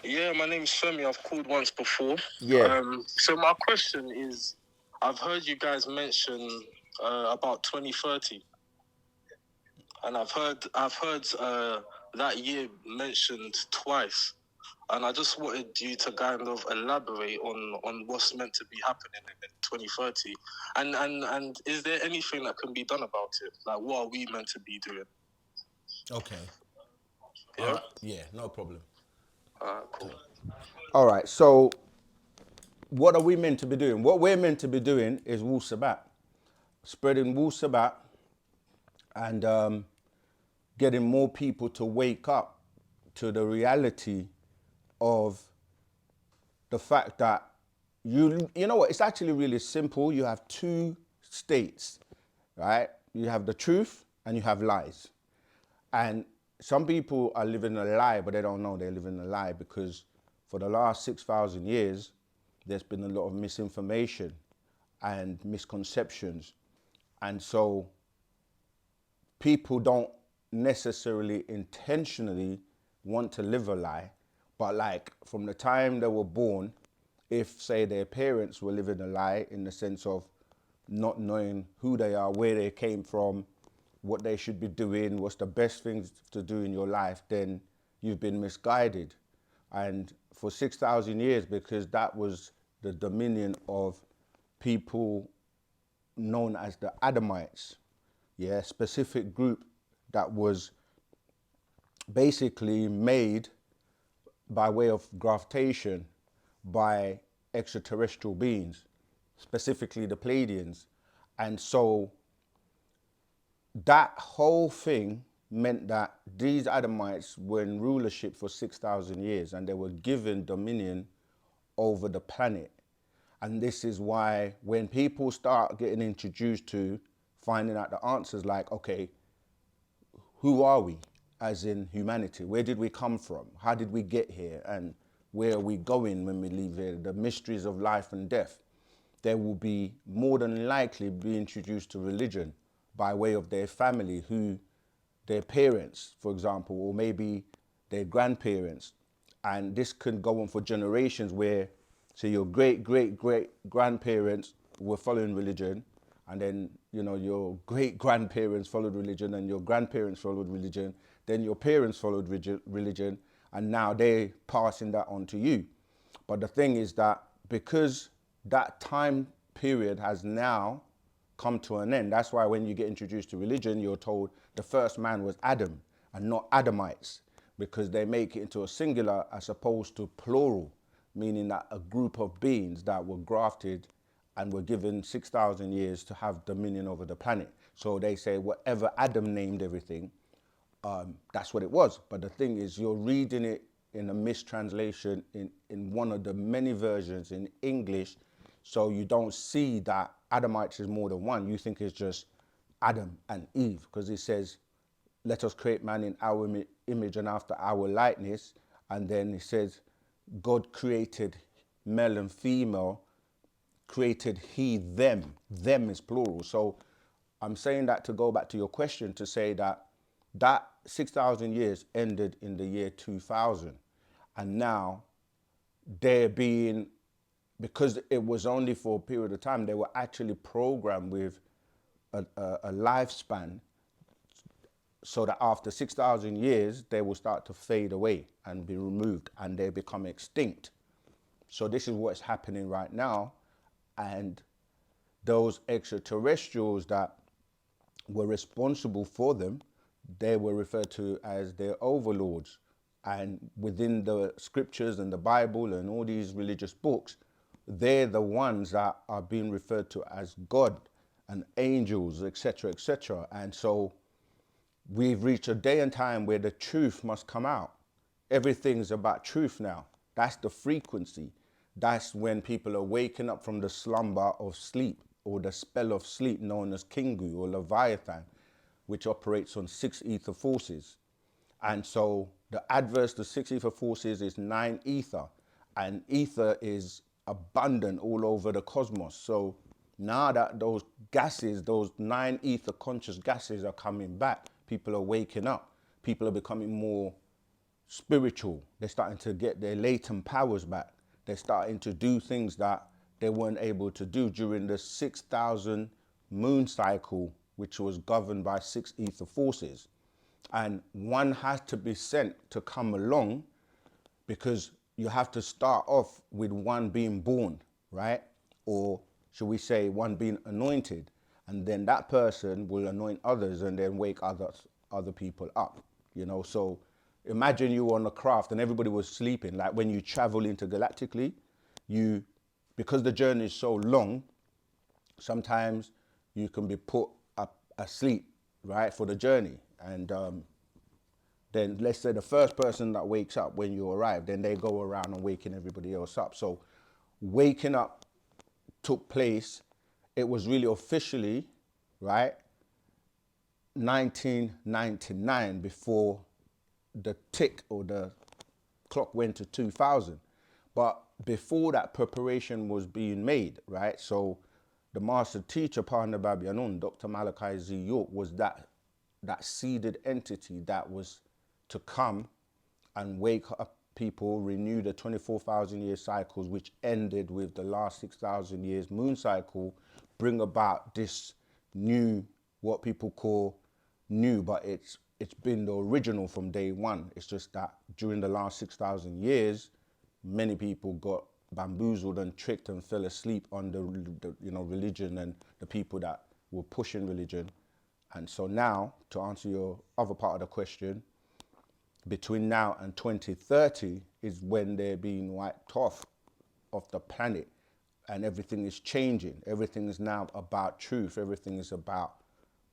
Yeah, my name's Femi. I've called once before. Yeah. So my question is, I've heard you guys mention about 2030, and I've heard that year mentioned twice, and I just wanted you to kind of elaborate on what's meant to be happening in 2030, and is there anything that can be done about it? Like, what are we meant to be doing? Okay. All Yeah. right. Yeah, no problem. Cool. All right. So, what are we meant to be doing? What we're meant to be doing is Wu-Sabat, spreading Wu-Sabat and getting more people to wake up to the reality of the fact that you know what, it's actually really simple. You have two states, right? You have the truth and you have lies. And some people are living a lie, but they don't know they're living a lie because for the last 6,000 years, there's been a lot of misinformation and misconceptions. And so people don't necessarily intentionally want to live a lie, but like from the time they were born, if say their parents were living a lie in the sense of not knowing who they are, where they came from, what they should be doing, what's the best things to do in your life, then you've been misguided. And for 6,000 years, because that was the dominion of people known as the Adamites, yeah, specific group that was basically made by way of graftation by extraterrestrial beings, specifically the Pleiadians. And so that whole thing meant that these Adamites were in rulership for 6,000 years and they were given dominion over the planet. And this is why when people start getting introduced to finding out the answers, like, okay, who are we as in humanity? Where did we come from? How did we get here? And where are we going when we leave here? The mysteries of life and death. They will be more than likely be introduced to religion by way of their family, who their parents, for example, or maybe their grandparents. And this can go on for generations where, so your great, great, great grandparents were following religion, and then, you know, your great grandparents followed religion, and your grandparents followed religion, then your parents followed religion, and now they're passing that on to you. But the thing is that because that time period has now come to an end. That's why when you get introduced to religion, you're told the first man was Adam and not Adamites, because they make it into a singular as opposed to plural, meaning that a group of beings that were grafted and were given 6,000 years to have dominion over the planet. So they say whatever Adam named everything, that's what it was. But the thing is, you're reading it in a mistranslation in one of the many versions in English, so you don't see that Adamites is more than one. You think it's just Adam and Eve, because it says, let us create man in our image and after our likeness. And then it says, God created male and female, created he them. Them is plural. So I'm saying that to go back to your question to say that that 6,000 years ended in the year 2000. And now they're being, because it was only for a period of time, they were actually programmed with a lifespan so that after 6,000 years, they will start to fade away and be removed and they become extinct. So this is what's happening right now. And those extraterrestrials that were responsible for them, they were referred to as their overlords. And within the scriptures and the Bible and all these religious books, they're the ones that are being referred to as God and angels, etc., etc. And so we've reached a day and time where the truth must come out. Everything's about truth now. That's the frequency. That's when people are waking up from the slumber of sleep or the spell of sleep known as Kingu or Leviathan, which operates on six ether forces. And so the adverse to six ether forces is nine ether, and ether is abundant all over the cosmos. So now that those gases, those nine ether conscious gases are coming back, people are waking up, people are becoming more spiritual. They're starting to get their latent powers back. They're starting to do things that they weren't able to do during the 6,000 moon cycle, which was governed by 6 ether forces. And one has to be sent to come along, because you have to start off with one being born, right? Or should we say one being anointed, and then that person will anoint others and then wake other people up, you know? So imagine you were on a craft and everybody was sleeping. Like when you travel intergalactically, you, because the journey is so long, sometimes you can be put up asleep, right, for the journey. And then let's say the first person that wakes up when you arrive, then they go around and waking everybody else up. So waking up took place, it was really officially, right, 1999, before the tick or the clock went to 2000. But before that, preparation was being made, right? So the master teacher, Partner Babianun, Dr. Malachi Z. York, was that seeded entity that was to come and wake up people, renew the 24,000 year cycles, which ended with the last 6,000 years moon cycle, bring about this new, what people call new, but it's been the original from day one. It's just that during the last 6,000 years, many people got bamboozled and tricked and fell asleep on the religion and the people that were pushing religion. And so now, to answer your other part of the question, between now and 2030 is when they're being wiped off of the planet, and everything is changing. Everything is now about truth. Everything is about,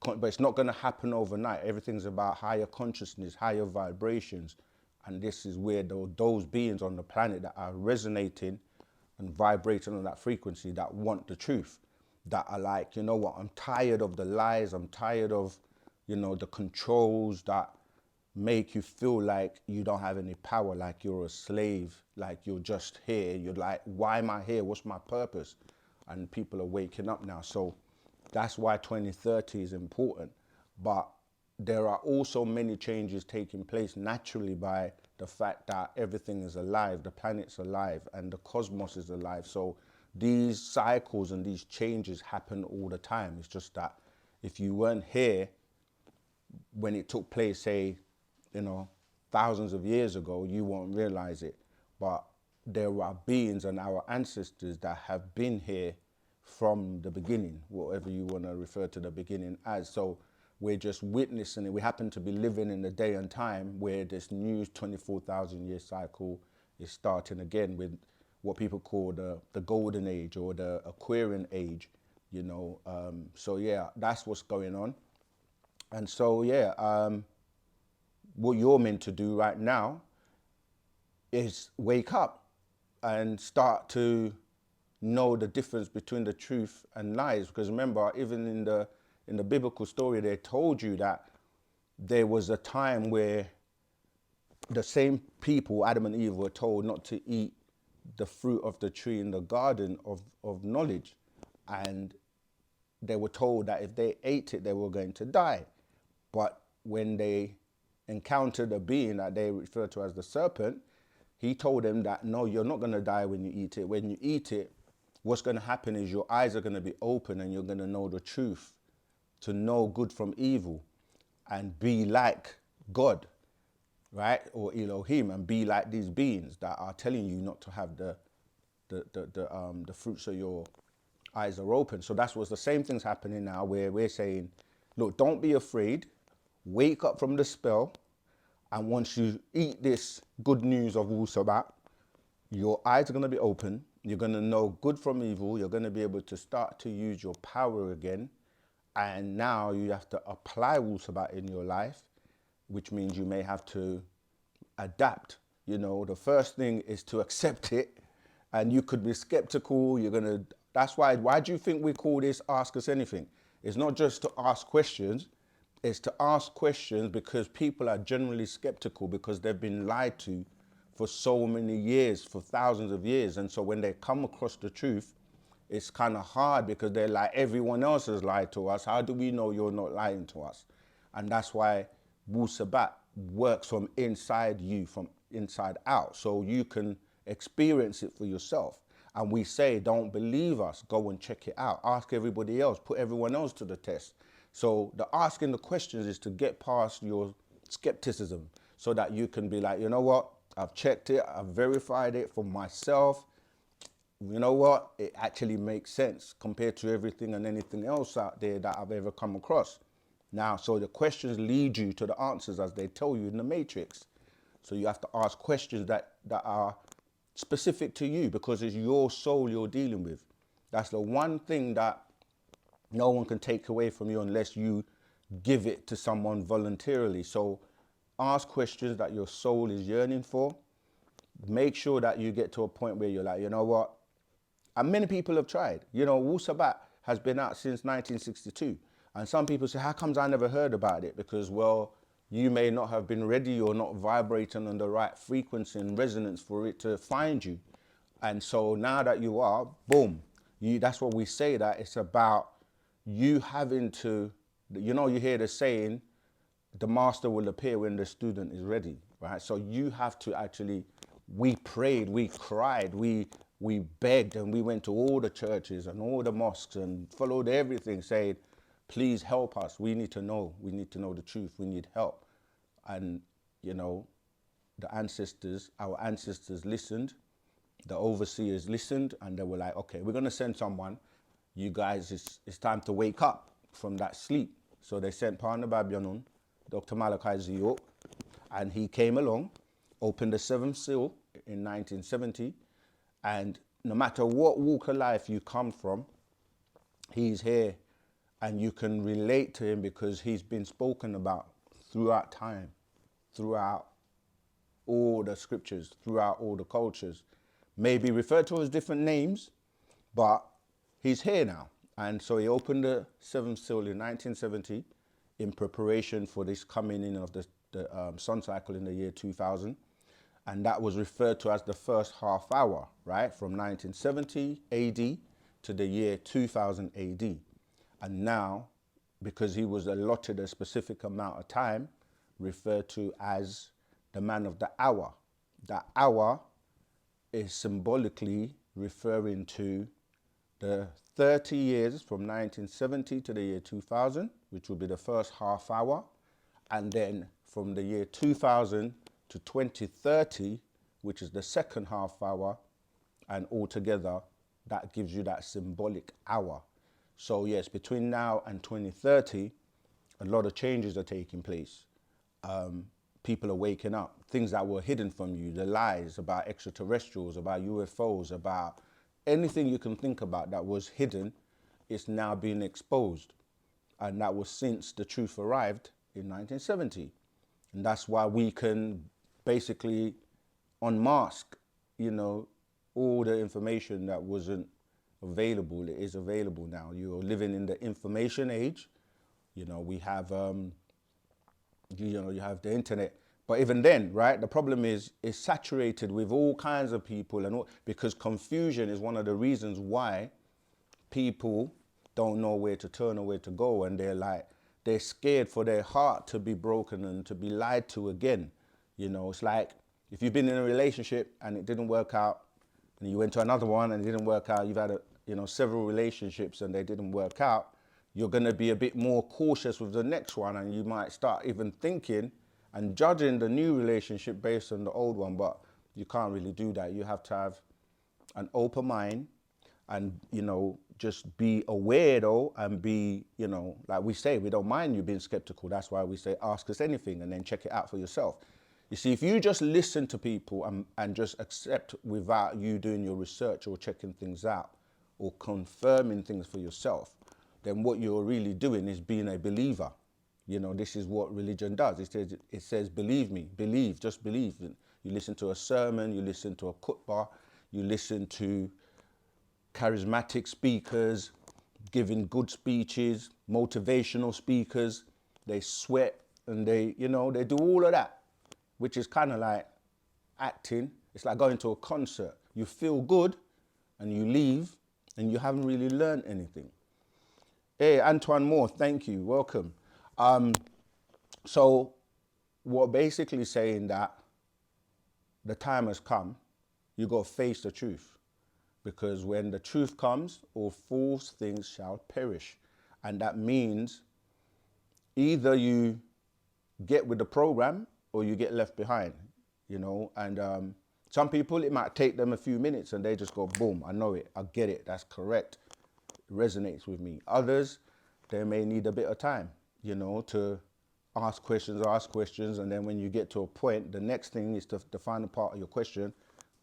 but it's not going to happen overnight. Everything's about higher consciousness, higher vibrations. And this is where those beings on the planet that are resonating and vibrating on that frequency, that want the truth, that are like, you know what, I'm tired of the lies. I'm tired of, the controls that make you feel like you don't have any power, like you're a slave, like you're just here. You're like, why am I here? What's my purpose? And people are waking up now. So that's why 2030 is important. But there are also many changes taking place naturally by the fact that everything is alive, the planet's alive, and the cosmos is alive. So these cycles and these changes happen all the time. It's just that if you weren't here when it took place, say, thousands of years ago, you won't realize it. But there are beings and our ancestors that have been here from the beginning, whatever you want to refer to the beginning as. So we're just witnessing it. We happen to be living in the day and time where this new 24,000 year cycle is starting again with what people call the golden age or the Aquarian age, So yeah, that's what's going on. And so, yeah, what you're meant to do right now is wake up and start to know the difference between the truth and lies. Because remember, even in the biblical story, they told you that there was a time where the same people, Adam and Eve, were told not to eat the fruit of the tree in the garden of knowledge. And they were told that if they ate it, they were going to die. But when they encountered a being that they refer to as the serpent, he told them that, no, you're not going to die when you eat it. When you eat it, what's going to happen is your eyes are going to be open and you're going to know the truth, to know good from evil and be like God, right? Or Elohim, and be like these beings that are telling you not to have the fruits of your eyes are open. So that's what's the same thing's happening now, where we're saying, look, don't be afraid. Wake up from the spell, and once you eat this good news of Wu-Sabat, your eyes are going to be open. You're going to know good from evil. You're going to be able to start to use your power again. And now you have to apply Wu-Sabat in your life, which means you may have to adapt. The first thing is to accept it, and you could be skeptical. That's why do you think we call this Ask Us Anything? It's not just to ask questions. Is to ask questions because people are generally skeptical because they've been lied to for so many years, for thousands of years. And so when they come across the truth, it's kind of hard because they're like, everyone else has lied to us. How do we know you're not lying to us? And that's why Wu-Sabat works from inside you, from inside out, so you can experience it for yourself. And we say, don't believe us, go and check it out. Ask everybody else, put everyone else to the test. So the asking the questions is to get past your skepticism so that you can be like, you know what, I've checked it, I've verified it for myself. You know what, it actually makes sense compared to everything and anything else out there that I've ever come across. Now, so the questions lead you to the answers as they tell you in the matrix. So you have to ask questions that are specific to you because it's your soul you're dealing with. That's the one thing that no one can take away from you unless you give it to someone voluntarily. So ask questions that your soul is yearning for. Make sure that you get to a point where you're like, you know what? And many people have tried. You know, Wu-Sabat has been out since 1962. And some people say, how comes I never heard about it? Because, well, you may not have been ready or not vibrating on the right frequency and resonance for it to find you. And so now that you are, boom, that's what we say, that it's about you having to, you know, you hear the saying, the master will appear when the student is ready, right? So you have to actually, we prayed, we cried, we begged, and we went to all the churches and all the mosques and followed everything, saying, please help us. We need to know the truth. We need help. And, you know, our ancestors listened, the overseers listened, and they were like, okay, we're going to send someone. You guys, it's time to wake up from that sleep. So they sent Pana Babyanun, Dr. Malachi Ziyok, and he came along, opened the seventh seal in 1970, and no matter what walk of life you come from, he's here, and you can relate to him because he's been spoken about throughout time, throughout all the scriptures, throughout all the cultures. Maybe referred to as different names, but he's here now. And so he opened the seventh seal in 1970 in preparation for this coming in of the sun cycle in the year 2000. And that was referred to as the first half hour, right? From 1970 AD to the year 2000 AD. And now, because he was allotted a specific amount of time, referred to as the man of the hour. That hour is symbolically referring to the 30 years from 1970 to the year 2000, which will be the first half hour. And then from the year 2000 to 2030, which is the second half hour. And altogether, that gives you that symbolic hour. So yes, between now and 2030, a lot of changes are taking place. People are waking up. Things that were hidden from you, the lies about extraterrestrials, about UFOs, about anything you can think about that was hidden, is now being exposed. And that was since the truth arrived in 1970. And that's why we can basically unmask, you know, all the information that wasn't available. It is available now. You're living in the information age. You know, we have, you have the internet. But even then, right, the problem is it's saturated with all kinds of people, and all, because confusion is one of the reasons why people don't know where to turn or where to go, and they're scared for their heart to be broken and to be lied to again. You know, it's like if you've been in a relationship and it didn't work out, and you went to another one and it didn't work out, you've had several relationships and they didn't work out, you're going to be a bit more cautious with the next one, and you might start even thinking and judging the new relationship based on the old one. But you can't really do that. You have to have an open mind and, just be aware though, and be, like we say, we don't mind you being skeptical. That's why we say, ask us anything and then check it out for yourself. You see, if you just listen to people and just accept without you doing your research or checking things out or confirming things for yourself, then what you're really doing is being a believer. This is what religion does. It says, believe me, believe, just believe. You listen to a sermon, you listen to a khutbah, you listen to charismatic speakers giving good speeches, motivational speakers. They sweat and they do all of that, which is kind of like acting. It's like going to a concert. You feel good and you leave and you haven't really learned anything. Hey, Antoine Moore, thank you. Welcome. So we're basically saying that the time has come, you got to face the truth. Because when the truth comes, all false things shall perish. And that means either you get with the program or you get left behind, you know. And some people, it might take them a few minutes and they just go, boom, I know it, I get it, that's correct, it resonates with me. Others, they may need a bit of time, you know, to ask questions, and then when you get to a point, the next thing is to the final part of your question,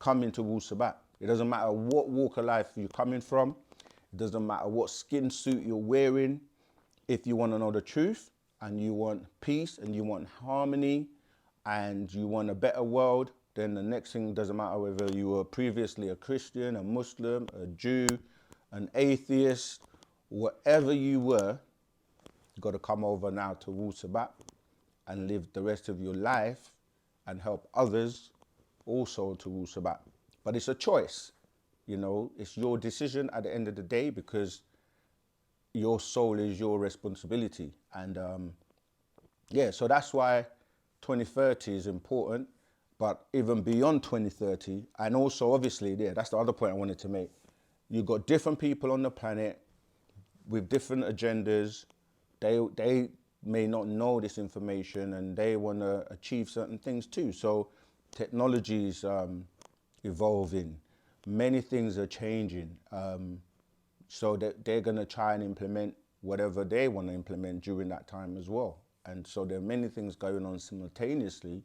come into Wu-Sabat. It doesn't matter what walk of life you're coming from, it doesn't matter what skin suit you're wearing. If you want to know the truth and you want peace and you want harmony and you want a better world, then the next thing doesn't matter whether you were previously a Christian, a Muslim, a Jew, an atheist, whatever you were, you got to come over now to Wu-Sabat and live the rest of your life and help others also to Wu-Sabat. But it's a choice, you know, it's your decision at the end of the day, because your soul is your responsibility. And yeah, so that's why 2030 is important. But even beyond 2030, and also obviously, yeah, that's the other point I wanted to make. You've got different people on the planet with different agendas. They may not know this information and they want to achieve certain things too. So technology is evolving. Many things are changing. So that they're going to try and implement whatever they want to implement during that time as well. And so there are many things going on simultaneously.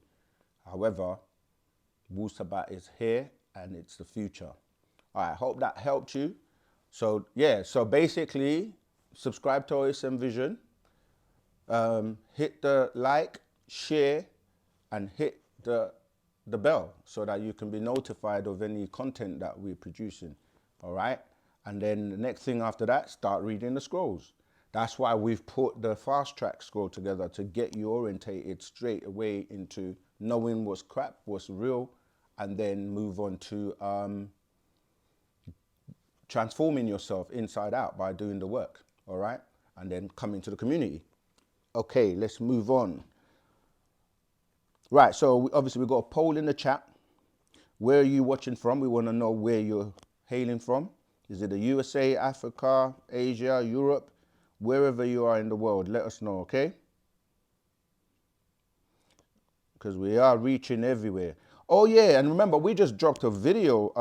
However, Wu-Sabat is here and it's the future. All right, hope that helped you. So yeah, so basically, subscribe to OSM Vision, hit the like, share, and hit the bell so that you can be notified of any content that we're producing. All right, and then the next thing after that, start reading the scrolls. That's why we've put the fast track scroll together, to get you orientated straight away into knowing what's crap, what's real, and then move on to transforming yourself inside out by doing the work. All right, and then coming to the community. Okay, let's move on. Right, so obviously we've got a poll in the chat. Where are you watching from? We want to know where you're hailing from. Is it the USA, Africa, Asia, Europe? Wherever you are in the world, let us know, okay? Because we are reaching everywhere. Oh yeah, and remember, we just dropped a video,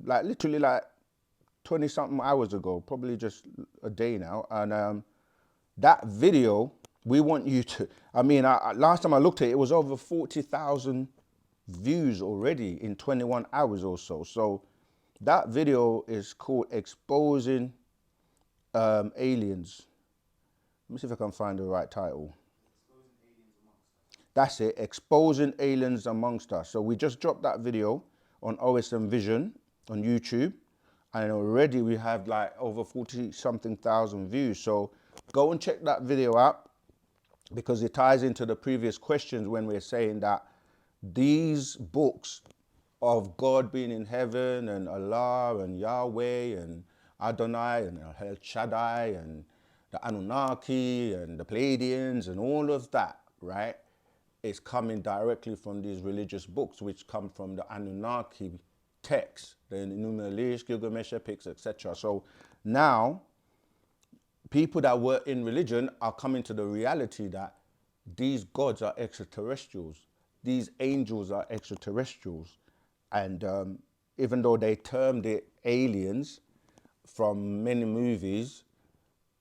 like literally like 20 something hours ago, probably just a day now. And that video, we want you to, I mean, last time I looked at it, it was over 40,000 views already in 21 hours or so. So that video is called Exposing Aliens. Let me see if I can find the right title. That's it, Exposing Aliens Amongst Us. So we just dropped that video on OSM Vision on YouTube, and already we have like over 40 something thousand views. So go and check that video out, because it ties into the previous questions when we're saying that these books of God being in heaven and Allah and Yahweh and Adonai and El Shaddai and the Anunnaki and the Pleiadians and all of that, right? It's coming directly from these religious books, which come from the Anunnaki texts, the Enuma Elish, Gilgamesh epics, etc. So now, people that were in religion are coming to the reality that these gods are extraterrestrials. These angels are extraterrestrials. And even though they termed it aliens from many movies,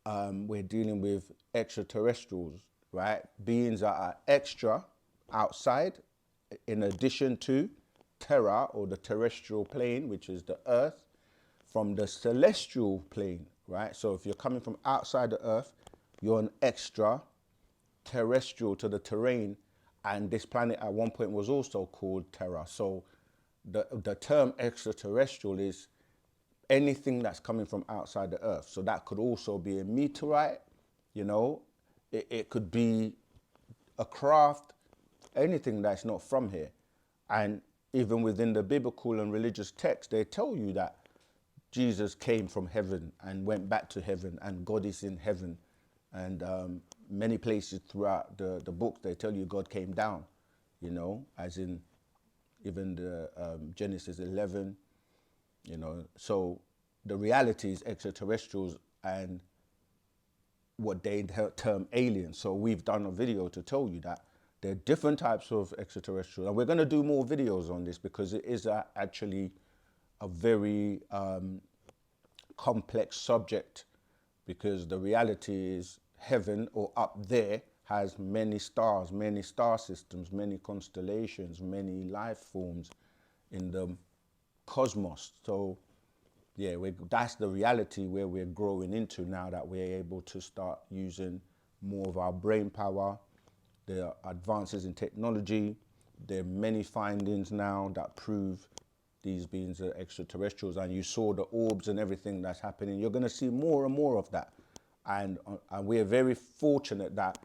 we're dealing with extraterrestrials, right? Beings that are extra, outside, in addition to Terra, or the terrestrial plane, which is the earth, from the celestial plane, right? So if you're coming from outside the earth, you're an extra terrestrial to the terrain. And this planet at one point was also called Terra. So the term extraterrestrial is anything that's coming from outside the earth. So that could also be a meteorite, you know, it could be a craft, anything that's not from here. And even within the biblical and religious text, they tell you that Jesus came from heaven and went back to heaven, and God is in heaven. And many places throughout the book, they tell you God came down, you know, as in even the Genesis 11, you know. So the reality is extraterrestrials and what they term aliens. So we've done a video to tell you that there are different types of extraterrestrials. And we're going to do more videos on this because it is actually a very complex subject, because the reality is heaven or up there has many stars, many star systems, many constellations, many life forms in the cosmos. So yeah, that's the reality where we're growing into now that we're able to start using more of our brain power. There are advances in technology. There are many findings now that prove these beings are extraterrestrials, and you saw the orbs and everything that's happening. You're going to see more and more of that. And we're very fortunate that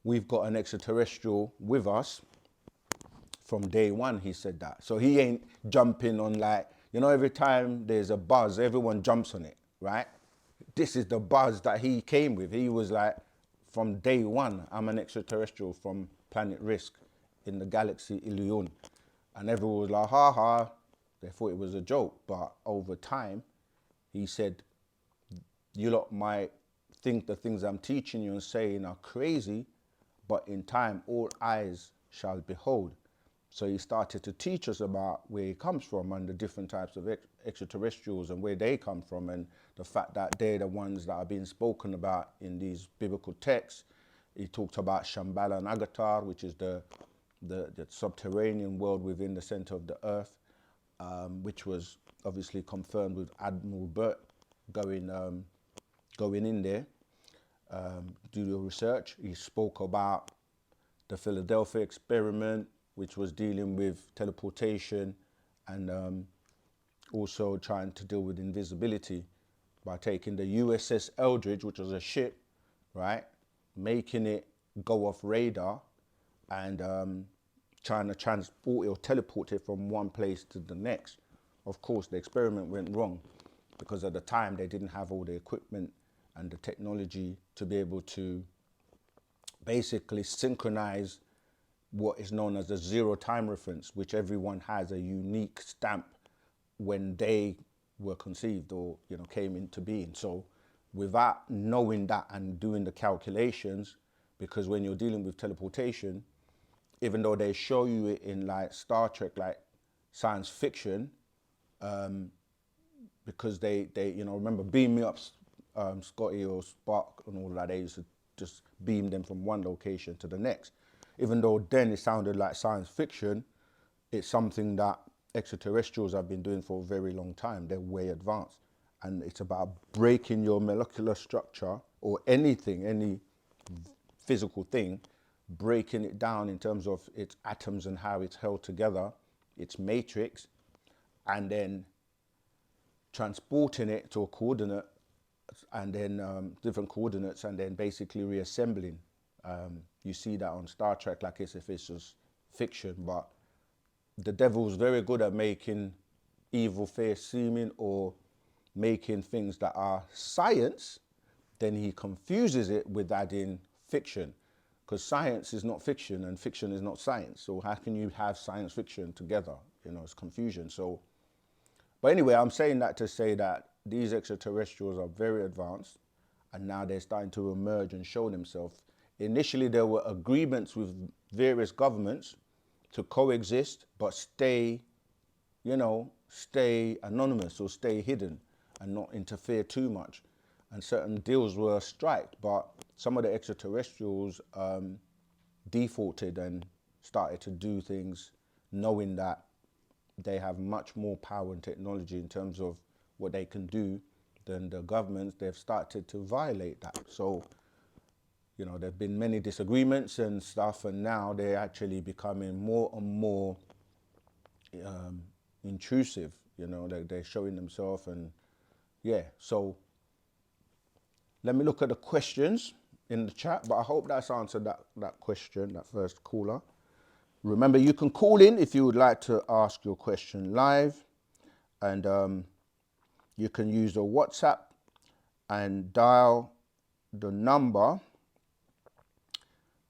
we've got an extraterrestrial with us from day one. He said that. So he ain't jumping on, like, you know, every time there's a buzz, everyone jumps on it, right? This is the buzz that he came with. He was like, from day one, I'm an extraterrestrial from planet Risk in the galaxy Ilion. And everyone was like, ha ha. They thought it was a joke. But over time, he said, you lot might think the things I'm teaching you and saying are crazy, but in time, all eyes shall behold. So he started to teach us about where he comes from and the different types of extraterrestrials and where they come from, and the fact that they're the ones that are being spoken about in these biblical texts. He talked about Shambhala and Agatar, which is the subterranean world within the center of the earth, which was obviously confirmed with Admiral Burt going in there, do the research. He spoke about the Philadelphia experiment, which was dealing with teleportation and also trying to deal with invisibility by taking the USS Eldridge, which was a ship, right, making it go off radar and trying to transport it or teleport it from one place to the next. Of course, the experiment went wrong because at the time they didn't have all the equipment and the technology to be able to basically synchronize what is known as the zero time reference, which everyone has a unique stamp when they were conceived or, you know, came into being. So without knowing that and doing the calculations, because when you're dealing with teleportation, even though they show you it in like Star Trek, like science fiction, because they you know, remember Beam Me Up, Scotty or Spark and all that, they used to just beam them from one location to the next. Even though then it sounded like science fiction, it's something that extraterrestrials have been doing for a very long time. They're way advanced. And it's about breaking your molecular structure or anything, any physical thing, breaking it down in terms of its atoms and how it's held together, its matrix, and then transporting it to a coordinate and then different coordinates and then basically reassembling. You see that on Star Trek like if it's just fiction, but the devil's very good at making evil fair seeming or making things that are science, then he confuses it with adding fiction, because science is not fiction and fiction is not science. So how can you have science fiction together? You know, it's confusion. So, but anyway, I'm saying that to say that these extraterrestrials are very advanced and now they're starting to emerge and show themselves. Initially, there were agreements with various governments to coexist, but stay, you know, stay anonymous or stay hidden and not interfere too much. And certain deals were striked, but some of the extraterrestrials defaulted and started to do things knowing that they have much more power and technology in terms of what they can do than the governments. They've started to violate that. So, you know, there've been many disagreements and stuff, and now they're actually becoming more and more intrusive. You know, they're showing themselves, and yeah. So let me look at the questions in the chat, but I hope that's answered that question, that first caller. Remember, you can call in if you would like to ask your question live, and you can use the WhatsApp and dial the number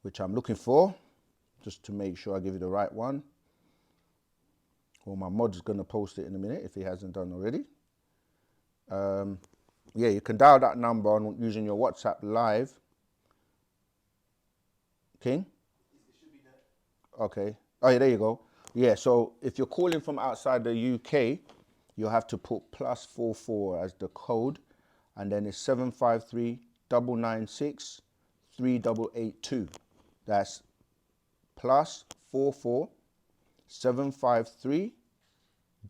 which I'm looking for, just to make sure I give you the right one. Well, my mod's going to post it in a minute if he hasn't done already. Yeah, you can dial that number on using your WhatsApp live. King? It should be there. Okay. Oh, yeah, there you go. Yeah, so if you're calling from outside the UK, you'll have to put +44 as the code, and then it's 753 996 3882. That's +44 753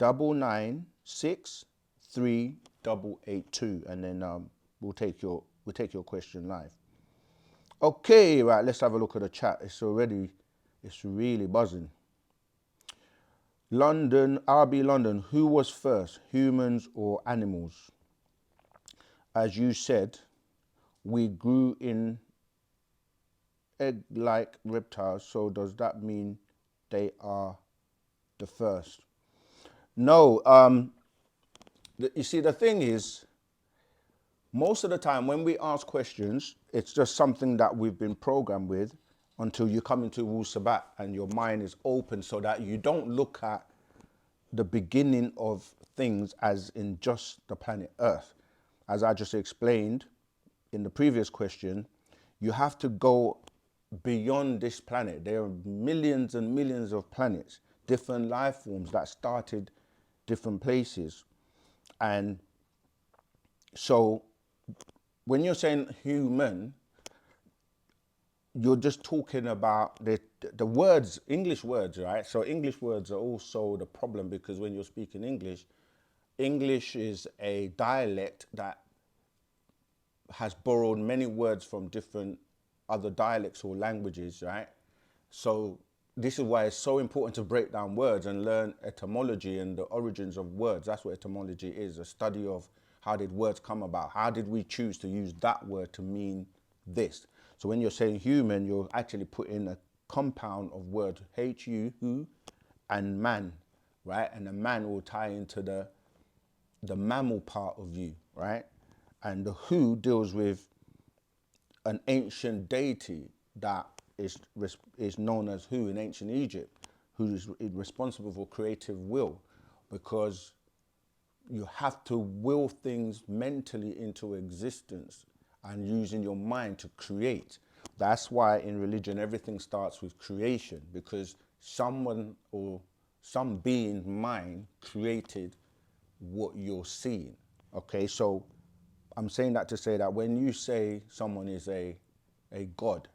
996 3882, and then we'll take your question live. Okay, right, let's have a look at the chat. It's really buzzing. London, RB London, who was first, humans or animals? As you said, we grew in egg-like reptiles, so does that mean they are the first? No, you see, the thing is, most of the time when we ask questions, it's just something that we've been programmed with until you come into Wu-Sabat and your mind is open so that you don't look at the beginning of things as in just the planet Earth. As I just explained in the previous question, you have to go beyond this planet. There are millions and millions of planets, different life forms that started different places. And so when you're saying human, you're just talking about the words, English words, right? So English words are also the problem, because when you're speaking English, English is a dialect that has borrowed many words from different other dialects or languages, right? So this is why it's so important to break down words and learn etymology and the origins of words. That's what etymology is, a study of how did words come about? How did we choose to use that word to mean this? So when you're saying human, you're actually putting a compound of words, H-U, who, and man, right? And the man will tie into the mammal part of you, right? And the who deals with an ancient deity that is known as Hu in ancient Egypt, who is responsible for creative will, because you have to will things mentally into existence and using your mind to create. That's why in religion everything starts with creation, because someone or some being's mind created what you're seeing. Okay, so I'm saying that to say that when you say someone is a god,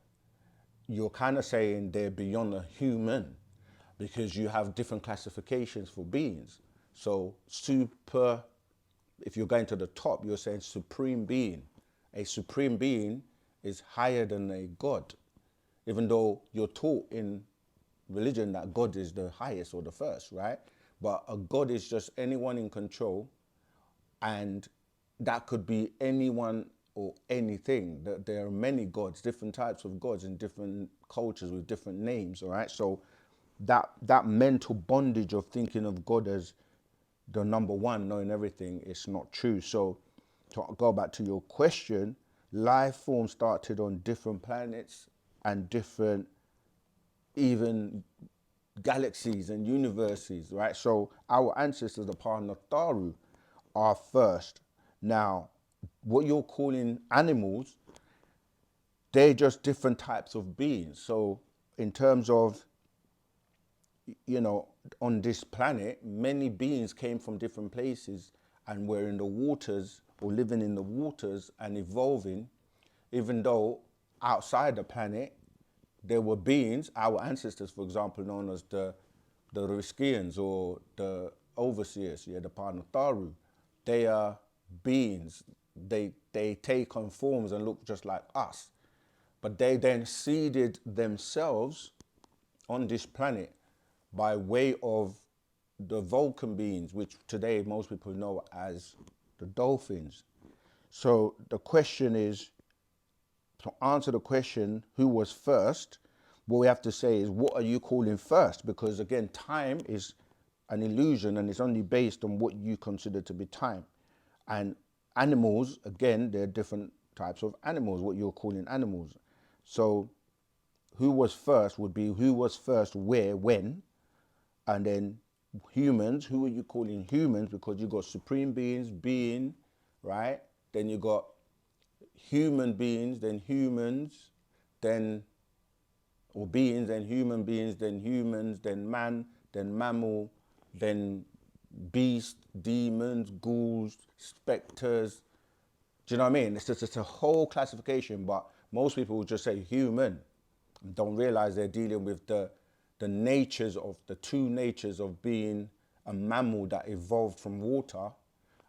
you're kind of saying they're beyond a human, because you have different classifications for beings. So super, if you're going to the top, you're saying supreme being. A supreme being is higher than a god, even though you're taught in religion that God is the highest or the first, right? But a god is just anyone in control, and that could be anyone or anything. There are many gods, different types of gods in different cultures with different names, all right? So that mental bondage of thinking of God as the number one, knowing everything, is not true. So to go back to your question, life forms started on different planets and different even galaxies and universes, right? So our ancestors, the Parnatharu, are first. Now, what you're calling animals, they're just different types of beings. So in terms of, on this planet, many beings came from different places and were in the waters or living in the waters and evolving, even though outside the planet, there were beings, our ancestors, for example, known as the Riskians or the overseers, the Parnatharu. They are beings. They take on forms and look just like us. But they then seeded themselves on this planet by way of the Vulcan beings, which today most people know as the dolphins. So the question is, to answer the question, who was first, what we have to say is, what are you calling first? Because again, time is an illusion and it's only based on what you consider to be time. And animals, again, they're different types of animals, what you're calling animals. So who was first would be who was first, where, when, and then humans, who are you calling humans? Because you got supreme beings, being, right? Then you got human beings, then humans, then or beings, then human beings, then humans, then man, then mammal, then beast, demons, ghouls, specters. Do you know what I mean? It's just a whole classification, but most people will just say human and don't realize they're dealing with the natures of the two natures of being a mammal that evolved from water,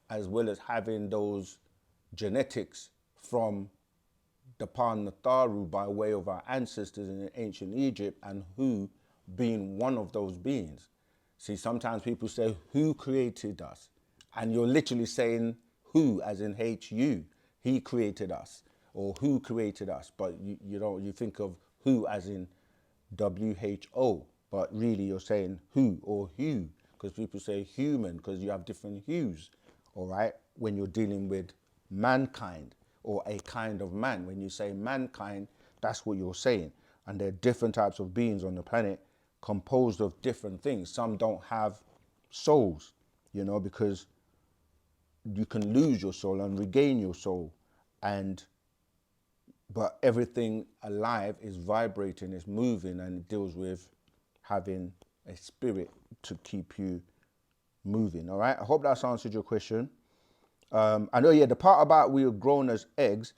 as well as having those genetics from the Pan-Natharu by way of our ancestors in ancient Egypt, and who being one of those beings. See, sometimes people say, who created us? And you're literally saying who, as in H-U. He created us, or who created us. But you think of who as in WHO, but really you're saying who or hue, because people say human, because you have different hues, all right, when you're dealing with mankind or a kind of man. When you say mankind, that's what you're saying. And there are different types of beings on the planet composed of different things. Some don't have souls, because you can lose your soul and regain your soul. But everything alive is vibrating, is moving, and it deals with having a spirit to keep you moving. All right. I hope that's answered your question. I know, yeah, the part about we were grown as eggs,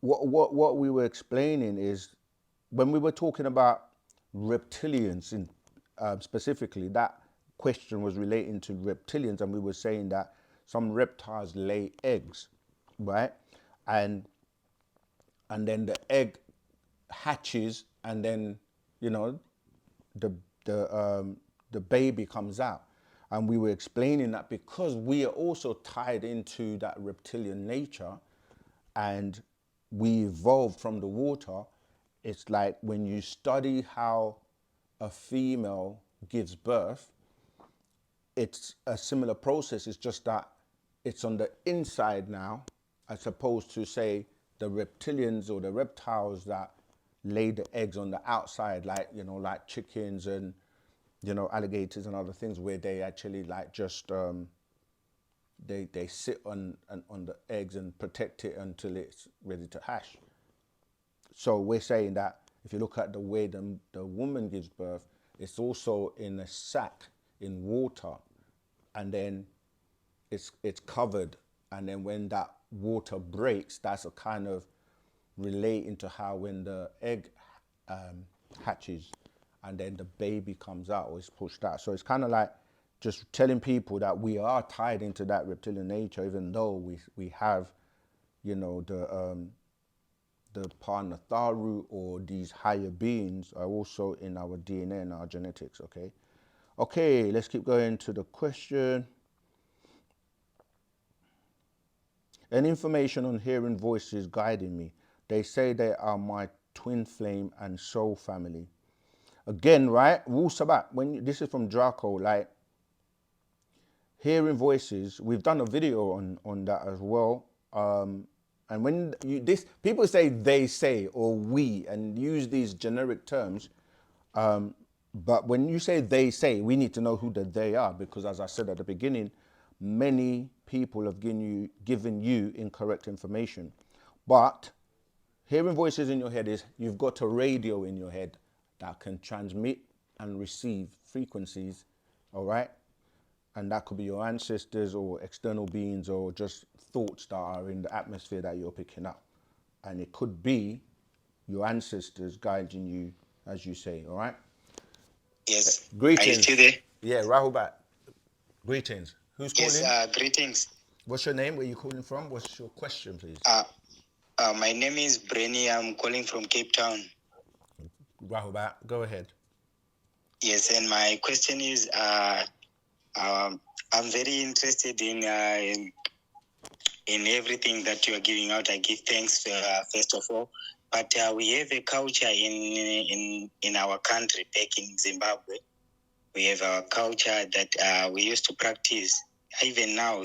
what we were explaining is when we were talking about reptilians in specifically, that question was relating to reptilians, and we were saying that some reptiles lay eggs, right? And then the egg hatches, and then the the baby comes out. And we were explaining that because we are also tied into that reptilian nature, and we evolved from the water. It's like when you study how a female gives birth, it's a similar process. It's just that it's on the inside now, as opposed to, say, the reptilians or the reptiles that lay the eggs on the outside, like chickens and alligators and other things, where they actually just they sit on the eggs and protect it until it's ready to hatch. So we're saying that if you look at the way the woman gives birth, it's also in a sack in water, and then it's covered, and then when that water breaks, that's a kind of relating to how when the egg hatches and then the baby comes out or is pushed out. So it's kind of like just telling people that we are tied into that reptilian nature, even though we have, the Panatharu or these higher beings are also in our DNA and our genetics. Okay, let's keep going to the question. Any information on hearing voices guiding me? They say they are my twin flame and soul family. Again, right? Wu-Sabat, this is from Draco, like hearing voices. We've done a video on that as well. And when people say they say or we and use these generic terms, but when you say they say, we need to know who the they are, because as I said at the beginning, many people have given you incorrect information. But hearing voices in your head is you've got a radio in your head that can transmit and receive frequencies, all right? And that could be your ancestors or external beings or just thoughts that are in the atmosphere that you're picking up. And it could be your ancestors guiding you, as you say, all right? Yes. Greetings. Are you still there? Yeah, Rahubat. Greetings. Who's calling? Yes, greetings. What's your name? Where are you calling from? What's your question, please? My name is Brenny. I'm calling from Cape Town. Rahubat, go ahead. Yes, and my question is, I'm very interested in everything that you are giving out. I give thanks first of all. But we have a culture in our country, back in Zimbabwe. We have our culture that we used to practice even now,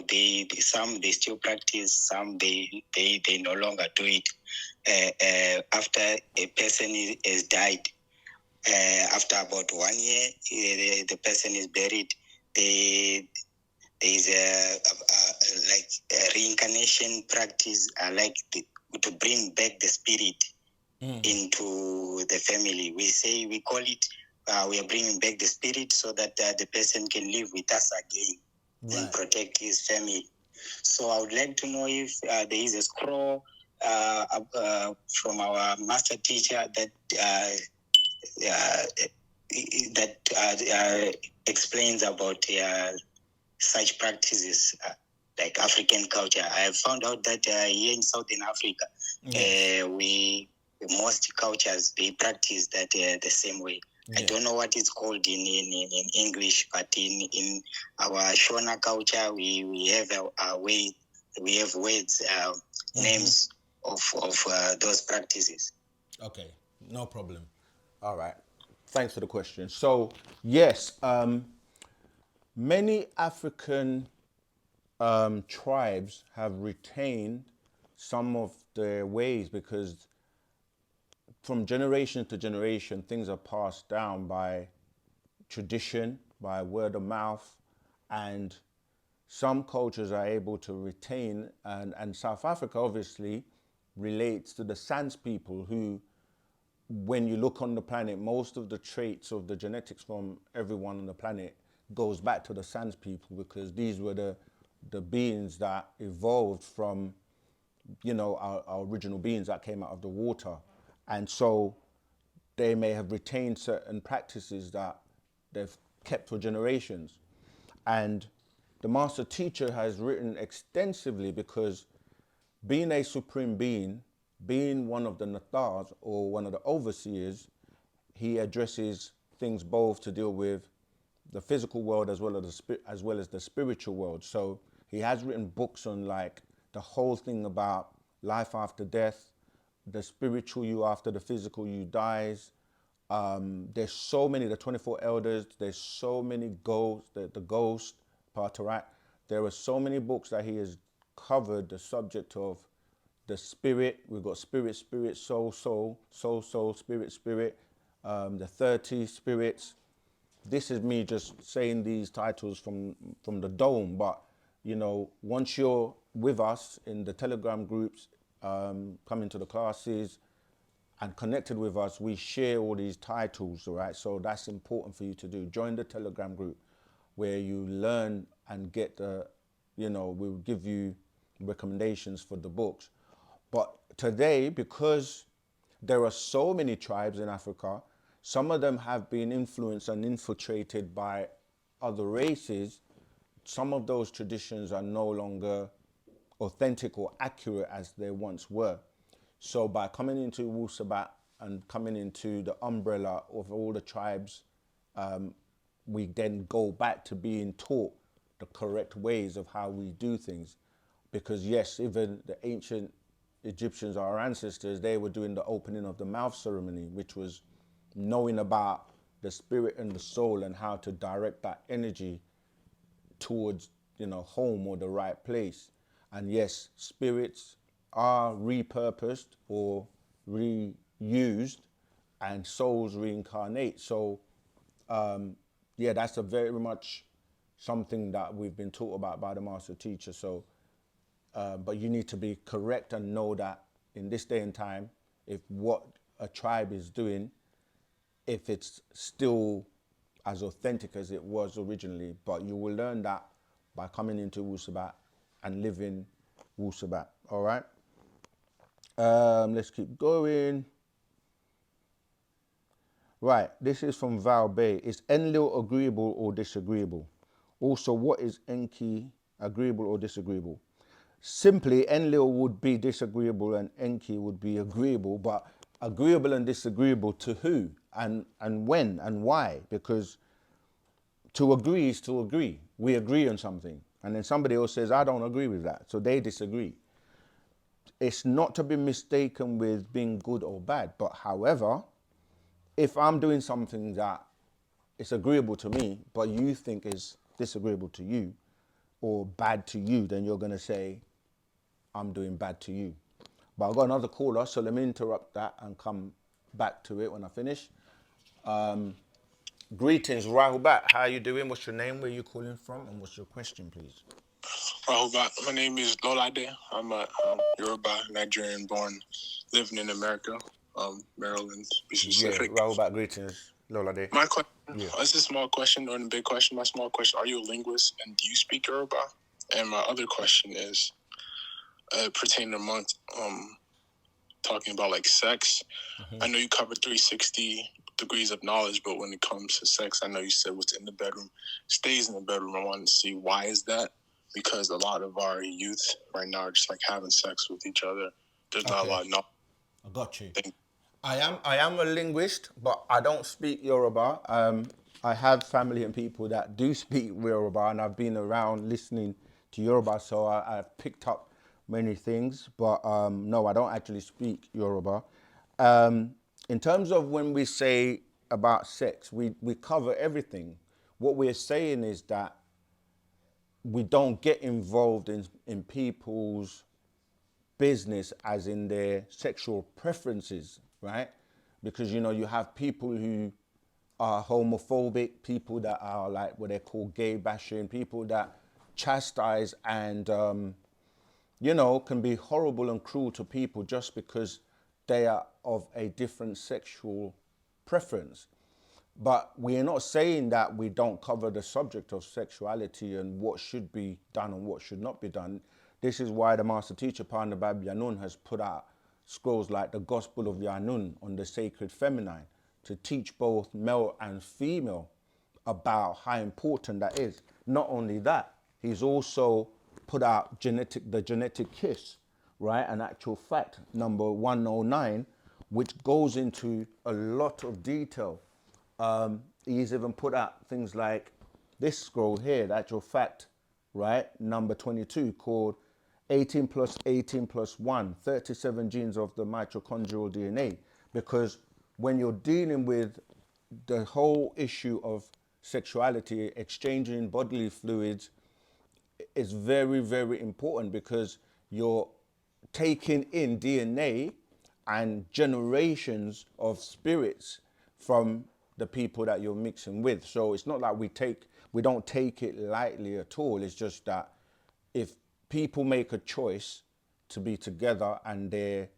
some they still practice, some they no longer do it. After a person has died, after about 1 year, the person is buried. There is like a reincarnation practice, to bring back the spirit into the family. We call it, we are bringing back the spirit so that the person can live with us again and protect his family. So I would like to know if there is a scroll from our master teacher that explains about such practices, like African culture. I have found out that here in Southern Africa, most cultures, they practice that the same way. I don't know what it's called in English, but in our Shona culture, we have a way, we have words, names of those practices. Okay, no problem. All right. Thanks for the question. So, yes, many African tribes have retained some of their ways because from generation to generation, things are passed down by tradition, by word of mouth, and some cultures are able to retain, and South Africa obviously relates to the Sans people who, when you look on the planet, most of the traits of the genetics from everyone on the planet goes back to the Sans people because these were the beings that evolved from, our original beings that came out of the water. And so they may have retained certain practices that they've kept for generations. And the master teacher has written extensively because being a supreme being, being one of the Nathars or one of the overseers, he addresses things both to deal with the physical world as well as the spiritual world. So he has written books on like the whole thing about life after death, the spiritual you after the physical you dies. There's so many, the 24 elders, there's so many ghosts, the ghost, Patarak. There are so many books that he has covered the subject of the spirit. We've got spirit, spirit, soul, soul, soul, soul, spirit, spirit, the 30 spirits. This is me just saying these titles from the dome, but once you're with us in the Telegram groups, coming to the classes and connected with us, we share all these titles, all right? So that's important for you to do. Join the Telegram group where you learn and get we'll give you recommendations for the books. But today, because there are so many tribes in Africa, some of them have been influenced and infiltrated by other races. Some of those traditions are no longer authentic or accurate as they once were. So by coming into Wu-Sabat and coming into the umbrella of all the tribes, we then go back to being taught the correct ways of how we do things. Because yes, even the ancient Egyptians, our ancestors, they were doing the opening of the mouth ceremony, which was knowing about the spirit and the soul and how to direct that energy towards, home or the right place. And yes, spirits are repurposed or reused and souls reincarnate. So, that's a very much something that we've been taught about by the master teacher. So, but you need to be correct and know that in this day and time, if what a tribe is doing, if it's still as authentic as it was originally, but you will learn that by coming into Wu-Sabat and living Wu-Sabat, all right? Let's keep going. Right, this is from Val Bay. Is Enlil agreeable or disagreeable? Also, what is Enki agreeable or disagreeable? Simply, Enlil would be disagreeable and Enki would be agreeable, but agreeable and disagreeable to who and when and why? Because to agree is to agree. We agree on something. And then somebody else says, I don't agree with that. So they disagree. It's not to be mistaken with being good or bad. But however, if I'm doing something that is agreeable to me, but you think is disagreeable to you, or bad to you, then you're going to say, I'm doing bad to you. But I've got another caller, so let me interrupt that and come back to it when I finish. Greetings, Rahubat. How are you doing? What's your name? Where are you calling from? And what's your question, please? Rahubat. My name is Lolade. I'm a Yoruba Nigerian born, living in America, Maryland, to be specific. Yeah, Rahubat, greetings, Lolade. My question, it's a small question or a big question. My small question, are you a linguist and do you speak Yoruba? And my other question is pertaining to talking about like sex. I know you covered 360 degrees of knowledge, but when it comes to sex, I know you said what's in the bedroom stays in the bedroom. I wanted to see why is that? Because a lot of our youth right now are just like having sex with each other. There's not a lot of knowledge. I got you. I am a linguist, but I don't speak Yoruba. I have family and people that do speak Yoruba, and I've been around listening to Yoruba, so I've picked up many things. But no, I don't actually speak Yoruba. In terms of when we say about sex, we cover everything. What we're saying is that we don't get involved in people's business as in their sexual preferences, right? Because, you know, you have people who are homophobic, people that are like what they call gay bashing, people that chastise and, you know, can be horrible and cruel to people just because they are of a different sexual preference. But we are not saying that we don't cover the subject of sexuality and what should be done and what should not be done. This is why the master teacher, Pandabab Yanun, has put out scrolls like the Gospel of Yanun on the sacred feminine to teach both male and female about how important that is. Not only that, he's also put out the genetic kiss, right? An actual fact, number 109, which goes into a lot of detail. He's even put out things like this scroll here, the actual fact, right? Number 22, called 18 plus 18 plus 1, 37 genes of the mitochondrial DNA. Because when you're dealing with the whole issue of sexuality, exchanging bodily fluids, is very, very important because you're taking in DNA and generations of spirits from the people that you're mixing with. So it's not like we don't take it lightly at all. It's just that if people make a choice to be together and they're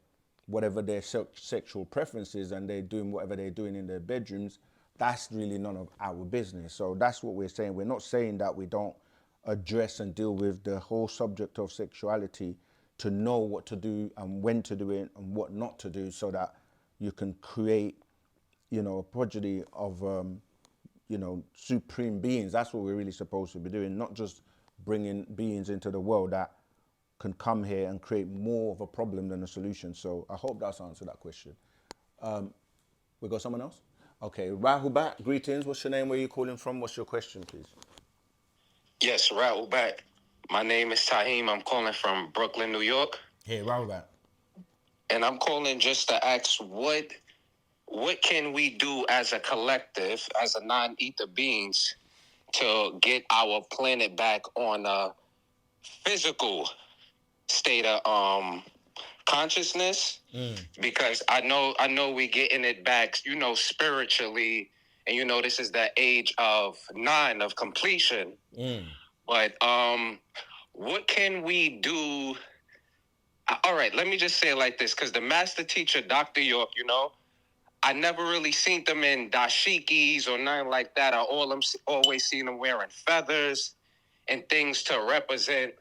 whatever their sexual preferences and they're doing whatever they're doing in their bedrooms, that's really none of our business. So that's what we're saying. We're not saying that we don't address and deal with the whole subject of sexuality to know what to do and when to do it and what not to do so that you can create, you know, a progeny of, you know, supreme beings. That's what we're really supposed to be doing, not just bringing beings into the world that can come here and create more of a problem than a solution. So I hope that's answered that question. We got someone else? Okay, Rahubat, greetings. What's your name? Where are you calling from? What's your question, please? Yes, Rahubat. My name is Tahim. I'm calling from Brooklyn, New York. Hey, Rahubat. And I'm calling just to ask what can we do as a collective, as a non-ether beings, to get our planet back on a physical state of consciousness? Because I know we're getting it back, you know, spiritually, and you know this is the age of 9 of completion. But what can we do? All right, let me just say it like this, because the master teacher, Dr. York, you know, I never really seen them in dashikis or nothing like that. I always seen them wearing feathers and things to represent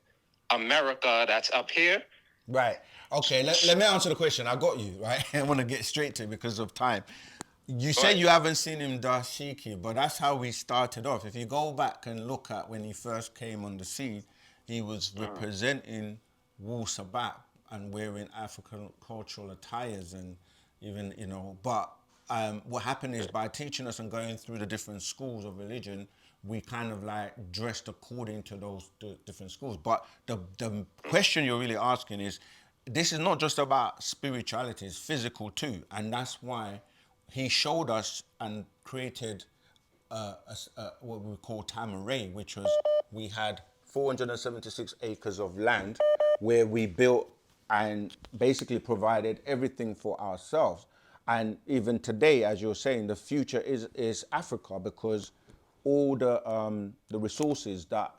America that's up here. Right. Okay, let me answer the question. I got you, right? I want to get straight to it because of time. You said you haven't seen him dashiki, but that's how we started off. If you go back and look at when he first came on the scene, he was representing Wu-Sabat and wearing African cultural attires and even, you know, but what happened is by teaching us and going through the different schools of religion, we kind of like dressed according to those different schools. But the question you're really asking is, this is not just about spirituality, it's physical too. And that's why he showed us and created what we call Tamaray, which was we had 476 acres of land where we built and basically provided everything for ourselves. And even today, as you're saying, the future is Africa, because all the resources that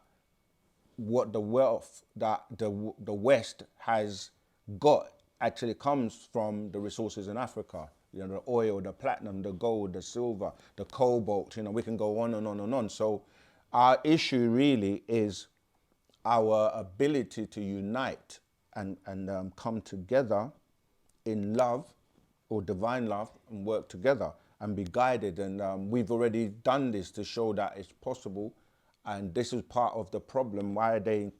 what the wealth that the West has got actually comes from the resources in Africa. You know, the oil, the platinum, the gold, the silver, the cobalt. You know, we can go on and on and on. So, our issue really is our ability to unite and come together in love or divine love and work together and be guided. And we've already done this to show that it's possible. And this is part of the problem why they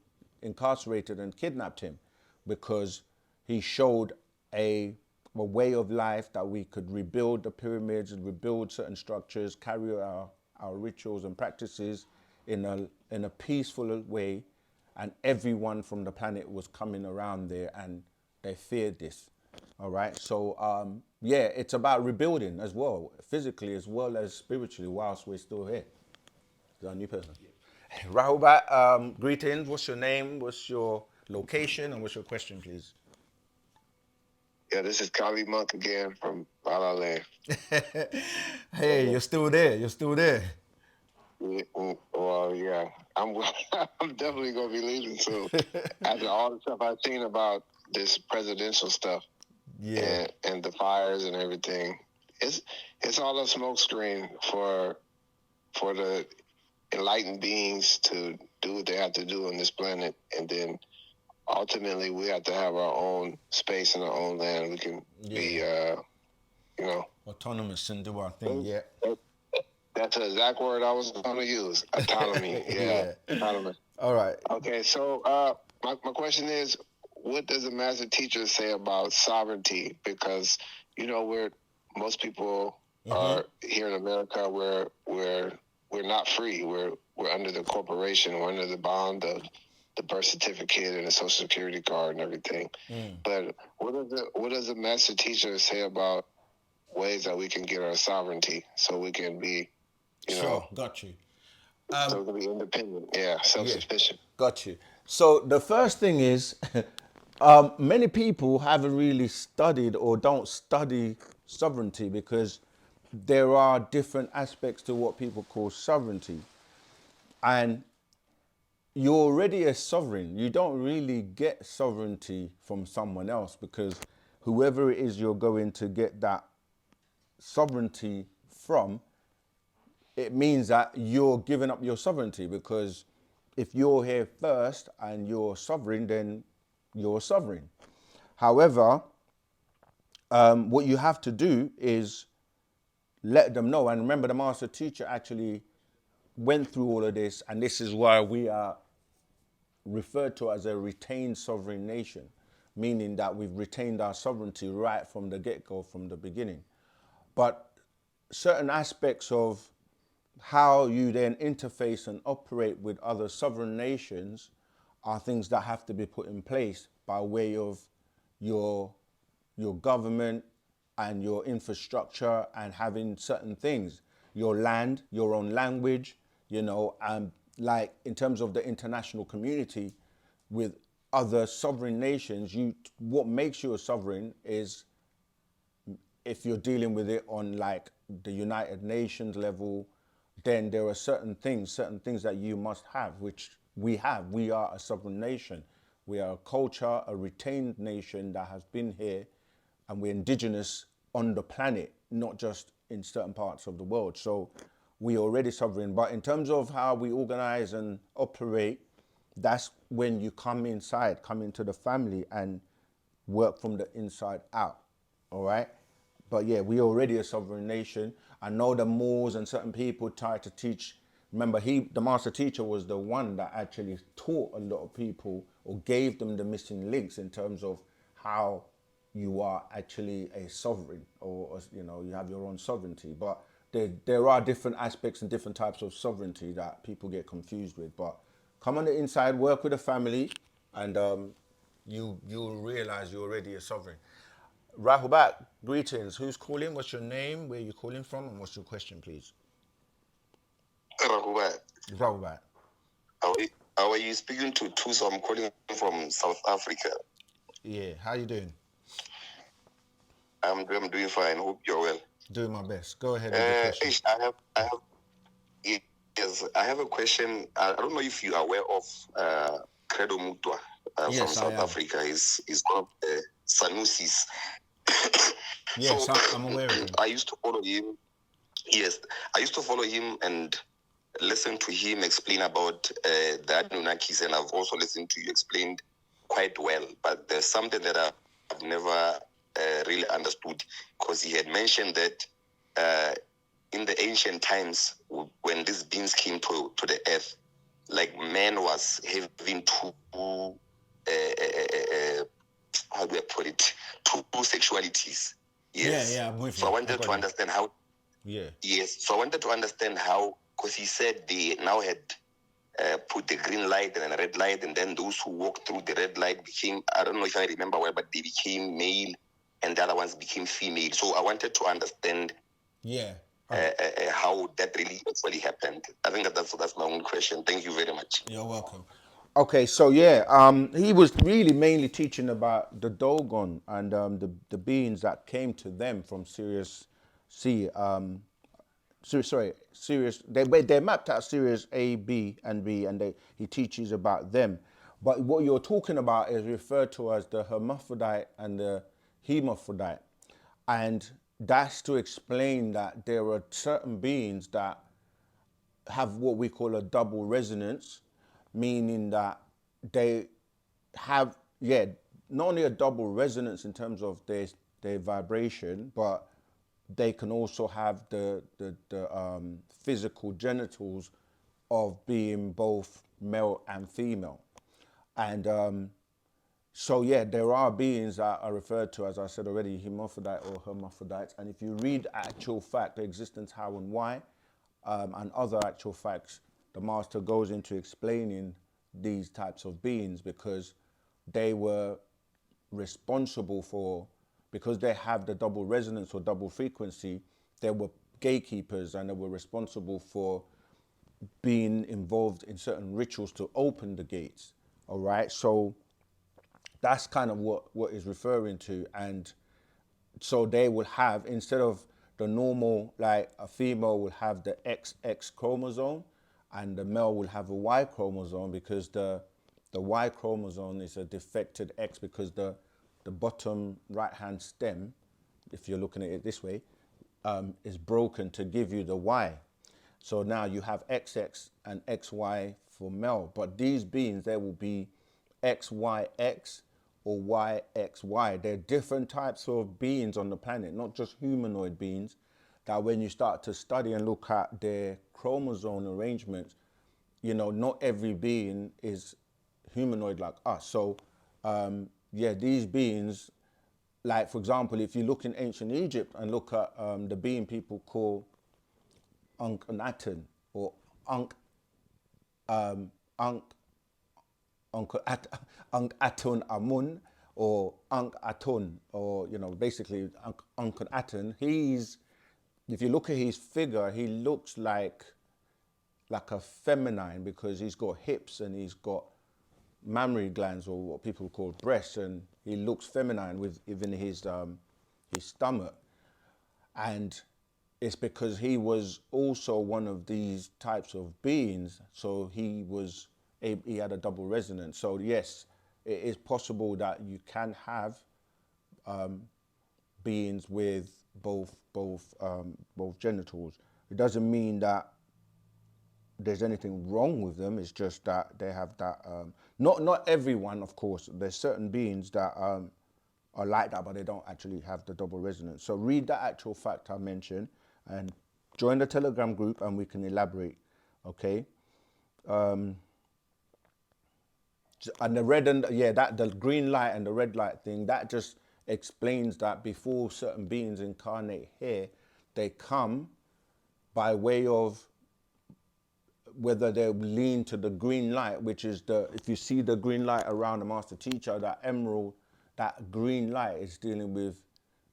incarcerated and kidnapped him, because he showed a way of life that we could rebuild the pyramids and rebuild certain structures, carry our rituals and practices in a peaceful way. And everyone from the planet was coming around there and they feared this. All right. So, yeah, it's about rebuilding as well, physically as well as spiritually, whilst we're still here. Is that a new person? Rahubat, greetings. What's your name? What's your location? And what's your question, please? Yeah, this is Kali Monk again from La La Land. Hey, you're still there. You're still there. Yeah, well, yeah, I'm I'm definitely gonna be leaving soon. After all the stuff I've seen about this presidential stuff, Yeah. and the fires and everything, it's all a smokescreen for the enlightened beings to do what they have to do on this planet, and then ultimately we have to have our own space and our own land. We can be, you know, autonomous and do our thing. Yeah. That's the exact word I was going to use. Autonomy. Yeah. Autonomy. All right. Okay. So, my question is, what does the master teacher say about sovereignty? Because, you know, most people are here in America where we're not free. We're under the corporation. We're under the bond of the birth certificate and the social security card and everything. But what does the master teacher say about ways that we can get our sovereignty so we can be, you know, got you. so we can be independent, self-sufficient. Got you. So the first thing is, many people haven't really studied or don't study sovereignty, because there are different aspects to what people call sovereignty. And you're already a sovereign. You don't really get sovereignty from someone else, because whoever it is you're going to get that sovereignty from, it means that you're giving up your sovereignty, because if you're here first and you're sovereign, then you're sovereign. However, what you have to do is let them know. And remember, the master teacher actually went through all of this, and this is why we are referred to as a retained sovereign nation, meaning that we've retained our sovereignty right from the get-go, from the beginning. But certain aspects of how you then interface and operate with other sovereign nations are things that have to be put in place by way of your government and your infrastructure, and having certain things, your land, your own language, you know, like in terms of the international community with other sovereign nations, what makes you a sovereign is if you're dealing with it on like the United Nations level, then there are certain things that you must have, which we have. We are a sovereign nation. We are a culture, a retained nation that has been here, and we're indigenous on the planet, not just in certain parts of the world. So we're already sovereign. But in terms of how we organize and operate, that's when you come inside, come into the family and work from the inside out. All right? But yeah, we're already a sovereign nation. I know the Moors and certain people try to teach. Remember, the master teacher was the one that actually taught a lot of people, or gave them the missing links in terms of how you are actually a sovereign, or you know, you have your own sovereignty. But there are different aspects and different types of sovereignty that people get confused with. But come on the inside, work with a family, and you'll realize you're already a sovereign. Rahubat, greetings. Who's calling? What's your name? Where are you calling from? And what's your question, please? Rahubat. Rahubat. Oh, How are you speaking to Tuso? I'm calling from South Africa. Yeah, how you doing? I'm doing fine. Hope you're well. Doing my best. Go ahead with the question. I have a question. I don't know if you are aware of Credo Mutwa Yes, from I South am. Africa. He's one of the Sanusis. Yes, I'm aware of him. I used to follow him. Yes, I used to follow him and listen to him explain about the Anunnakis, and I've also listened to you explained quite well. But there's something that I've never really understood, because he had mentioned that in the ancient times, when these beings came to the earth, like man was having how do I put it, two sexualities. Yes. Yeah, I'm with so you. I wanted to understand how. Yeah. Yes. So I wanted to understand how, because he said they now had put the green light and a red light, and then those who walked through the red light became, I don't know if I remember well, but they became male and the other ones became female. So I wanted to understand how that really actually happened. I think that's my only question. Thank you very much. You're welcome. Okay, so he was really mainly teaching about the Dogon and the beings that came to them from Sirius C. Sirius. They mapped out Sirius A, B, and B, and he teaches about them. But what you're talking about is referred to as the hermaphrodite and the hermaphrodite, and that's to explain that there are certain beings that have what we call a double resonance, meaning that they have, not only a double resonance in terms of their vibration, but they can also have the physical genitals of being both male and female. And there are beings that are referred to, as I said already, hermaphrodite or hermaphrodites. And if you read actual fact, the existence, how and why, and other actual facts, the master goes into explaining these types of beings, because they were responsible for, because they have the double resonance or double frequency, they were gatekeepers, and they were responsible for being involved in certain rituals to open the gates. All right, so that's kind of what is referring to. And so they will have, instead of the normal, like a female will have the XX chromosome and the male will have a Y chromosome, because the Y chromosome is a defected X, because the bottom right hand stem, if you're looking at it this way, is broken to give you the Y. So now you have XX and XY for male, but these beings, there will be XYX or YXY. They're different types of beings on the planet, not just humanoid beings, that when you start to study and look at their chromosome arrangements, not every being is humanoid like us. So, these beings, like for example, if you look in ancient Egypt and look at the being people call Ankh-Aten or Ankh-Aton Amun or Ankh-Aton, or basically Ankh-Aten, if you look at his figure, he looks like a feminine, because he's got hips and he's got mammary glands, or what people call breasts, and he looks feminine with even his stomach. And it's because he was also one of these types of beings, so he had a double resonance. So yes, it is possible that you can have beings with both genitals. It doesn't mean that there's anything wrong with them. It's just that they have that. Not everyone, of course. There's certain beings that are like that, but they don't actually have the double resonance. So read that actual fact I mentioned and join the Telegram group, and we can elaborate. Okay. And the red and the green light and the red light thing, that just explains that before certain beings incarnate here, they come by way of whether they lean to the green light, which is if you see the green light around the master teacher, that emerald, that green light is dealing with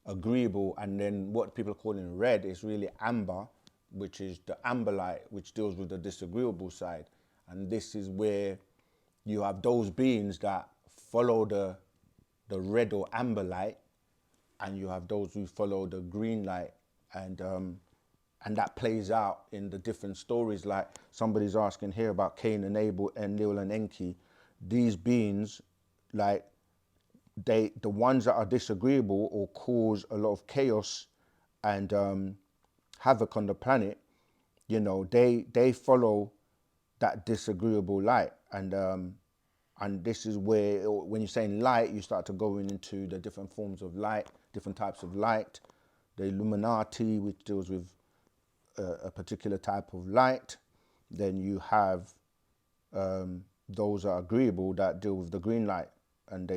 agreeable, and then what people are calling red is really amber, which is the amber light, which deals with the disagreeable side. And this is where you have those beings that follow the red or amber light, and you have those who follow the green light, and that plays out in the different stories. Like somebody's asking here about Cain and Abel, Enlil and Enki. These beings, like the ones that are disagreeable or cause a lot of chaos and havoc on the planet, you know, they follow that disagreeable light, and this is where, when you're saying light, you start to go into the different forms of light, different types of light. The Illuminati, which deals with a particular type of light. Then you have those are agreeable that deal with the green light, and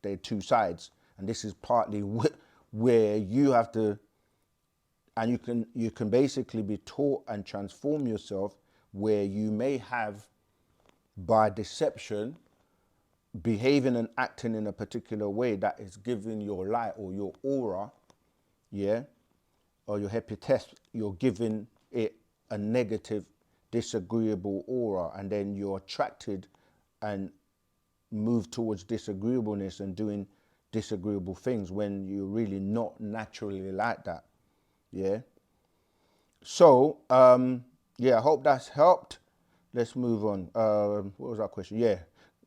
they're two sides. And this is partly where you have to, and you can basically be taught and transform yourself, where you may have, by deception, behaving and acting in a particular way that is giving your light or your aura, yeah, or your epithet, you're giving it a negative, disagreeable aura, and then you're attracted and move towards disagreeableness and doing disagreeable things when you're really not naturally like that. Yeah. So, yeah, I hope that's helped. Let's move on. What was that question? Yeah,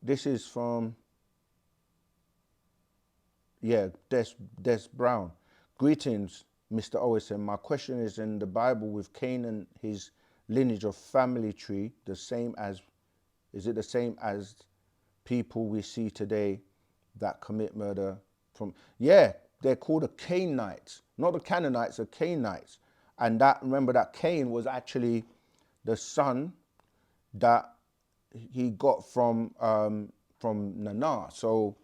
this is from, yeah, Des Brown. Greetings, Mr. OSM. My question is, in the Bible, with Cain and his lineage of family tree, is it the same as people we see today that commit murder from? Yeah, they're called the Cainites, not the Canaanites, the Cainites. And remember that Cain was actually the son that he got from Nana. So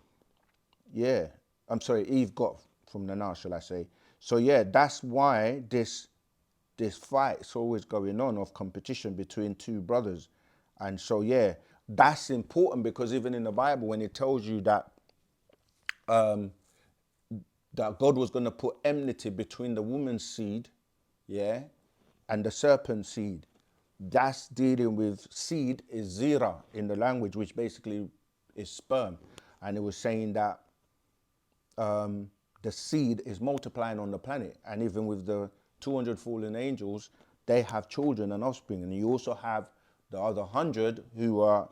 yeah, I'm sorry, Eve got from Nana, shall I say. So yeah, that's why this fight is always going on, of competition between two brothers. And so yeah, that's important, because even in the Bible, when it tells you that that God was going to put enmity between the woman's seed, yeah, and the serpent seed, that's dealing with seed is zira in the language, which basically is sperm. And it was saying that the seed is multiplying on the planet. And even with the 200 fallen angels, they have children and offspring. And you also have the other 100 who are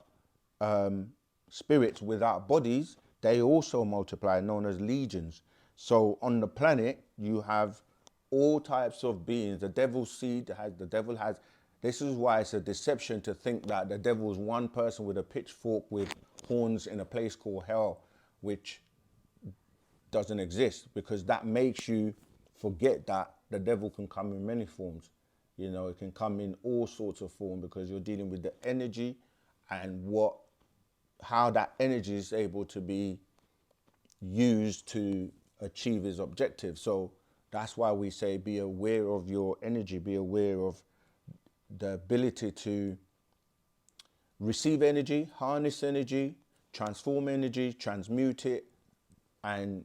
spirits without bodies. They also multiply, known as legions. So on the planet, you have all types of beings. The devil's seed has, this is why it's a deception to think that the devil is one person with a pitchfork with horns in a place called hell, which doesn't exist, because that makes you forget that the devil can come in many forms. You know, it can come in all sorts of forms, because you're dealing with the energy and how that energy is able to be used to achieve his objective. So that's why we say be aware of your energy, be aware of the ability to receive energy, harness energy, transform energy, transmute it, and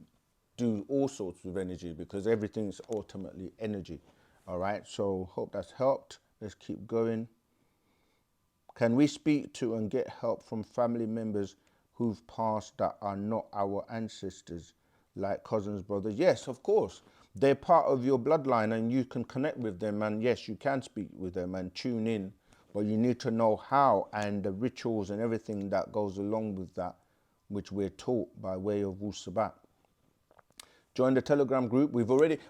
do all sorts of energy, because everything is ultimately energy. All right, so hope that's helped. Let's keep going. Can we speak to and get help from family members who've passed that are not our ancestors, like cousins, brothers? Yes, of course. They're part of your bloodline, and you can connect with them, and yes, you can speak with them and tune in, but you need to know how, and the rituals and everything that goes along with that, which we're taught by way of Wu-Sabat. Join the Telegram group.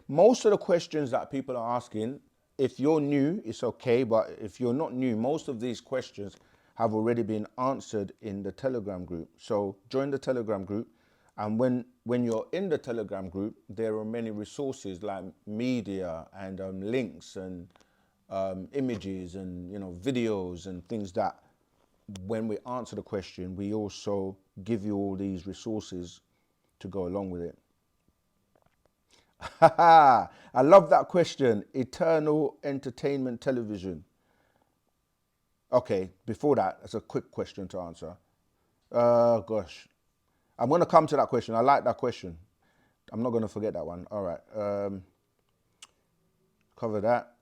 Most of the questions that people are asking, if you're new, it's okay. But if you're not new, most of these questions have already been answered in the Telegram group. So join the Telegram group. And when you're in the Telegram group, there are many resources like media and links and images and videos and things that, when we answer the question, we also give you all these resources to go along with it. I love that question. Eternal entertainment television. Okay, before that, that's a quick question to answer. Gosh. I'm going to come to that question. I like that question. I'm not going to forget that one. All right. Cover that.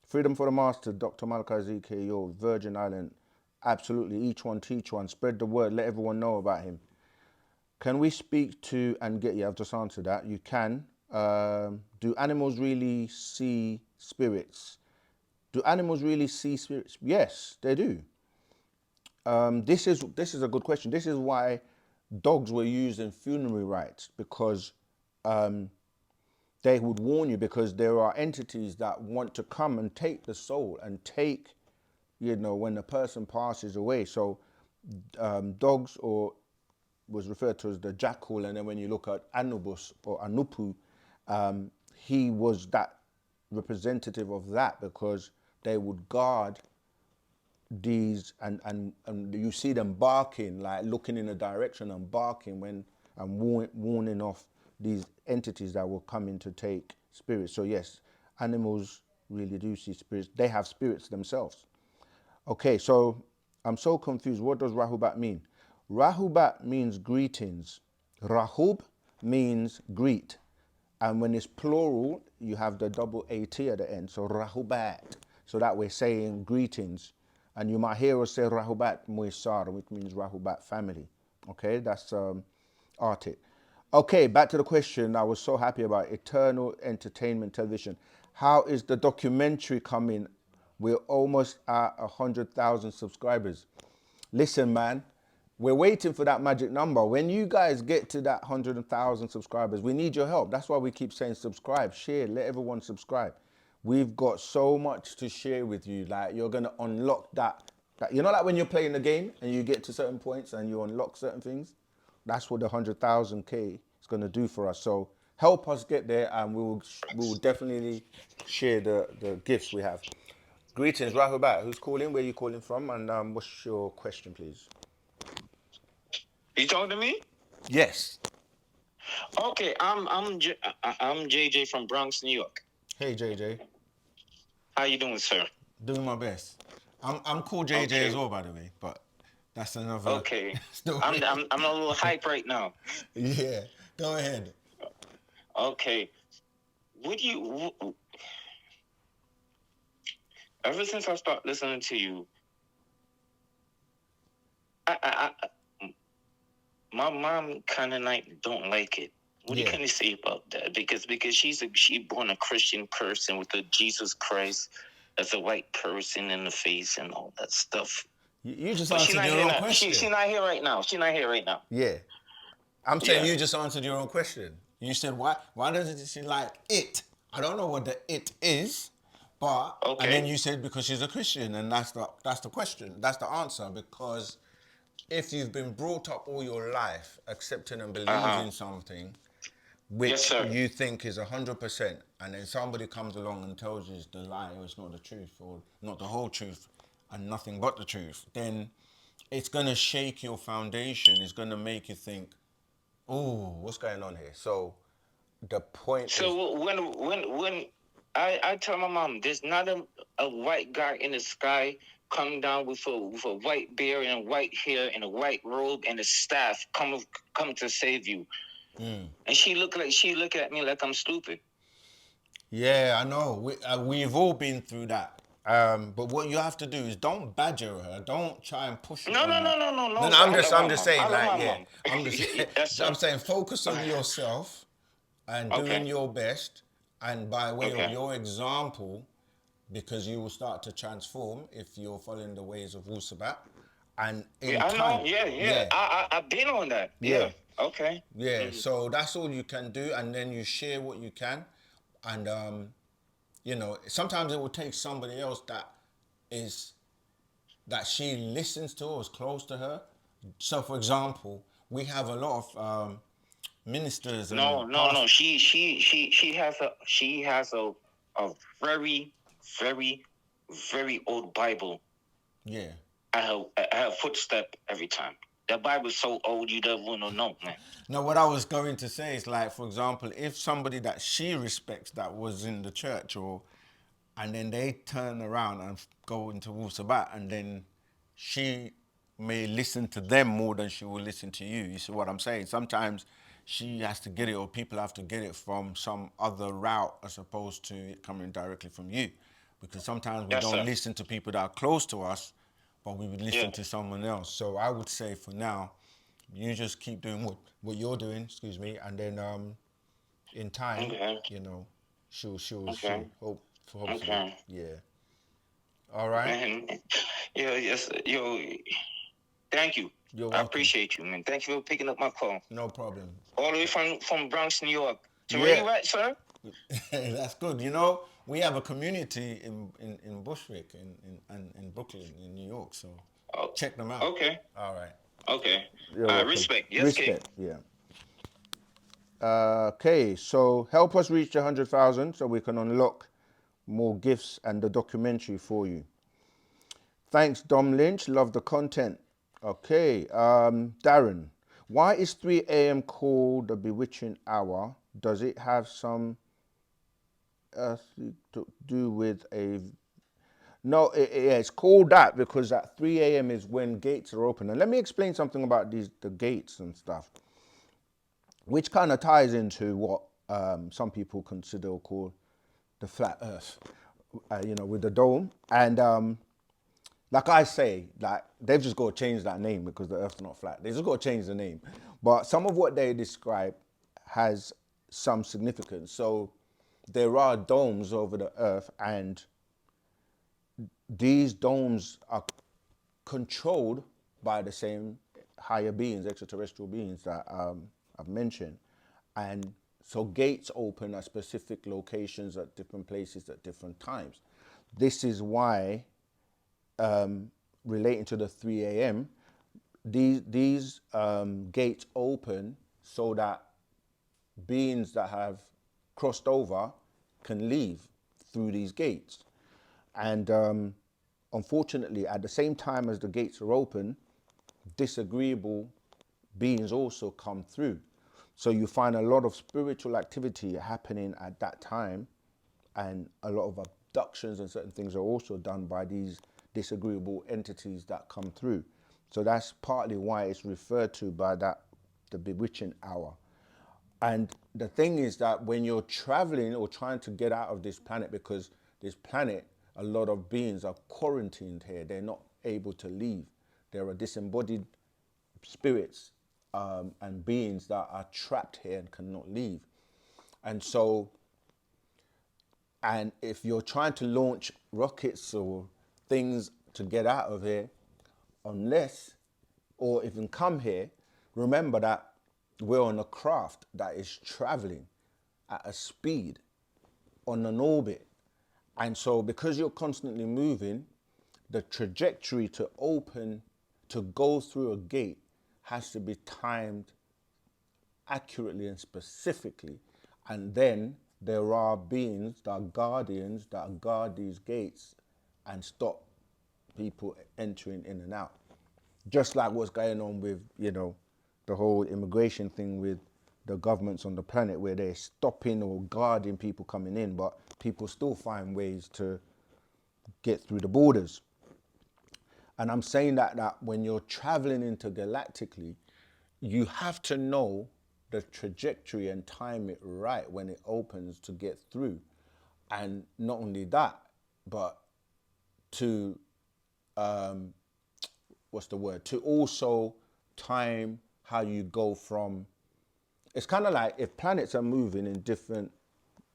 Freedom for the Master, Dr. Malachi ZKO, Virgin Island. Absolutely, each one teach one. Spread the word, let everyone know about him. Can we speak to and get you? I've just answered that. You can. Do animals really see spirits? Do animals really see spirits? Yes, they do. This is a good question. This is why dogs were used in funerary rites, because they would warn you, because there are entities that want to come and take the soul and take, when the person passes away. So dogs, or was referred to as the jackal, and then when you look at Anubis or Anupu, he was that representative of that, because they would guard these, and you see them barking, like looking in a direction and barking when and warning off these entities that will come in to take spirits. So yes, animals really do see spirits. They have spirits themselves. Okay, so I'm so confused. What does Rahubat mean? Rahubat means greetings. Rahub means greet. And when it's plural, you have the double AT at the end. So Rahubat. So that we're saying greetings. And you might hear us say Rahubat Muisar, which means Rahubat family. Okay, that's Arctic. Okay, back to the question I was so happy about, Eternal Entertainment Television. How is the documentary coming? We're almost at 100,000 subscribers. Listen, man, we're waiting for that magic number. When you guys get to that 100,000 subscribers, we need your help. That's why we keep saying subscribe, share, let everyone subscribe. We've got so much to share with you. Like, you're going to unlock that. You know, like when you're playing the game and you get to certain points and you unlock certain things? That's what the 100,000K is going to do for us. So help us get there, and we will definitely share the gifts we have. Greetings, Rahubat. Who's calling? Where are you calling from? And what's your question, please? You talking to me? Yes. Okay, I'm JJ from Bronx, New York. Hey, JJ. How you doing, sir? Doing my best. I'm called JJ as well, by the way, but that's another. Okay. story. I'm a little hype right now. Yeah, go ahead. Okay. Ever since I started listening to you, my mom kind of don't like it. What do you kind of say about that? Because she born a Christian person with a Jesus Christ as a white person in the face and all that stuff. You just answered your own question. She's not here right now. She's not here right now. Yeah. I'm saying you just answered your own question. You said, why doesn't she like it? I don't know what the it is, but and then you said because she's a Christian, and that's the question. That's the answer. Because if you've been brought up all your life accepting and believing something which you think is 100%, and then somebody comes along and tells you it's the lie, or it's not the truth, or not the whole truth, and nothing but the truth, then it's gonna shake your foundation. It's gonna make you think, "Ooh, what's going on here?" So the point. So when I tell my mom, there's not a white guy in the sky coming down with a white beard and white hair and a white robe and a staff come to save you. And she look at me like I'm stupid. Yeah, I know. We've all been through that. But what you have to do is don't badger her. Don't try and push her. No. I'm just saying, like, yeah. I'm saying focus on yourself and doing your best, and by way of your example, because you will start to transform if you're following the ways of Wu-Sabat. And I know. Yeah. I've been on that. Yeah. Okay. Yeah. So that's all you can do, and then you share what you can, and sometimes it will take somebody else that she listens to or is close to her. So, for example, we have a lot of ministers. No. She has a very, very, very old Bible. Yeah. At her footstep every time. That Bible's so old you don't want to know, man. No, what I was going to say is, like, for example, if somebody that she respects that was in the church, and then they turn around and go into Wu-Sabat, and then she may listen to them more than she will listen to you. You see what I'm saying? Sometimes she has to get it, or people have to get it from some other route as opposed to it coming directly from you. because sometimes we Yes, don't sir. listen to people that are close to us, but we would listen Yeah. to someone else. So I would say for now, you just keep doing what you're doing, excuse me, and then in time, Okay. you know, she'll Okay. hopefully, Okay. yeah. All right, Man, yo, yes, yo, thank you. you're I welcome. appreciate you, man. Thank you for picking up my call. No problem. All the way from Bronx, New York. To where Yeah. you at, sir? That's good. You know, we have a community in Bushwick, in Brooklyn, in New York. So Oh, check them out. okay. All right. Okay. You're welcome. Respect. Yes, Respect. Yeah. Okay. So help us reach 100,000 so we can unlock more gifts and the documentary for you. Thanks, Dom Lynch. Love the content. Okay. Darren, why is 3 a.m. called the bewitching hour? Does it have some to do with a no, it's called that because at 3 a.m. is when gates are open. And let me explain something about the gates and stuff, which kind of ties into what some people consider or call the flat Earth, with the dome. And like I say, like they've just got to change that name because the Earth's not flat. They just got to change the name. But some of what they describe has some significance. So there are domes over the Earth, and these domes are controlled by the same higher beings, extraterrestrial beings that I've mentioned. And so gates open at specific locations at different places at different times. This is why, relating to the 3 a.m., these gates open so that beings that have crossed over can leave through these gates. And unfortunately, at the same time as the gates are open, disagreeable beings also come through. So you find a lot of spiritual activity happening at that time, and a lot of abductions and certain things are also done by these disagreeable entities that come through. So that's partly why it's referred to by that, the bewitching hour. And the thing is that when you're traveling or trying to get out of this planet, because this planet, a lot of beings are quarantined here, they're not able to leave. There are disembodied spirits and beings that are trapped here and cannot leave. And so, and if you're trying to launch rockets or things to get out of here, unless, or even come here, remember that we're on a craft that is traveling at a speed on an orbit. And so because you're constantly moving, the trajectory to open, to go through a gate has to be timed accurately and specifically. And then there are beings that are guardians that guard these gates and stop people entering in and out. Just like what's going on with, the whole immigration thing with the governments on the planet, where they're stopping or guarding people coming in, but people still find ways to get through the borders. And I'm saying that when you're traveling intergalactically, you have to know the trajectory and time it right when it opens to get through. And not only that, but to to also time how you go from, it's kind of like if planets are moving in different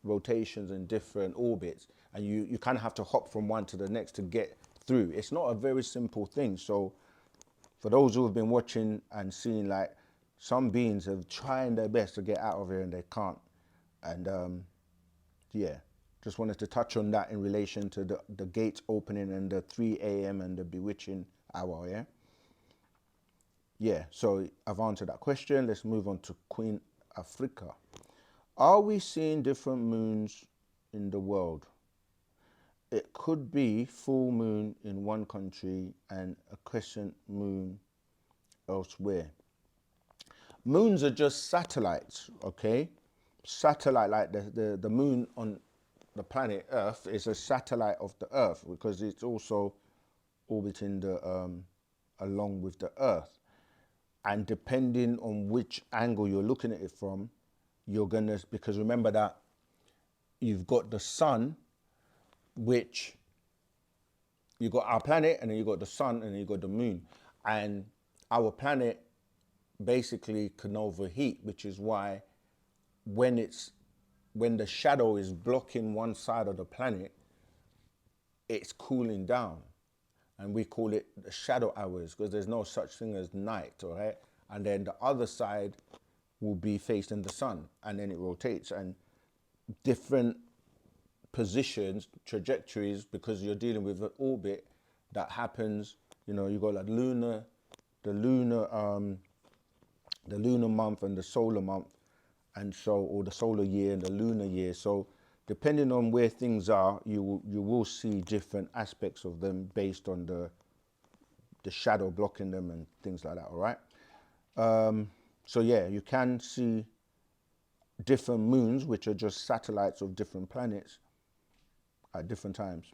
rotations and different orbits, and you kind of have to hop from one to the next to get through. It's not a very simple thing. So for those who have been watching and seeing, like, some beings are trying their best to get out of here and they can't. And just wanted to touch on that in relation to the gates opening and the 3 a.m. and the bewitching hour, yeah? Yeah, so I've answered that question. Let's move on to Queen Africa. Are we seeing different moons in the world? It could be full moon in one country and a crescent moon elsewhere. Moons are just satellites, okay? Satellite, like the moon on the planet Earth is a satellite of the Earth because it's also orbiting along with the Earth. And depending on which angle you're looking at it from, because remember that you've got the sun which you got our planet, and then you got the sun, and then you got the moon. And our planet basically can overheat, which is why when the shadow is blocking one side of the planet, it's cooling down. And we call it the shadow hours because there's no such thing as night, all right? And then the other side will be facing the sun, and then it rotates. And different positions, trajectories, because you're dealing with an orbit that happens, you know, you got like the lunar month and the solar month, and so, or the solar year and the lunar year. So depending on where things are, you will see different aspects of them based on the shadow blocking them and things like that, all right? So yeah, you can see different moons, which are just satellites of different planets at different times.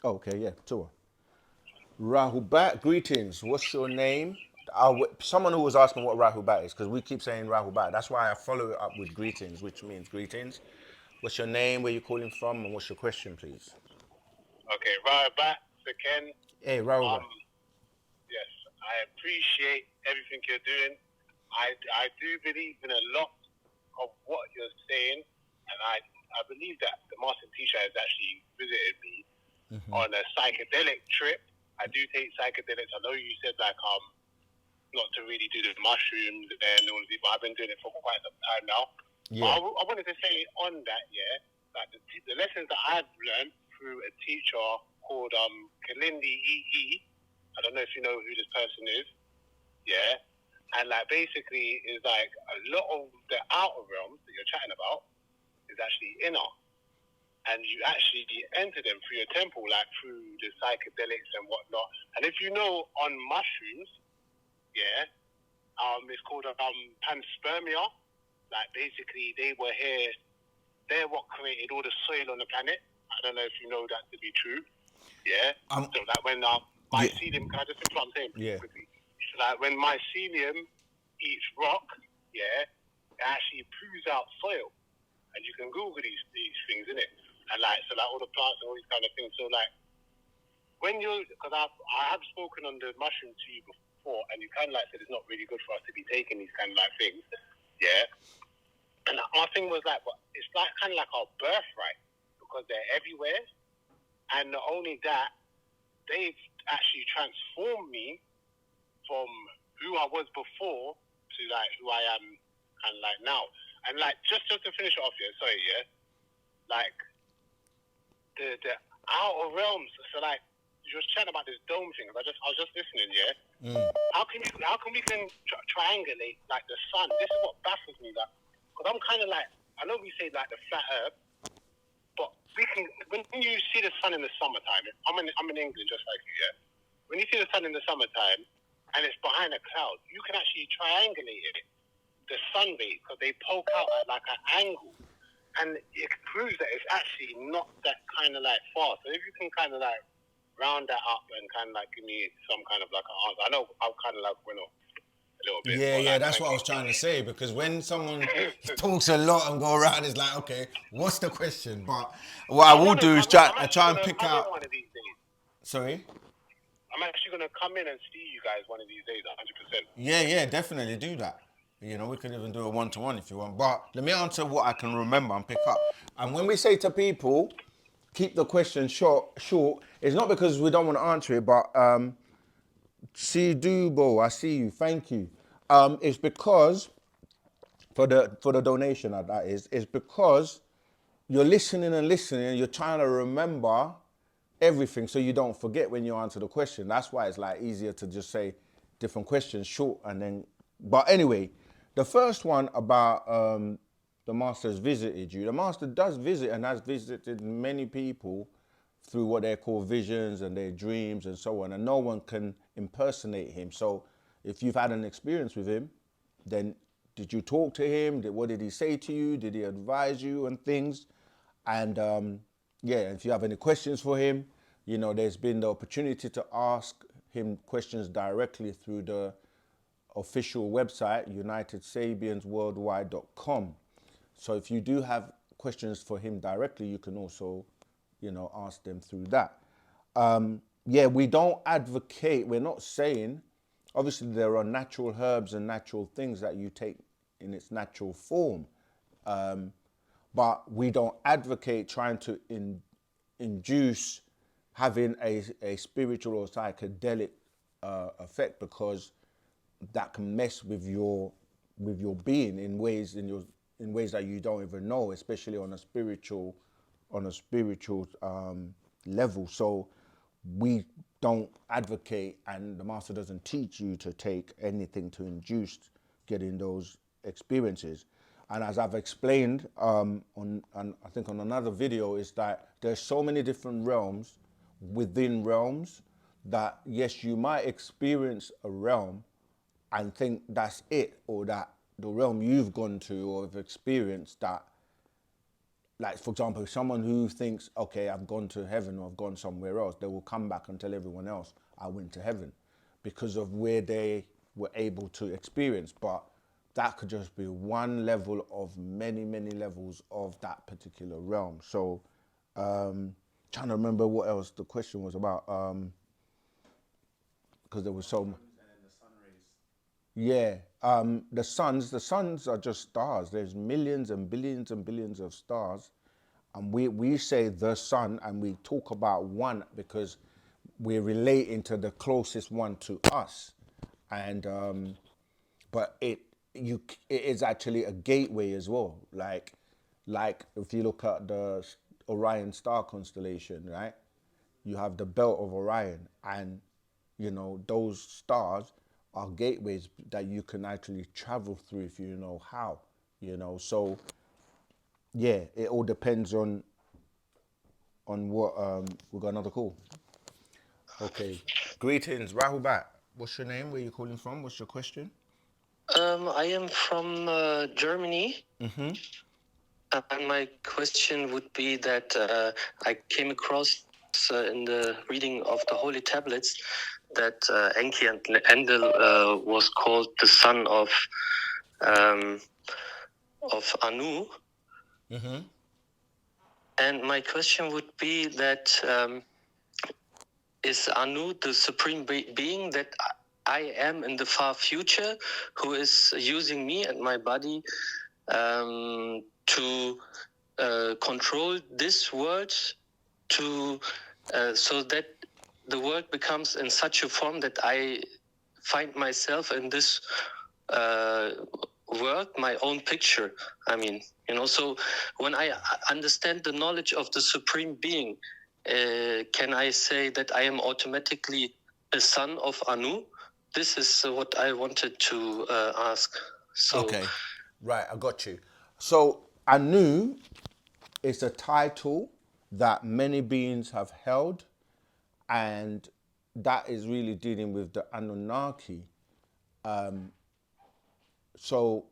Oh, okay, yeah, tour. Rahubat, greetings. What's your name? Someone who was asking what Rahubat is, because we keep saying Rahubat. That's why I follow it up with greetings, which means greetings. What's your name? Where you calling from? And what's your question, please? Okay, Rahubat, Ken. Hey, Rahubat. Yes, I appreciate everything you're doing. I do believe in a lot of what you're saying, and I believe that the master teacher has actually visited me on a psychedelic trip. I do take psychedelics. I know you said like not to really do the mushrooms and all of it, but I've been doing it for quite some time now. Yeah. But I wanted to say on that, yeah, like the lessons that I've learned through a teacher called Kalindi E.E. I don't know if you know who this person is. Yeah. And like basically is like a lot of the outer realms that you're chatting about is actually inner. And you actually enter them through your temple, like through the psychedelics and whatnot. And if you know on mushrooms, yeah, it's called panspermia. Like basically they were here, they're what created all the soil on the planet. I don't know if you know that to be true. Yeah. So like when mycelium, can I just finish what I'm saying quickly? So like when mycelium eats rock, yeah, it actually poos out soil. And you can Google these things, innit? And like, so like all the plants and all these kind of things. So like, when because I have spoken on the mushroom to you before, and you kind of like said it's not really good for us to be taking these kind of like things, yeah. And my thing was like, but it's like kind of like our birthright because they're everywhere, and not only that, they've actually transformed me from who I was before to like who I am kind of like now. And like just to finish it off here, sorry, yeah, like the outer realms. So like you was chatting about this dome thing. I was just listening, yeah. How can we triangulate like the sun? This is what baffles me, like, because I'm kind of like, I know we say like the flat Earth, but we can, when you see the sun in the summertime. I'm in England just like you, yeah. When you see the sun in the summertime and it's behind a cloud, you can actually triangulate it. The sun rays, because they poke out at like an angle, and it proves that it's actually not that kind of like far. So if you can kind of like round that up and kind of like give me some kind of like an answer. I know I've kind of like went off a little bit. Yeah, that's what I was trying to say, because when someone talks a lot and go around, it's like, okay, what's the question? But what I will do is try and pick out. One of these days. Sorry? I'm actually going to come in and see you guys one of these days, 100%. Yeah, definitely do that. You know, we could even do a one-to-one if you want. But let me answer what I can remember and pick up. And when we say to people, keep the question short, it's not because we don't want to answer it, but see Dubo, I see you, thank you. It's because for the donation that is, it's because you're listening and you're trying to remember everything so you don't forget when you answer the question. That's why it's like easier to just say different questions short and then. But anyway, the first one about the master's visited you. The master does visit and has visited many people through what they call visions and their dreams and so on, and no one can impersonate him. So if you've had an experience with him, then did you talk to him? What did he say to you? Did he advise you on things? And if you have any questions for him, you know, there's been the opportunity to ask him questions directly through the official website, UnitedSabiansWorldwide.com. So if you do have questions for him directly, you can also, ask them through that. We don't advocate, we're not saying, obviously there are natural herbs and natural things that you take in its natural form. But we don't advocate trying to induce having a spiritual or psychedelic effect, because that can mess with your being in ways that you don't even know, especially on a spiritual level. So we don't advocate, and the master doesn't teach you to take anything to induce getting those experiences. And as I've explained I think on another video, is that there's so many different realms within realms that, yes, you might experience a realm and think that's it, or that the realm you've gone to or have experienced that, like, for example, someone who thinks, okay, I've gone to heaven or I've gone somewhere else, they will come back and tell everyone else, I went to heaven, because of where they were able to experience. But that could just be one level of many, many levels of that particular realm. So, trying to remember what else the question was about, because there was so much. Yeah, the suns are just stars. There's millions and billions of stars, and we say the sun, and we talk about one because we're relating to the closest one to us, and but it is actually a gateway as well. Like if you look at the Orion star constellation, right? You have the belt of Orion, and those stars are gateways that you can actually travel through if you know how. So yeah, it all depends on what. We got another call. Okay, greetings, Rahubat. What's your name? Where you calling from? What's your question? I am from Germany. And my question would be that I came across in the reading of the Holy Tablets that Enki and Endel was called the son of Anu. And my question would be that is Anu the supreme being that I am in the far future, who is using me and my body to control this world, to so that the world becomes in such a form that I find myself in this world, my own picture. I mean, so when I understand the knowledge of the Supreme Being, can I say that I am automatically a son of Anu? This is what I wanted to ask. So, okay, right, I got you. So Anu is a title that many beings have held, and that is really dealing with the Anunnaki. So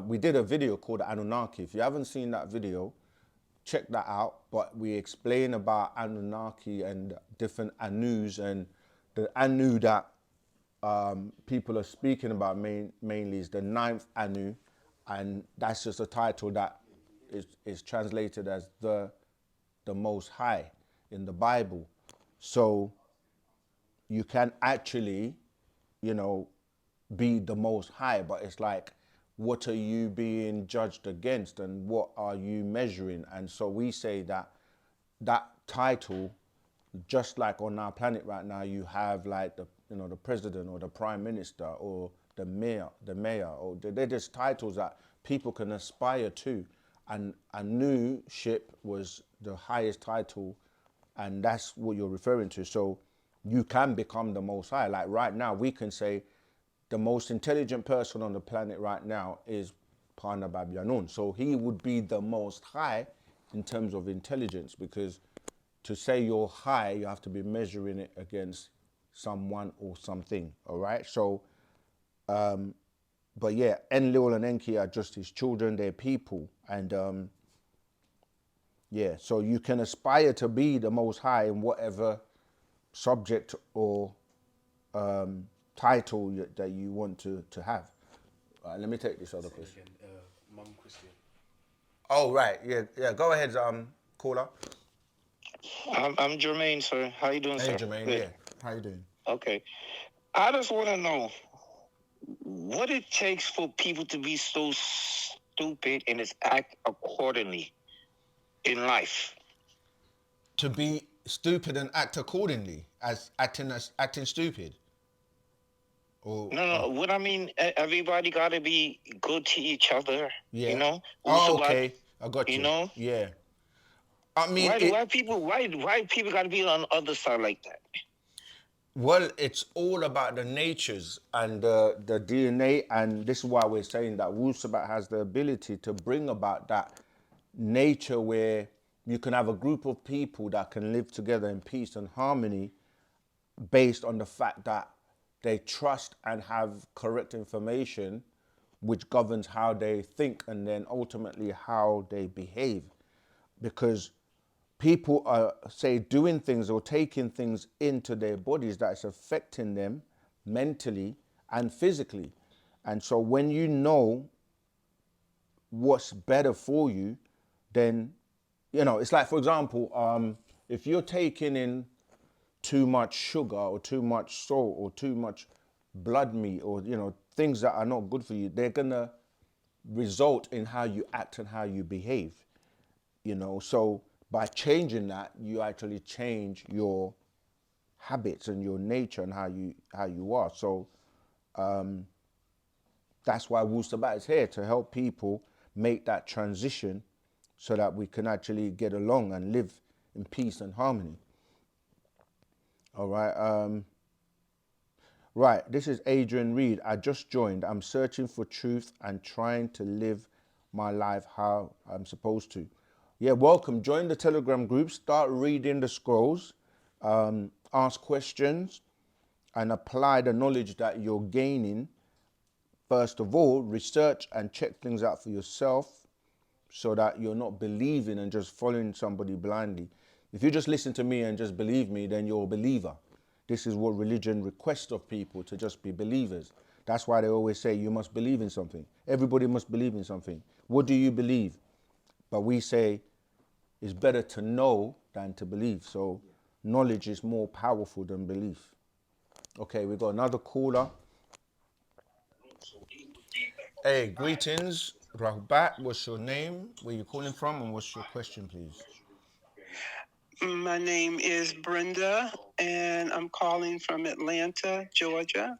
we did a video called Anunnaki. If you haven't seen that video, check that out. But we explain about Anunnaki and different Anus, and the Anu that people are speaking about mainly is the ninth Anu, and that's just a title that is translated as the Most High in the Bible. So you can actually, be the Most High, but it's like, what are you being judged against, and what are you measuring? And so we say that title, just like on our planet right now, you have like the president or the prime minister or the mayor, or they're just titles that people can aspire to. And Anu ship was the highest title, and that's what you're referring to. So you can become the Most High. Like right now, we can say the most intelligent person on the planet right now is Pana Babyanun. So he would be the Most High in terms of intelligence, because to say you're high, you have to be measuring it against someone or something. All right. So, but yeah, Enlil and Enki are just his children. They're people, and yeah. So you can aspire to be the Most High in whatever subject or title that you want to have. Let me take this other question. Mum Christian. Oh, right. Yeah, yeah. Go ahead, caller. I'm Jermaine, sir. How you doing, Hey, sir? Jermaine. Good. Yeah. How you doing? Okay. I just want to know what it takes for people to be so stupid and just act accordingly in life. To be stupid and act accordingly, as acting stupid. Or No. What I mean, everybody got to be good to each other. yeah. You know, Oh, Wu-Sabat, okay. I got you you. know. Yeah. I mean, Why people got to be on the other side like that? well, it's all about the natures and the DNA, and this is why we're saying that Wu-Sabat has the ability to bring about that nature where you can have a group of people that can live together in peace and harmony based on the fact that they trust and have correct information which governs how they think and then ultimately how they behave. Because people are, say, doing things or taking things into their bodies that's affecting them mentally and physically. And so when you know what's better for you, then, it's like, for example, if you're taking in too much sugar or too much salt or too much blood meat or things that are not good for you, they're gonna result in how you act and how you behave. So by changing that, you actually change your habits and your nature and how you are. So that's why Wu-Sabat is here, to help people make that transition so that we can actually get along and live in peace and harmony. All right. Right, this is Adrian Reed. I just joined. I'm searching for truth and trying to live my life how I'm supposed to. Yeah, welcome. Join the Telegram group. Start reading the scrolls. Ask questions and apply the knowledge that you're gaining. First of all, research and check things out for yourself so that you're not believing and just following somebody blindly. If you just listen to me and just believe me, then you're a believer. This is what religion requests of people, to just be believers. That's why they always say you must believe in something. Everybody must believe in something. What do you believe? But we say it's better to know than to believe. So knowledge is more powerful than belief. Okay, we've got another caller. Hey, greetings. Rahbat, what's your name? Where you calling from? And what's your question, please? My name is Brenda, and I'm calling from Atlanta, Georgia.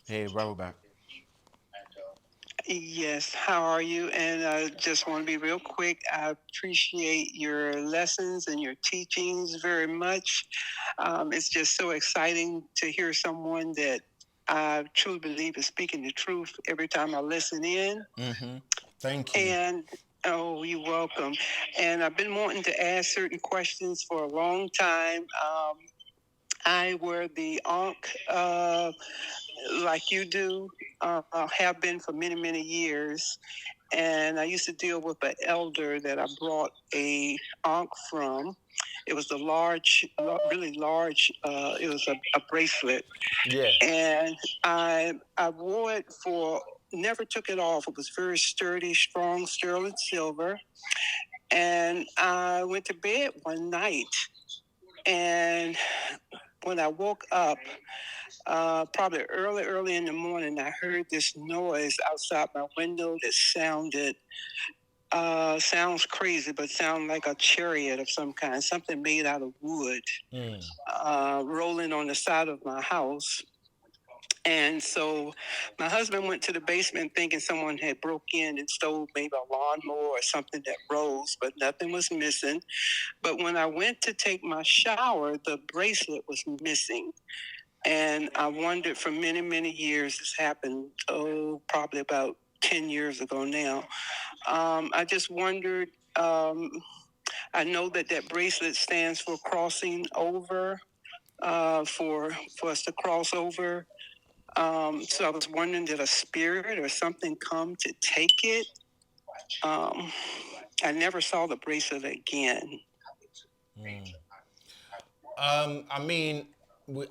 Hey, Rahbat. Yes, how are you? And I just want to be real quick. I appreciate your lessons and your teachings very much. It's just so exciting to hear someone that I truly believe is speaking the truth every time I listen in. Mm-hmm. Thank you. And oh, you're welcome. And I've been wanting to ask certain questions for a long time. I wear the Ankh like you do, have been for many, many years. And I used to deal with an elder that I brought a Ankh from. It was a large, really large, it was a bracelet. Yeah. And I wore it never took it off. It was very sturdy, strong, sterling silver. And I went to bed one night, and when I woke up, probably early in the morning, I heard this noise outside my window that sounds crazy, but sounded like a chariot of some kind, something made out of wood, rolling on the side of my house. And so my husband went to the basement thinking someone had broke in and stole maybe a lawnmower or something that rolls, but nothing was missing. But when I went to take my shower, the bracelet was missing. And I wondered for many, many years, this happened, probably about 10 years ago now. I just wondered, I know that bracelet stands for crossing over, for us to cross over. So I was wondering, did a spirit or something come to take it? I never saw the bracelet again. I mean,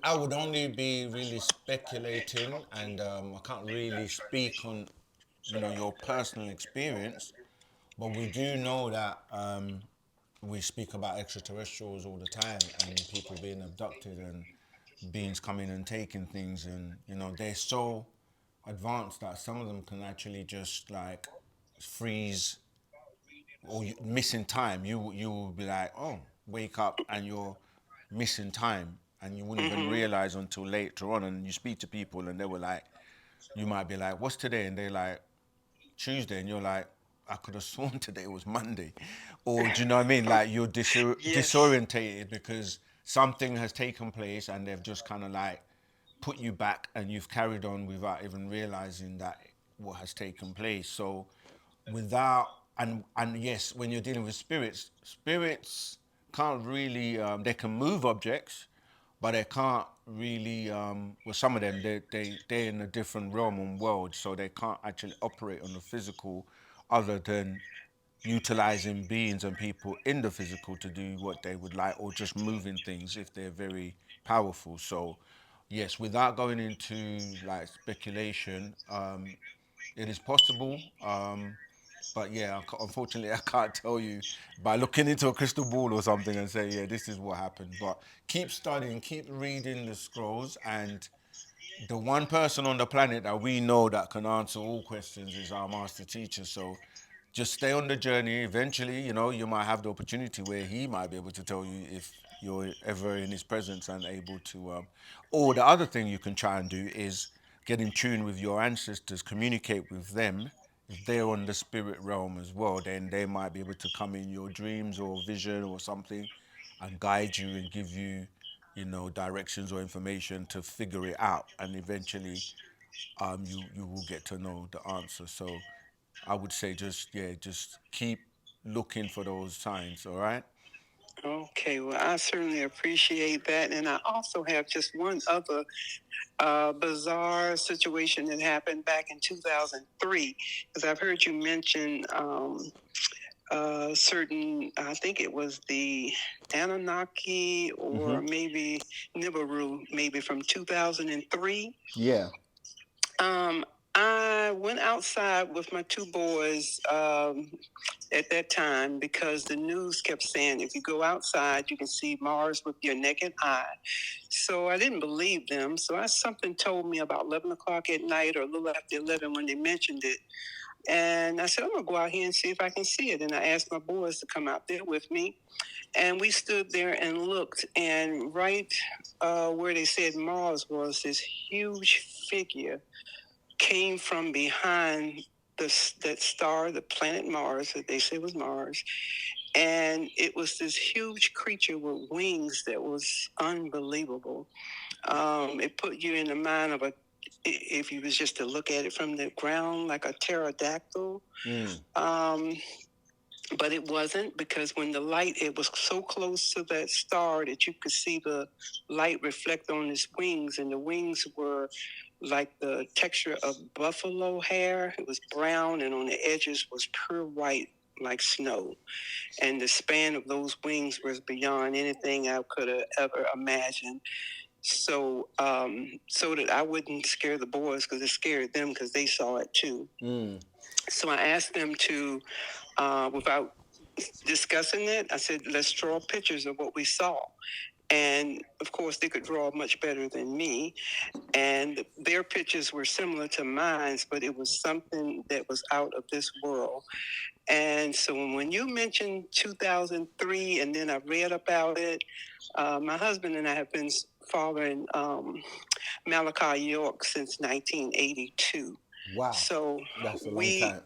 I would only be really speculating, and I can't really speak on, your personal experience. But we do know that we speak about extraterrestrials all the time and people being abducted and beings coming and taking things, and you know they're so advanced that some of them can actually just like freeze or missing time. You will be like, oh, wake up and you're missing time, and you wouldn't even realize until later on. And you speak to people and they were like, you might be like, what's today? And they're like, Tuesday, and you're like, I could have sworn today was Monday, or do you know what I mean? Like you're Yes. disorientated because something has taken place and they've just kind of like put you back and you've carried on without even realizing that what has taken place. So without and yes, when you're dealing with spirits can't really they can move objects, but they can't really well some of them they're in a different realm and world, so they can't actually operate on the physical other than utilizing beings and people in the physical to do what they would like, or just moving things if they're very powerful. So yes, without going into like speculation, it is possible. But yeah, unfortunately, I can't tell you by looking into a crystal ball or something and say, yeah, this is what happened. But keep studying, keep reading the scrolls, and the one person on the planet that we know that can answer all questions is our master teacher. So just stay on the journey. Eventually, you know, you might have the opportunity where he might be able to tell you if you're ever in his presence and able to. Or the other thing you can try and do is get in tune with your ancestors, communicate with them. If they're on the spirit realm as well, then they might be able to come in your dreams or vision or something and guide you and give you, you know, directions or information to figure it out. And eventually, you will get to know the answer. So I would say just keep looking for those signs. All right. Okay, well, I certainly appreciate that. And I also have just one other bizarre situation that happened back in 2003, because I've heard you mention certain, I think it was the Anunnaki or maybe Nibiru, maybe from 2003. Yeah. I went outside with my two boys at that time because the news kept saying if you go outside, you can see Mars with your naked eye. So I didn't believe them. So something told me about 11 o'clock at night or a little after 11 when they mentioned it. And I said, I'm going to go out here and see if I can see it. And I asked my boys to come out there with me. And we stood there and looked. And right where they said Mars was, this huge figure came from behind that star, the planet Mars, that they said was Mars. And it was this huge creature with wings that was unbelievable. It put you in the mind of if you was just to look at it from the ground, like a pterodactyl. But it wasn't, because when the light, it was so close to that star that you could see the light reflect on its wings, and the wings were like the texture of buffalo hair. It was brown, and on the edges was pure white like snow. And the span of those wings was beyond anything I could have ever imagined. So, so that I wouldn't scare the boys, because it scared them because they saw it too. So I asked them to, without discussing it, I said, let's draw pictures of what we saw. And of course, they could draw much better than me. And their pictures were similar to mine, but it was something that was out of this world. And so when you mentioned 2003, and then I read about it, my husband and I have been following Malachi York since 1982. Wow. So that's a long time.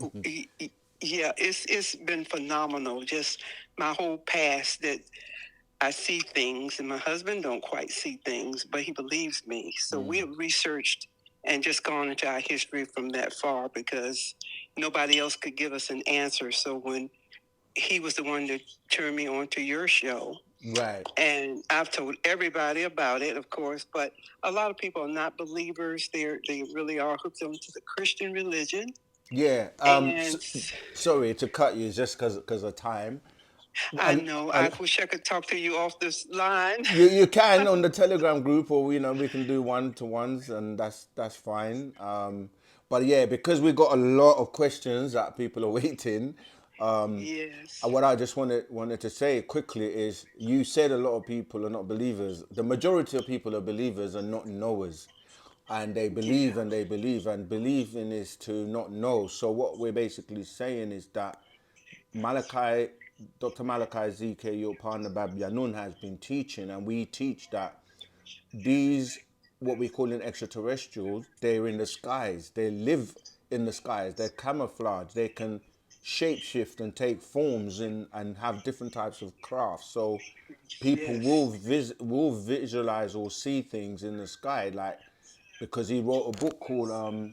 Yeah, it's been phenomenal. Just my whole past that I see things, and my husband don't quite see things, but he believes me. So we have researched and just gone into our history from that far, because nobody else could give us an answer. So when he was the one that turned me on to your show. Right. And I've told everybody about it, of course, but a lot of people are not believers. They really are hooked onto the Christian religion. Yeah. And Sorry to cut you just because of time. I know. I wish I could talk to you off this line. You can on the Telegram group, or you know we can do one-to-ones, and that's fine. But yeah, because we got a lot of questions that people are waiting, Yes. What I just wanted to say quickly is, you said a lot of people are not believers. The majority of people are believers and not knowers. And they believe Yeah. and they believe, and believing is to not know. So what we're basically saying is that Malachi, Dr. Malachi Z.K. Yopanabab Yanun has been teaching, and we teach that these, what we call in extraterrestrials, they're in the skies. They live in the skies. They're camouflage. They can shapeshift and take forms and have different types of crafts. So people Yes. will visualize or see things in the sky, like, because he wrote a book called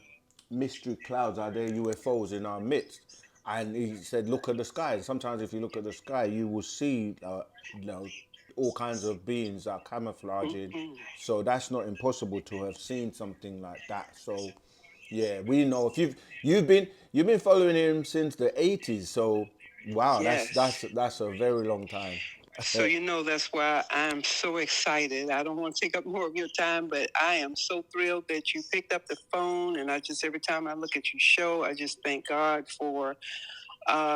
Mystery Clouds, Are There UFOs in Our Midst? And he said, look at the sky. Sometimes if you look at the sky, you will see all kinds of beings that are camouflaging. So that's not impossible to have seen something like that. So yeah, we know, if you've been following him since the 80s. So wow, Yes. that's a very long time. So, that's why I'm so excited. I don't want to take up more of your time, but I am so thrilled that you picked up the phone. And every time I look at your show, I just thank God for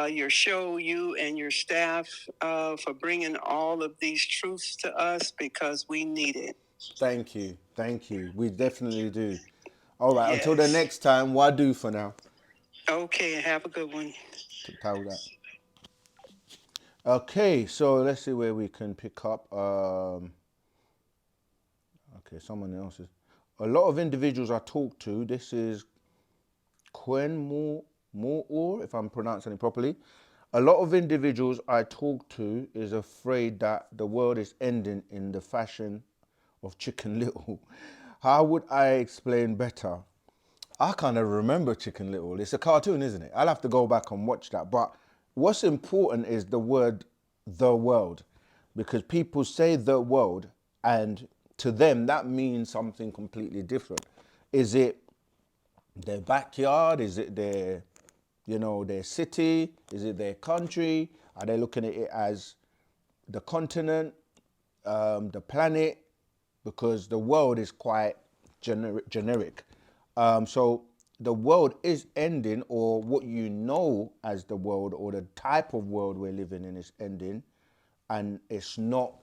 your show, you and your staff, for bringing all of these truths to us, because we need it. Thank you. Thank you. We definitely do. All right. Until the Yes. next time, what do for now? Okay, have a good one. To tell that. Okay, so let's see where we can pick up. Okay, someone else's. A lot of individuals I talk to, this is Quen Moor, if I'm pronouncing it properly. A lot of individuals I talk to is afraid that the world is ending in the fashion of Chicken Little. How would I explain better? I kind of remember Chicken Little. It's a cartoon, isn't it? I'll have to go back and watch that. But what's important is the word the world, because people say the world, and to them that means something completely different. Is it their backyard? Is it their city? Is it their country? Are they looking at it as the continent, the planet? Because the world is quite generic. So the world is ending, or what you know as the world, or the type of world we're living in, is ending, and it's not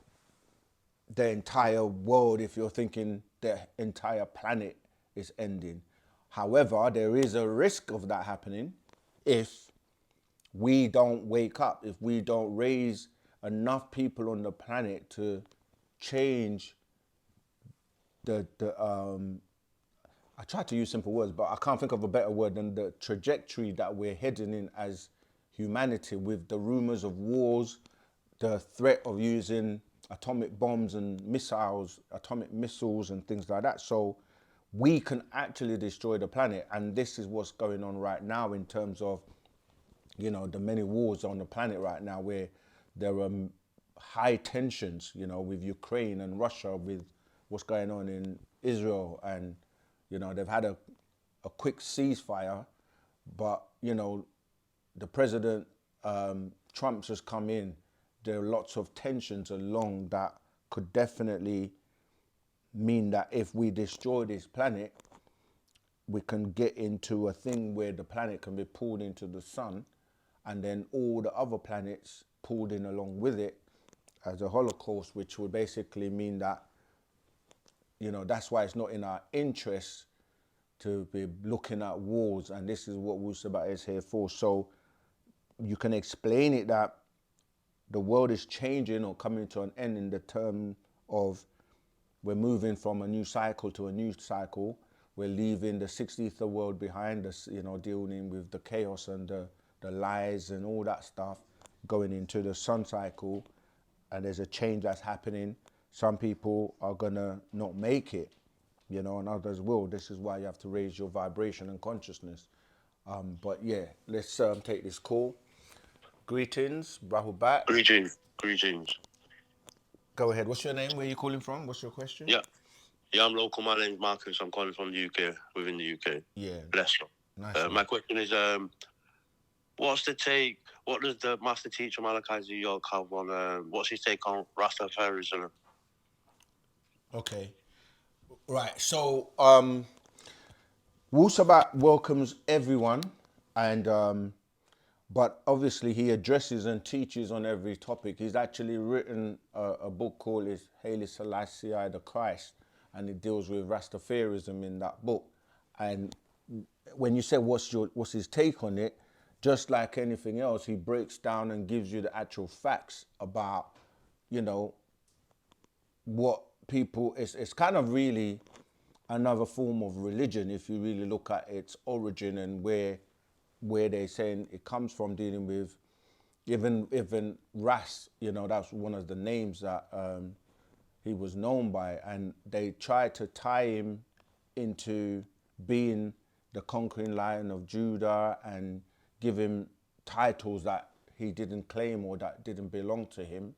the entire world if you're thinking the entire planet is ending. However, there is a risk of that happening if we don't wake up, if we don't raise enough people on the planet to change the I try to use simple words, but I can't think of a better word than the trajectory that we're heading in as humanity, with the rumors of wars, the threat of using atomic bombs and missiles, atomic missiles and things like that. So we can actually destroy the planet. And this is what's going on right now in terms of, the many wars on the planet right now, where there are high tensions, with Ukraine and Russia, with what's going on in Israel. And, they've had a quick ceasefire, but, the president, Trump's just come in. There are lots of tensions along that could definitely mean that if we destroy this planet, we can get into a thing where the planet can be pulled into the sun, and then all the other planets pulled in along with it as a holocaust, which would basically mean that, that's why it's not in our interest to be looking at wars, and this is what Wu-Sabat is here for. So you can explain it that the world is changing or coming to an end in the term of we're moving from a new cycle to a new cycle. We're leaving the 60th world behind us, dealing with the chaos and the lies and all that stuff, going into the sun cycle, and there's a change that's happening. Some people are gonna not make it, and others will. This is why you have to raise your vibration and consciousness. But yeah, let's take this call. Greetings, Rahubat. Greetings. Go ahead. What's your name? Where are you calling from? What's your question? Yeah, I'm local. My name's Marcus. I'm calling from the UK, within the UK. Yeah. Bless you. Nice. My question is, what's the take? What does the master teacher Malachi Z York have on? What's his take on Rastafarism? Okay. Right. So, Wu-Sabat welcomes everyone, and But obviously he addresses and teaches on every topic. He's actually written a book called Haile Selassie the Christ, and it deals with Rastafarism in that book. And when you say what's his take on it, just like anything else, he breaks down and gives you the actual facts about, you know, what people, it's kind of really another form of religion if you really look at its origin and where they're saying it comes from, dealing with even Ras, you know, that's one of the names that he was known by, and they tried to tie him into being the conquering lion of Judah and give him titles that he didn't claim or that didn't belong to him.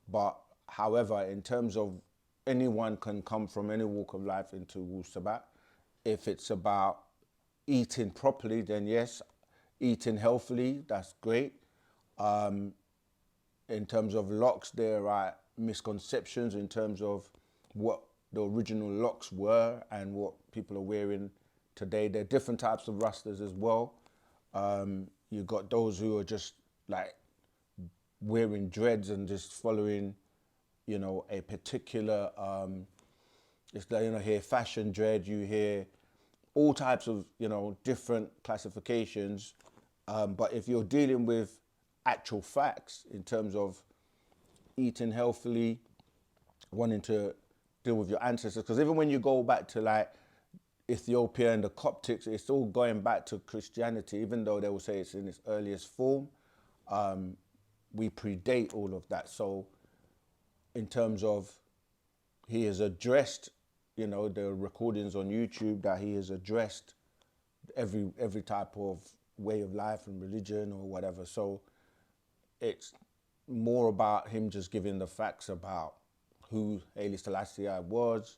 But however, in terms of anyone can come from any walk of life into Wu-Sabat. If it's about eating properly, then yes, eating healthily, that's great. In terms of locks, there are misconceptions in terms of what the original locks were and what people are wearing today. There are different types of rastas as well. You've got those who are just like wearing dreads and just following, you know, a particular, it's like, you know, hear fashion dread, you hear all types of, you know, different classifications. But if you're dealing with actual facts in terms of eating healthily, wanting to deal with your ancestors, because even when you go back to like Ethiopia and the Coptics, it's all going back to Christianity, even though they will say it's in its earliest form. We predate all of that. So in terms of, he has addressed, you know, the recordings on YouTube that he has addressed every type of way of life and religion or whatever. So it's more about him just giving the facts about who Haile Selassie was,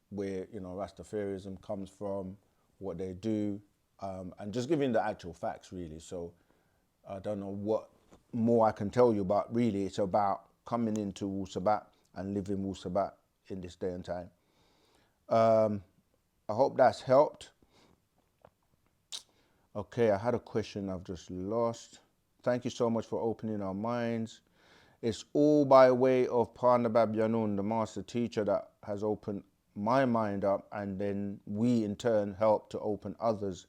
where, you know, Rastafarism comes from, what they do, and just giving the actual facts, really. So I don't know what more I can tell you, but really it's about coming into Wu-Sabat and living Wu-Sabat in this day and time. I hope that's helped. Okay, I had a question I've just lost. Thank you so much for opening our minds. It's all by way of Parnabab Yanun, the master teacher, that has opened my mind up, and then we in turn help to open others.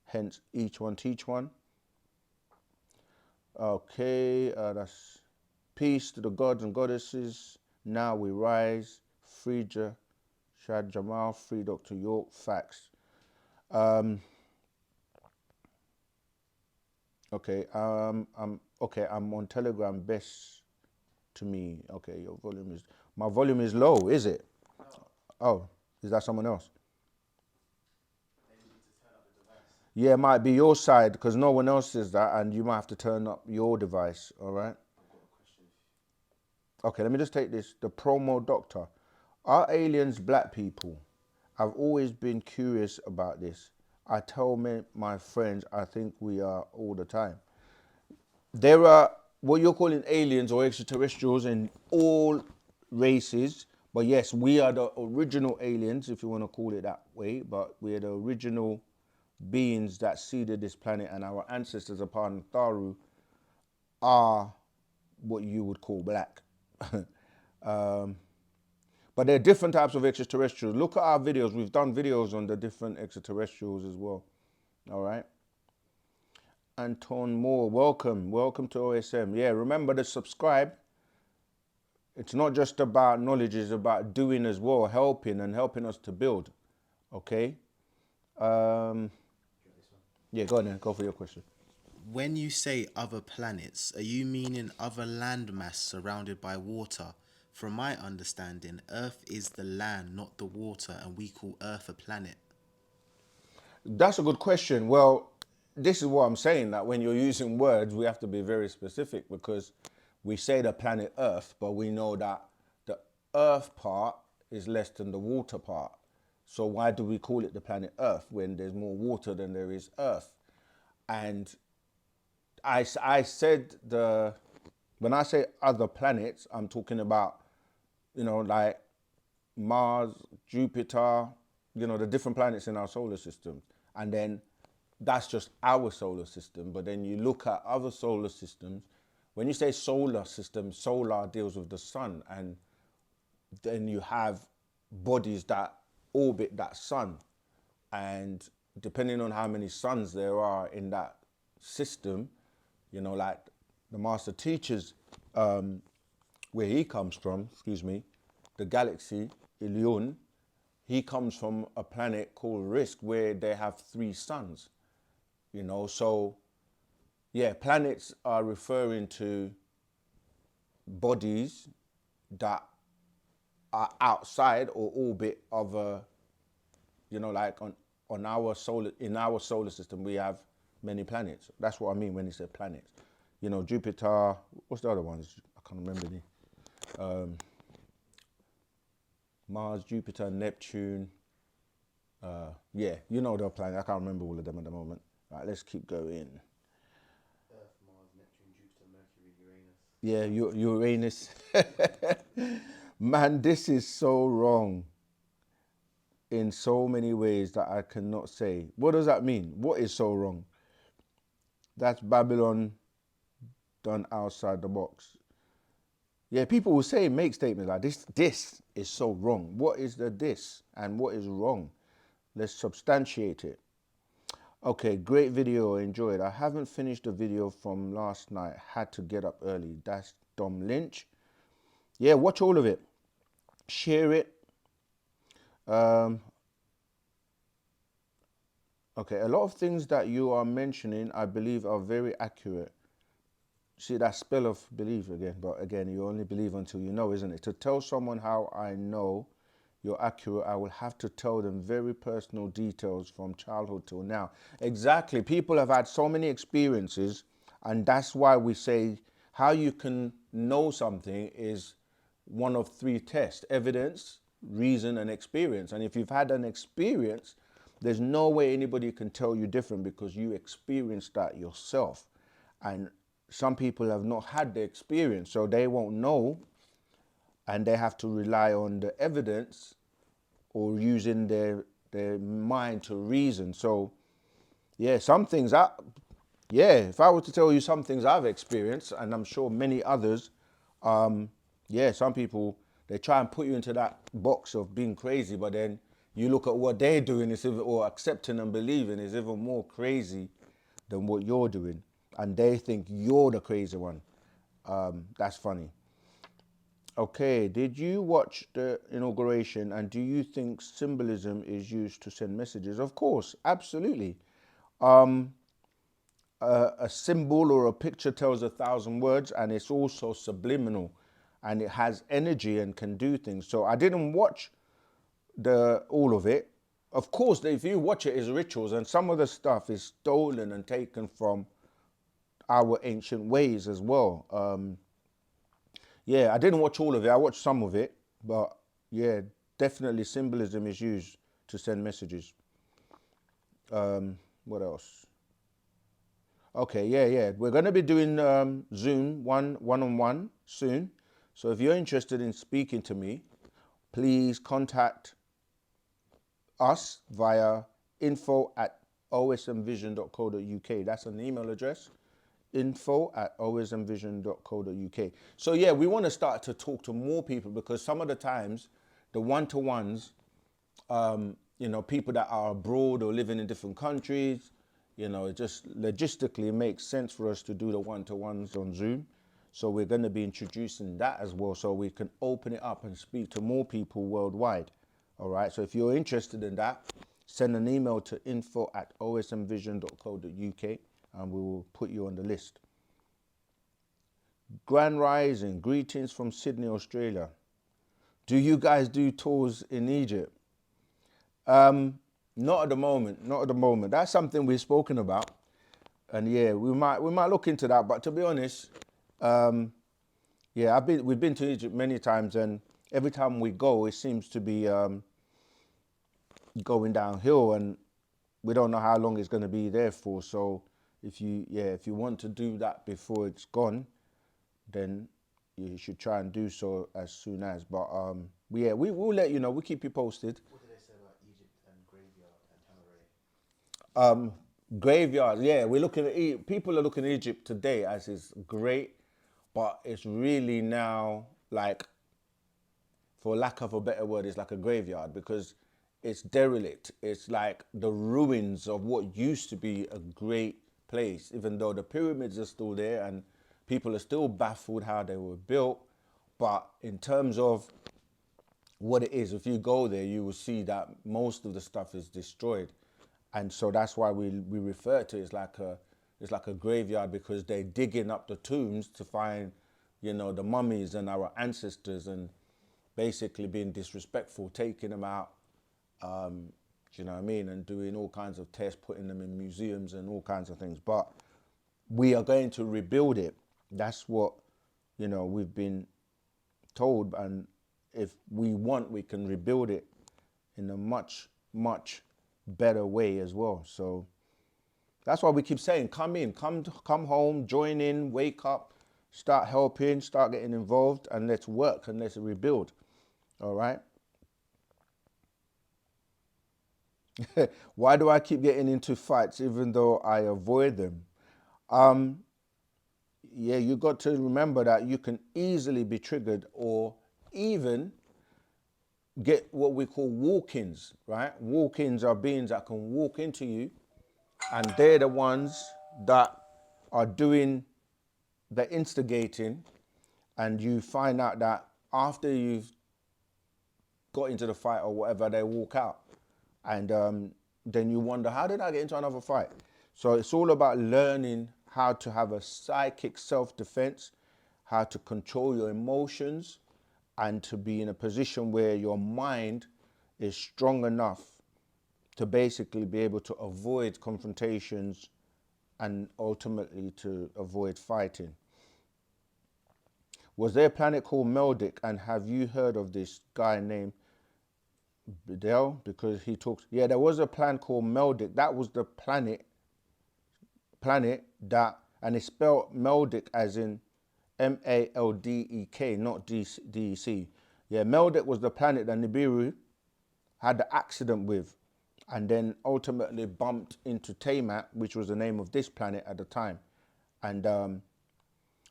Hence, each one teach one. Okay, that's peace to the gods and goddesses. Now we rise. Free Shad Jamal, free Dr. York, facts. Okay, I'm on Telegram, best to me. Okay, your volume is, my volume is low, is it? No. Oh, is that someone else? Maybe you need to turn up the device. Yeah, it might be your side, because no one else is that, and you might have to turn up your device, all right? I've got a question. Okay, let me just take this. The promo doctor. Are aliens black people? I've always been curious about this. I tell my friends I think we are all the time. There are what you're calling aliens or extraterrestrials in all races, but yes, we are the original aliens, if you want to call it that way, but we are the original beings that seeded this planet, and our ancestors upon Tharu are what you would call black. But there are different types of extraterrestrials. Look at our videos. We've done videos on the different extraterrestrials as well. All right. Anton Moore, welcome. Welcome to OSM. Yeah, remember to subscribe. It's not just about knowledge, it's about doing as well, helping us to build. Okay. Yeah, go on then. Go for your question. When you say other planets, are you meaning other landmass surrounded by water? From my understanding, Earth is the land, not the water, and we call Earth a planet. That's a good question. Well, this is what I'm saying, that when you're using words, we have to be very specific, because we say the planet Earth, but we know that the Earth part is less than the water part. So why do we call it the planet Earth when there's more water than there is Earth? And I said when I say other planets, I'm talking about, you know, like Mars, Jupiter, you know, the different planets in our solar system. And then that's just our solar system. But then you look at other solar systems. When you say solar system, solar deals with the sun, and then you have bodies that orbit that sun. And depending on how many suns there are in that system, you know, like the master teachers, where he comes from, the galaxy, Ilion, he comes from a planet called Risk where they have 3 suns, you know. So, yeah, planets are referring to bodies that are outside or orbit of a, you know, like on our solar, in our solar system, we have many planets. That's what I mean when he said planets. You know, Jupiter, what's the other ones? I can't remember the, Mars, Jupiter, Neptune. Yeah, you know the planet. I can't remember all of them at the moment. Right, let's keep going. Earth, Mars, Neptune, Jupiter, Mercury, Uranus. Yeah, Uranus. Man, this is so wrong in so many ways that I cannot say. What does that mean? What is so wrong? That's Babylon done outside the box. Yeah, people will say, make statements like this. This is so wrong. What is the this and what is wrong? Let's substantiate it. Okay, great video, enjoyed. I haven't finished the video from last night. Had to get up early. That's Dom Lynch. Yeah, watch all of it. Share it. Okay, a lot of things that you are mentioning, I believe, are very accurate. See, that spell of belief again, but again, you only believe until you know, isn't it? To tell someone how I know you're accurate, I will have to tell them very personal details from childhood till now. Exactly. People have had so many experiences, and that's why we say how you can know something is one of 3 tests: evidence, reason, and experience. And if you've had an experience, there's no way anybody can tell you different because you experienced that yourself. And some people have not had the experience, so they won't know, and they have to rely on the evidence or using their mind to reason. So, yeah, some things if I were to tell you some things I've experienced, and I'm sure many others, yeah, some people, they try and put you into that box of being crazy, but then you look at what they're doing, or accepting and believing, is even more crazy than what you're doing. And they think you're the crazy one. That's funny. Okay, did you watch the inauguration, and do you think symbolism is used to send messages? Of course, absolutely. A symbol or a picture tells 1,000 words, and it's also subliminal, and it has energy and can do things. So I didn't watch all of it. Of course, if you watch it, it's rituals, and some of the stuff is stolen and taken from our ancient ways as well. Yeah, I didn't watch all of it. I watched some of it, but yeah, definitely symbolism is used to send messages. What else? Okay, yeah. We're going to be doing Zoom one-on-one soon. So if you're interested in speaking to me, please contact us via info@osmvision.co.uk. That's an email address, info@osmvision.co.uk. So yeah, we want to start to talk to more people, because some of the times the one-to-ones, you know, people that are abroad or living in different countries, you know, it just logistically makes sense for us to do the one-to-ones on Zoom. So we're going to be introducing that as well, so we can open it up and speak to more people worldwide. All right, so if you're interested in that, send an email to info@osmvision.co.uk and we will put you on the list. Grand Rising, greetings from Sydney, Australia. Do you guys do tours in Egypt? Not at the moment. That's something we've spoken about. And yeah, we might look into that. But to be honest, yeah, we've been to Egypt many times, and every time we go, it seems to be going downhill, and we don't know how long it's going to be there for. So if you want to do that before it's gone, then you should try and do so as soon as. But yeah, we will let you know. We'll keep you posted. What do they say about Egypt and graveyard and Tamaray? Graveyards, yeah, we're looking at people are looking at Egypt today as is great, but it's really now like, for lack of a better word, it's like a graveyard because it's derelict. It's like the ruins of what used to be a great place, even though the pyramids are still there and people are still baffled how they were built. But in terms of what it is, if you go there, you will see that most of the stuff is destroyed. And so that's why we refer to it as it's like a graveyard, because they're digging up the tombs to find, the mummies and our ancestors, and basically being disrespectful, taking them out, do you know what I mean, and doing all kinds of tests, putting them in museums and all kinds of things. But we are going to rebuild it. That's what, we've been told, and if we want, we can rebuild it in a much, much better way as well. So that's why we keep saying, come in, come home, join in, wake up, start helping, start getting involved, and let's work and let's rebuild. All right. Why do I keep getting into fights even though I avoid them? Yeah, you got to remember that you can easily be triggered or even get what we call walk-ins, right? Walk-ins are beings that can walk into you, and they're the ones that are doing the instigating, and you find out that after you've got into the fight or whatever, they walk out. And then you wonder, how did I get into another fight? So it's all about learning how to have a psychic self-defense, how to control your emotions, and to be in a position where your mind is strong enough to basically be able to avoid confrontations and ultimately to avoid fighting. Was there a planet called Meldic, and have you heard of this guy named Bedell? Because he talks, yeah, there was a planet called Meldic. That was the planet that, and it's spelled Meldic as in Maldek, not DEC. Yeah, Meldic was the planet that Nibiru had the accident with, and then ultimately bumped into Tiamat, which was the name of this planet at the time. And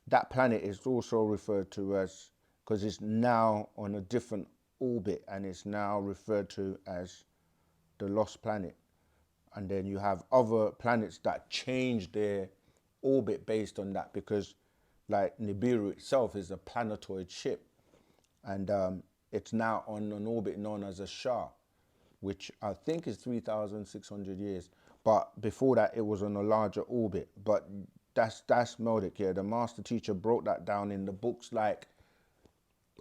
that planet is also referred to as, because it's now on a different orbit, and it's now referred to as the lost planet. And then you have other planets that change their orbit based on that, because like Nibiru itself is a planetoid ship, and it's now on an orbit known as a Shah, which I think is 3,600 years. But before that, it was on a larger orbit. But that's Meldic, yeah. The master teacher broke that down in the books like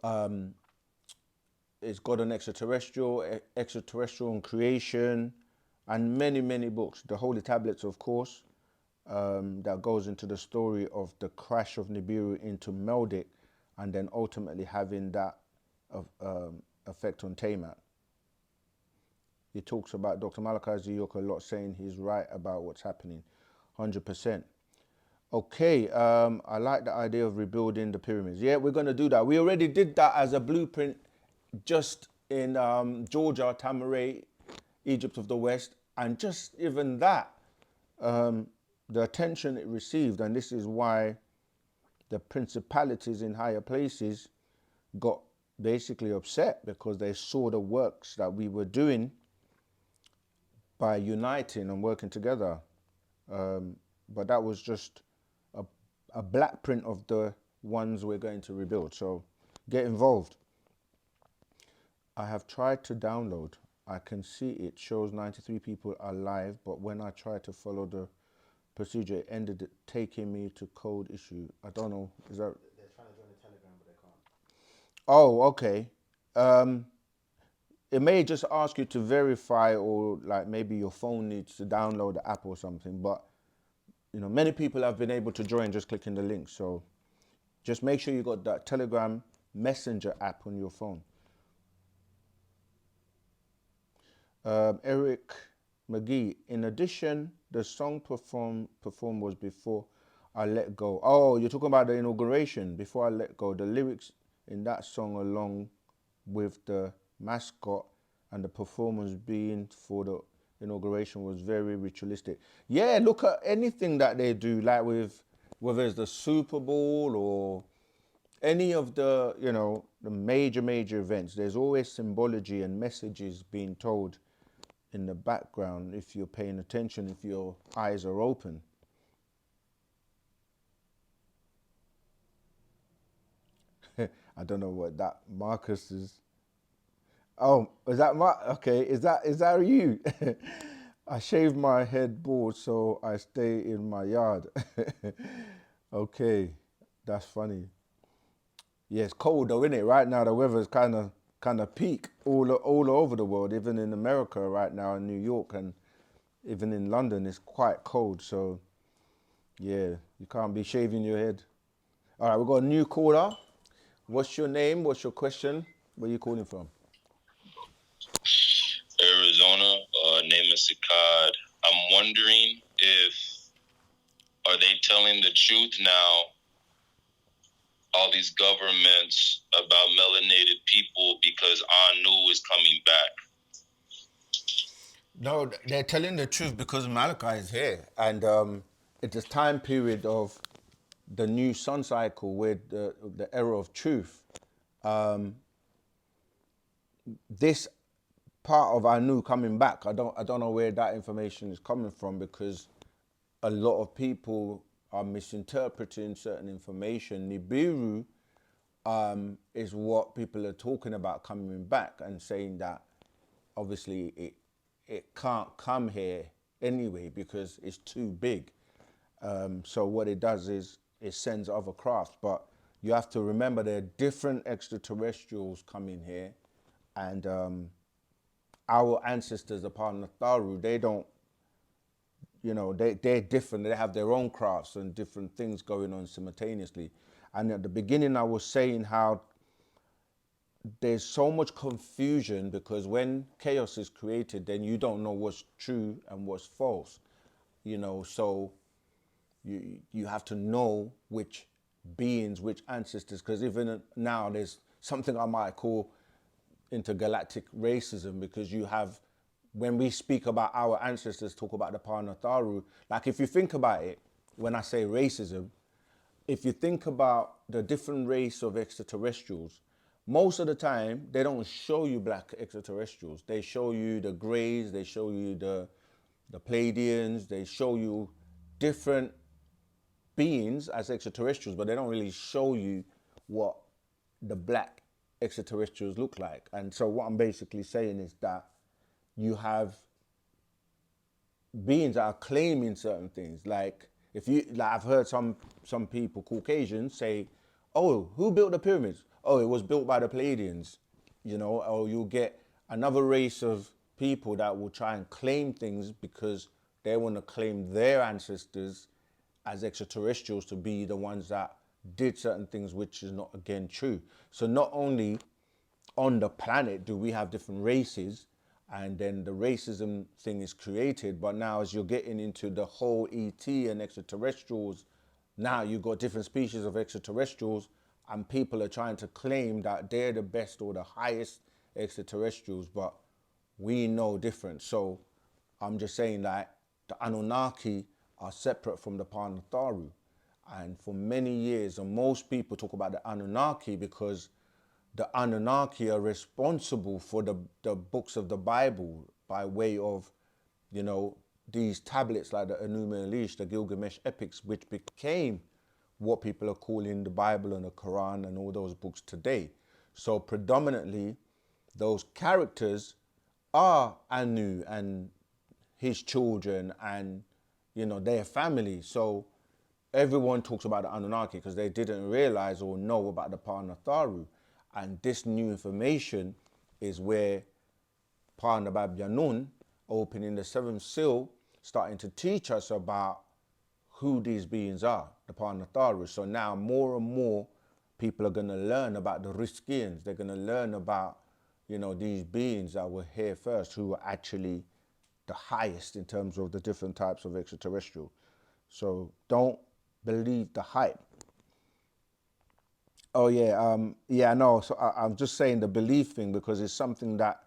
It's God and Extraterrestrial and Creation, and many, many books. The Holy Tablets, of course, that goes into the story of the crash of Nibiru into Meldic, and then ultimately having that effect on Tiamat. He talks about Dr. Malachi Ziyok a lot, saying he's right about what's happening, 100%. Okay, I like the idea of rebuilding the pyramids. Yeah, we're going to do that. We already did that as a blueprint just in Georgia, Tamaray, Egypt of the West, and just even that, the attention it received, and this is why the principalities in higher places got basically upset, because they saw the works that we were doing by uniting and working together. But that was just a black print of the ones we're going to rebuild. So get involved. I have tried to download. I can see it shows 93 people are live, but when I try to follow the procedure, it ended taking me to code issue. I don't know. Is that? They're trying to join the Telegram, but they can't. Oh, okay. It may just ask you to verify, or like maybe your phone needs to download the app or something. But many people have been able to join just clicking the link. So just make sure you got that Telegram Messenger app on your phone. Eric McGee. In addition, the song performed was Before I Let Go. Oh, you're talking about the inauguration, Before I Let Go. The lyrics in that song, along with the mascot and the performance being for the inauguration was very ritualistic. Yeah, look at anything that they do, like with whether it's the Super Bowl or any of the, the major events. There's always symbology and messages being told in the background if you're paying attention, if your eyes are open. I don't know what that Marcus is. Oh, is that okay? Is that you? I shave my head bald so I stay in my yard. Okay, that's funny. Yeah, it's cold though, isn't it? Right now the weather's kind of peak all over the world, even in America right now, in New York, and even in London, it's quite cold. So yeah, you can't be shaving your head. All right, we've got a new caller. What's your name? What's your question? Where are you calling from? Arizona. Name is Sakad. I'm wondering are they telling the truth now, all these governments, about melanated people, because Anu is coming back? No, they're telling the truth because Malachi is here, and it's this time period of the new sun cycle with the era of truth. This part of Anu coming back, I don't know where that information is coming from, because a lot of people are misinterpreting certain information. Nibiru is what people are talking about coming back, and saying that obviously it can't come here anyway because it's too big. So what it does is it sends other crafts, but you have to remember there are different extraterrestrials coming here, and our ancestors upon Natharu, they don't, they're different. They have their own crafts and different things going on simultaneously. And at the beginning, I was saying how there's so much confusion, because when chaos is created, then you don't know what's true and what's false. So you have to know which beings, which ancestors, because even now there's something I might call intergalactic racism, because you have, when we speak about our ancestors, talk about the Panatharu, like if you think about it, when I say racism, if you think about the different race of extraterrestrials, most of the time they don't show you black extraterrestrials. They show you the Greys, they show you the Pleiadians, they show you different beings as extraterrestrials, but they don't really show you what the black extraterrestrials look like. And so what I'm basically saying is that you have beings that are claiming certain things. Like I've heard some people, Caucasians, say, "Oh, who built the pyramids? Oh, it was built by the Pleiadians," Or you'll get another race of people that will try and claim things because they want to claim their ancestors as extraterrestrials to be the ones that did certain things, which is not, again, true. So not only on the planet do we have different races, and then the racism thing is created, but now as you're getting into the whole ET and extraterrestrials, now you've got different species of extraterrestrials, and people are trying to claim that they're the best or the highest extraterrestrials, but we know different. So I'm just saying that the Anunnaki are separate from the Panatharu. And for many years, and most people talk about the Anunnaki because the Anunnaki are responsible for the books of the Bible by way of, these tablets like the Enuma Elish, the Gilgamesh epics, which became what people are calling the Bible and the Quran and all those books today. So predominantly, those characters are Anu and his children and, their family. So everyone talks about the Anunnaki because they didn't realize or know about the Panatharu. And this new information is where Parnabab Yanun, opening the seventh seal, starting to teach us about who these beings are, the Panatharu. So now more and more people are going to learn about the Riskians. They're going to learn about, these beings that were here first, who were actually the highest in terms of the different types of extraterrestrial. So don't believe the hype. Oh yeah, no. So I'm just saying the belief thing because it's something that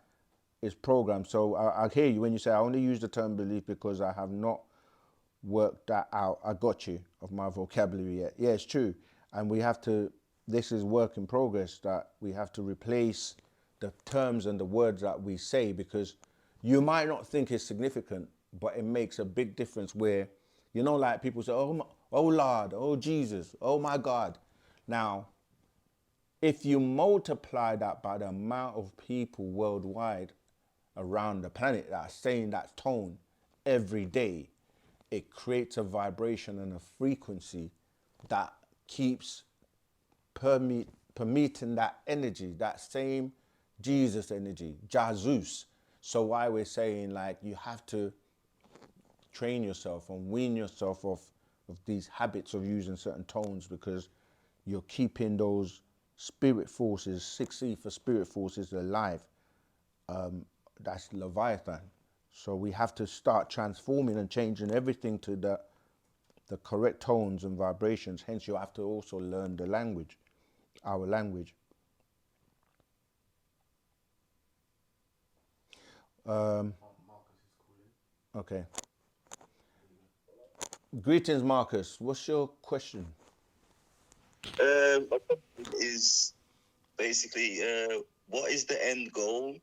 is programmed. So I hear you when you say I only use the term belief because I have not worked that out. I got you of my vocabulary yet. Yeah, it's true. And we have to, this is work in progress, that we have to replace the terms and the words that we say, because you might not think it's significant, but it makes a big difference where, you know, like people say, oh Lord, oh Jesus, oh my God. Now, if you multiply that by the amount of people worldwide around the planet that are saying that tone every day, it creates a vibration and a frequency that keeps permeating that energy, that same Jesus energy, Jesus. So why we're saying, like, you have to train yourself and wean yourself off of these habits of using certain tones, because you're keeping those spirit forces, 6E for spirit forces, alive. That's Leviathan. So we have to start transforming and changing everything to the correct tones and vibrations. Hence, you have to also learn the language, our language. Okay. Greetings, Marcus. What's your question? My question is basically, what is the end goal?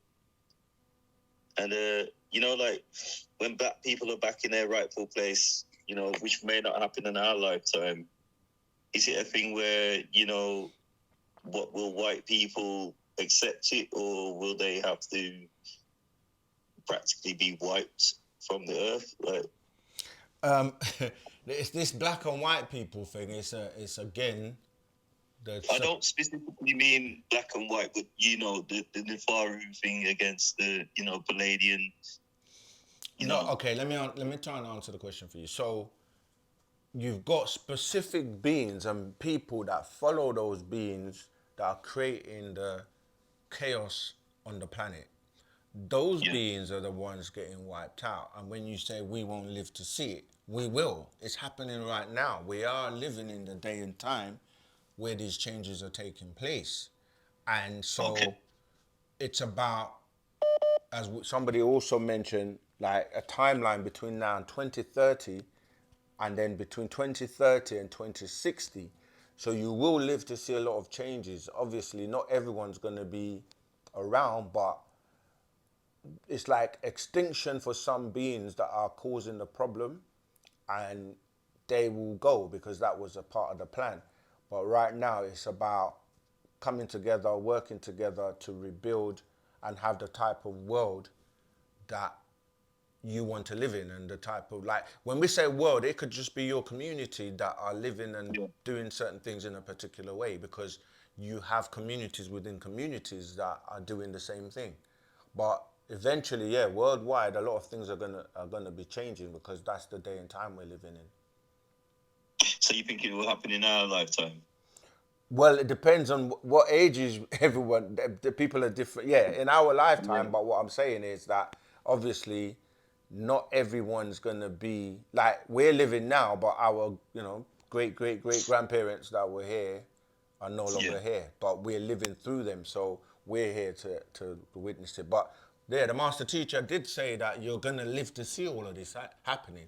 And you know, like when black people are back in their rightful place, you know, which may not happen in our lifetime, is it a thing where, you know, what will white people accept it, or will they have to practically be wiped from the earth? Like, It's this black and white people thing. It's again. I don't specifically mean black and white, but you know, the Nefaru thing against the, you know, Palladian. No, okay. Let me try and answer the question for you. So, you've got specific beings and people that follow those beings that are creating the chaos on the planet. Those beings are the ones getting wiped out. And when you say we won't live to see it, we will. It's happening right now. We are living in the day and time where these changes are taking place. And so it's about, as somebody also mentioned, like a timeline between now and 2030, and then between 2030 and 2060. So you will live to see a lot of changes. Obviously, not everyone's going to be around, but it's like extinction for some beings that are causing the problem, and they will go because that was a part of the plan. But right now it's about coming together, working together to rebuild and have the type of world that you want to live in, and the type of, like, when we say world, it could just be your community that are living and doing certain things in a particular way, because you have communities within communities that are doing the same thing. But eventually, yeah, worldwide, a lot of things are gonna be changing, because that's the day and time we're living in. So you think it will happen in our lifetime? Well, it depends on what ages everyone. The people are different. Yeah, in our lifetime. But what I'm saying is that obviously, not everyone's gonna be like we're living now. But our, you know, great grandparents that were here are no longer here. But we're living through them, so we're here to witness it. But yeah, the master teacher did say that you're gonna live to see all of this happening.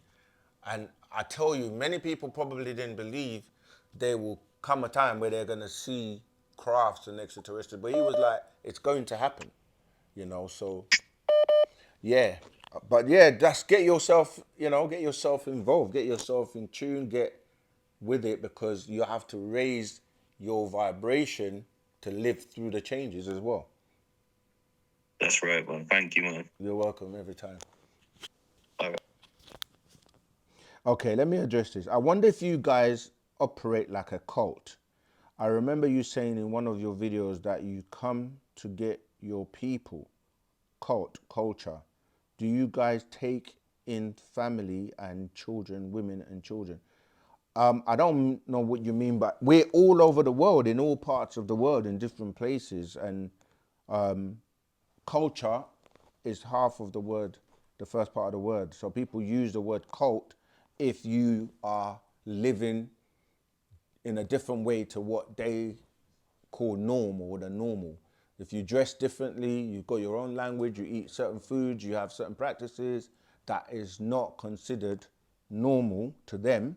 And I tell you, many people probably didn't believe there will come a time where they're going to see crafts and extraterrestrial. But he was like, it's going to happen, you know, so yeah. But yeah, just get yourself, you know, get yourself involved, get yourself in tune, get with it, because you have to raise your vibration to live through the changes as well. That's right, man. Thank you, man. You're welcome every time. All right. Okay, let me address this. I wonder if you guys operate like a cult. I remember you saying in one of your videos that you come to get your people, cult, culture. Do you guys take in family and children, women and children? I don't know what you mean, but we're all over the world, in all parts of the world, in different places. And culture is half of the word, the first part of the word. So people use the word cult if you are living in a different way to what they call normal or the normal. If you dress differently, you've got your own language, you eat certain foods, you have certain practices that is not considered normal to them,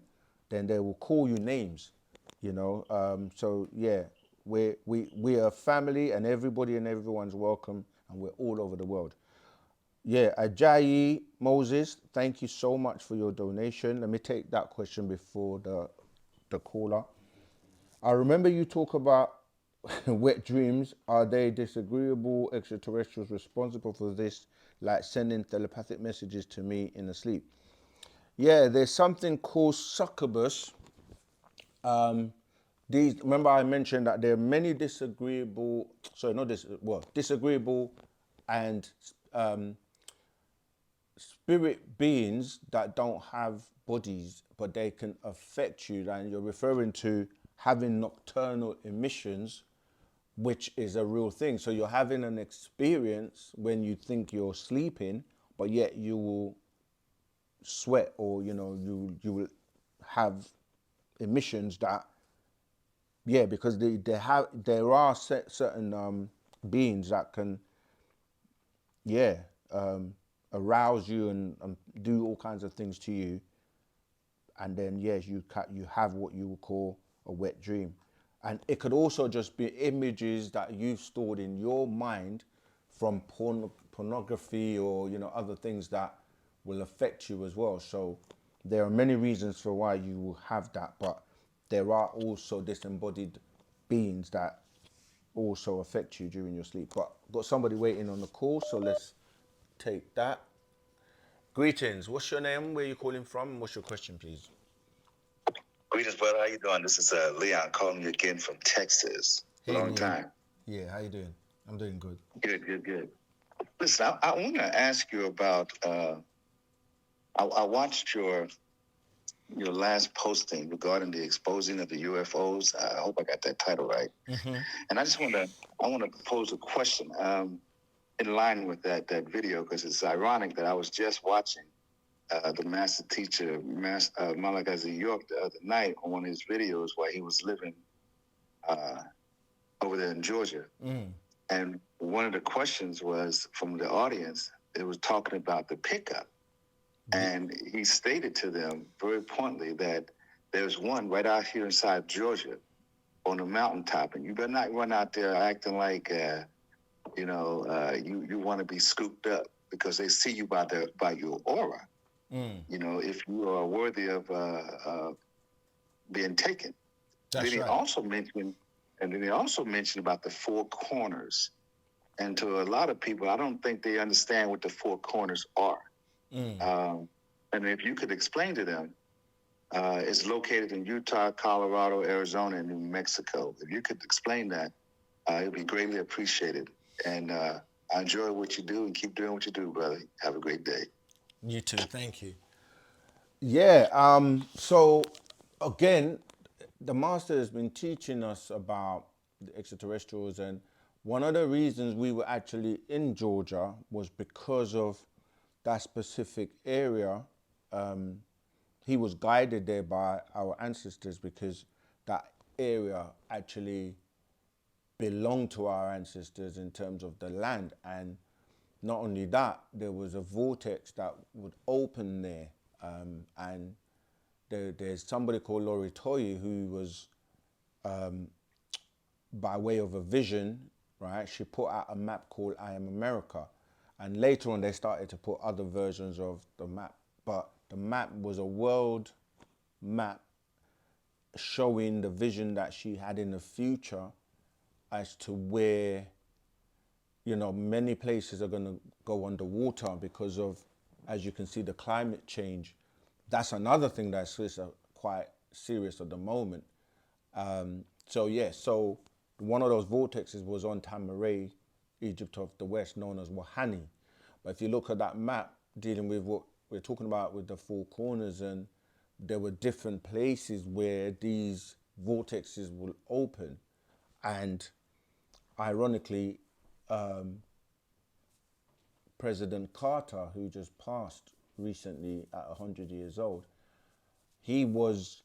then they will call you names, you know. So yeah, we are a family, and everybody and everyone's welcome, and we're all over the world. Yeah, Ajayi Moses, thank you so much for your donation. Let me take that question before the caller. I remember you talk about wet dreams. Are they disagreeable extraterrestrials responsible for this, like sending telepathic messages to me in the sleep? Yeah, there's something called succubus. These, remember I mentioned that there are many disagreeable, sorry, not this, well, disagreeable and spirit beings that don't have bodies, but they can affect you. And you're referring to having nocturnal emissions, which is a real thing. So you're having an experience when you think you're sleeping, but yet you will sweat, or you know, you will have emissions that, yeah, because there are certain beings that can, yeah, arouse you and do all kinds of things to you, and then yes, you have what you would call a wet dream. And it could also just be images that you've stored in your mind from pornography, or you know, other things that will affect you as well. So there are many reasons for why you will have that, but there are also disembodied beings that also affect you during your sleep. But I've got somebody waiting on the call, so let's take that. Greetings. What's your name? Where are you calling from? What's your question, please? Greetings, brother. How you doing? This is Leon calling you again from Texas. Hey, Long Leon. time. Yeah, how you doing? I'm doing good. Good. Listen, I want to ask you about. I watched your last posting regarding the exposing of the UFOs. I hope I got that title right. Mm-hmm. And I want to pose a question in line with that video, because it's ironic that I was just watching the master teacher, Malachi York, the other night on one of his videos while he was living over there in Georgia. Mm. And one of the questions was from the audience. It was talking about the pickup. And he stated to them very pointedly that there's one right out here inside Georgia on the mountaintop. And you better not run out there acting like, you want to be scooped up, because they see you by your aura. Mm. You know, if you are worthy of being taken. That's then right. He also mentioned about the four corners. And to a lot of people, I don't think they understand what the four corners are. Mm. And if you could explain to them, it's located in Utah, Colorado, Arizona, and New Mexico. If you could explain that, it would be greatly appreciated. And I enjoy what you do, and keep doing what you do, brother. Have a great day. You too. Thank you. Yeah. So again, the master has been teaching us about the extraterrestrials, and one of the reasons we were actually in Georgia was because of that specific area. He was guided there by our ancestors, because that area actually belonged to our ancestors in terms of the land. And not only that, there was a vortex that would open there. And there's somebody called Lori Toye who was, by way of a vision, right, she put out a map called I Am America. And later on, they started to put other versions of the map. But the map was a world map showing the vision that she had in the future as to where, you know, many places are going to go underwater because of, as you can see, the climate change. That's another thing that's quite serious at the moment. So one of those vortexes was on Tamaray, Egypt of the West, known as Wahani. But if you look at that map dealing with what we're talking about with the four corners, and there were different places where these vortexes will open. And ironically, President Carter, who just passed recently at 100 years old, he was,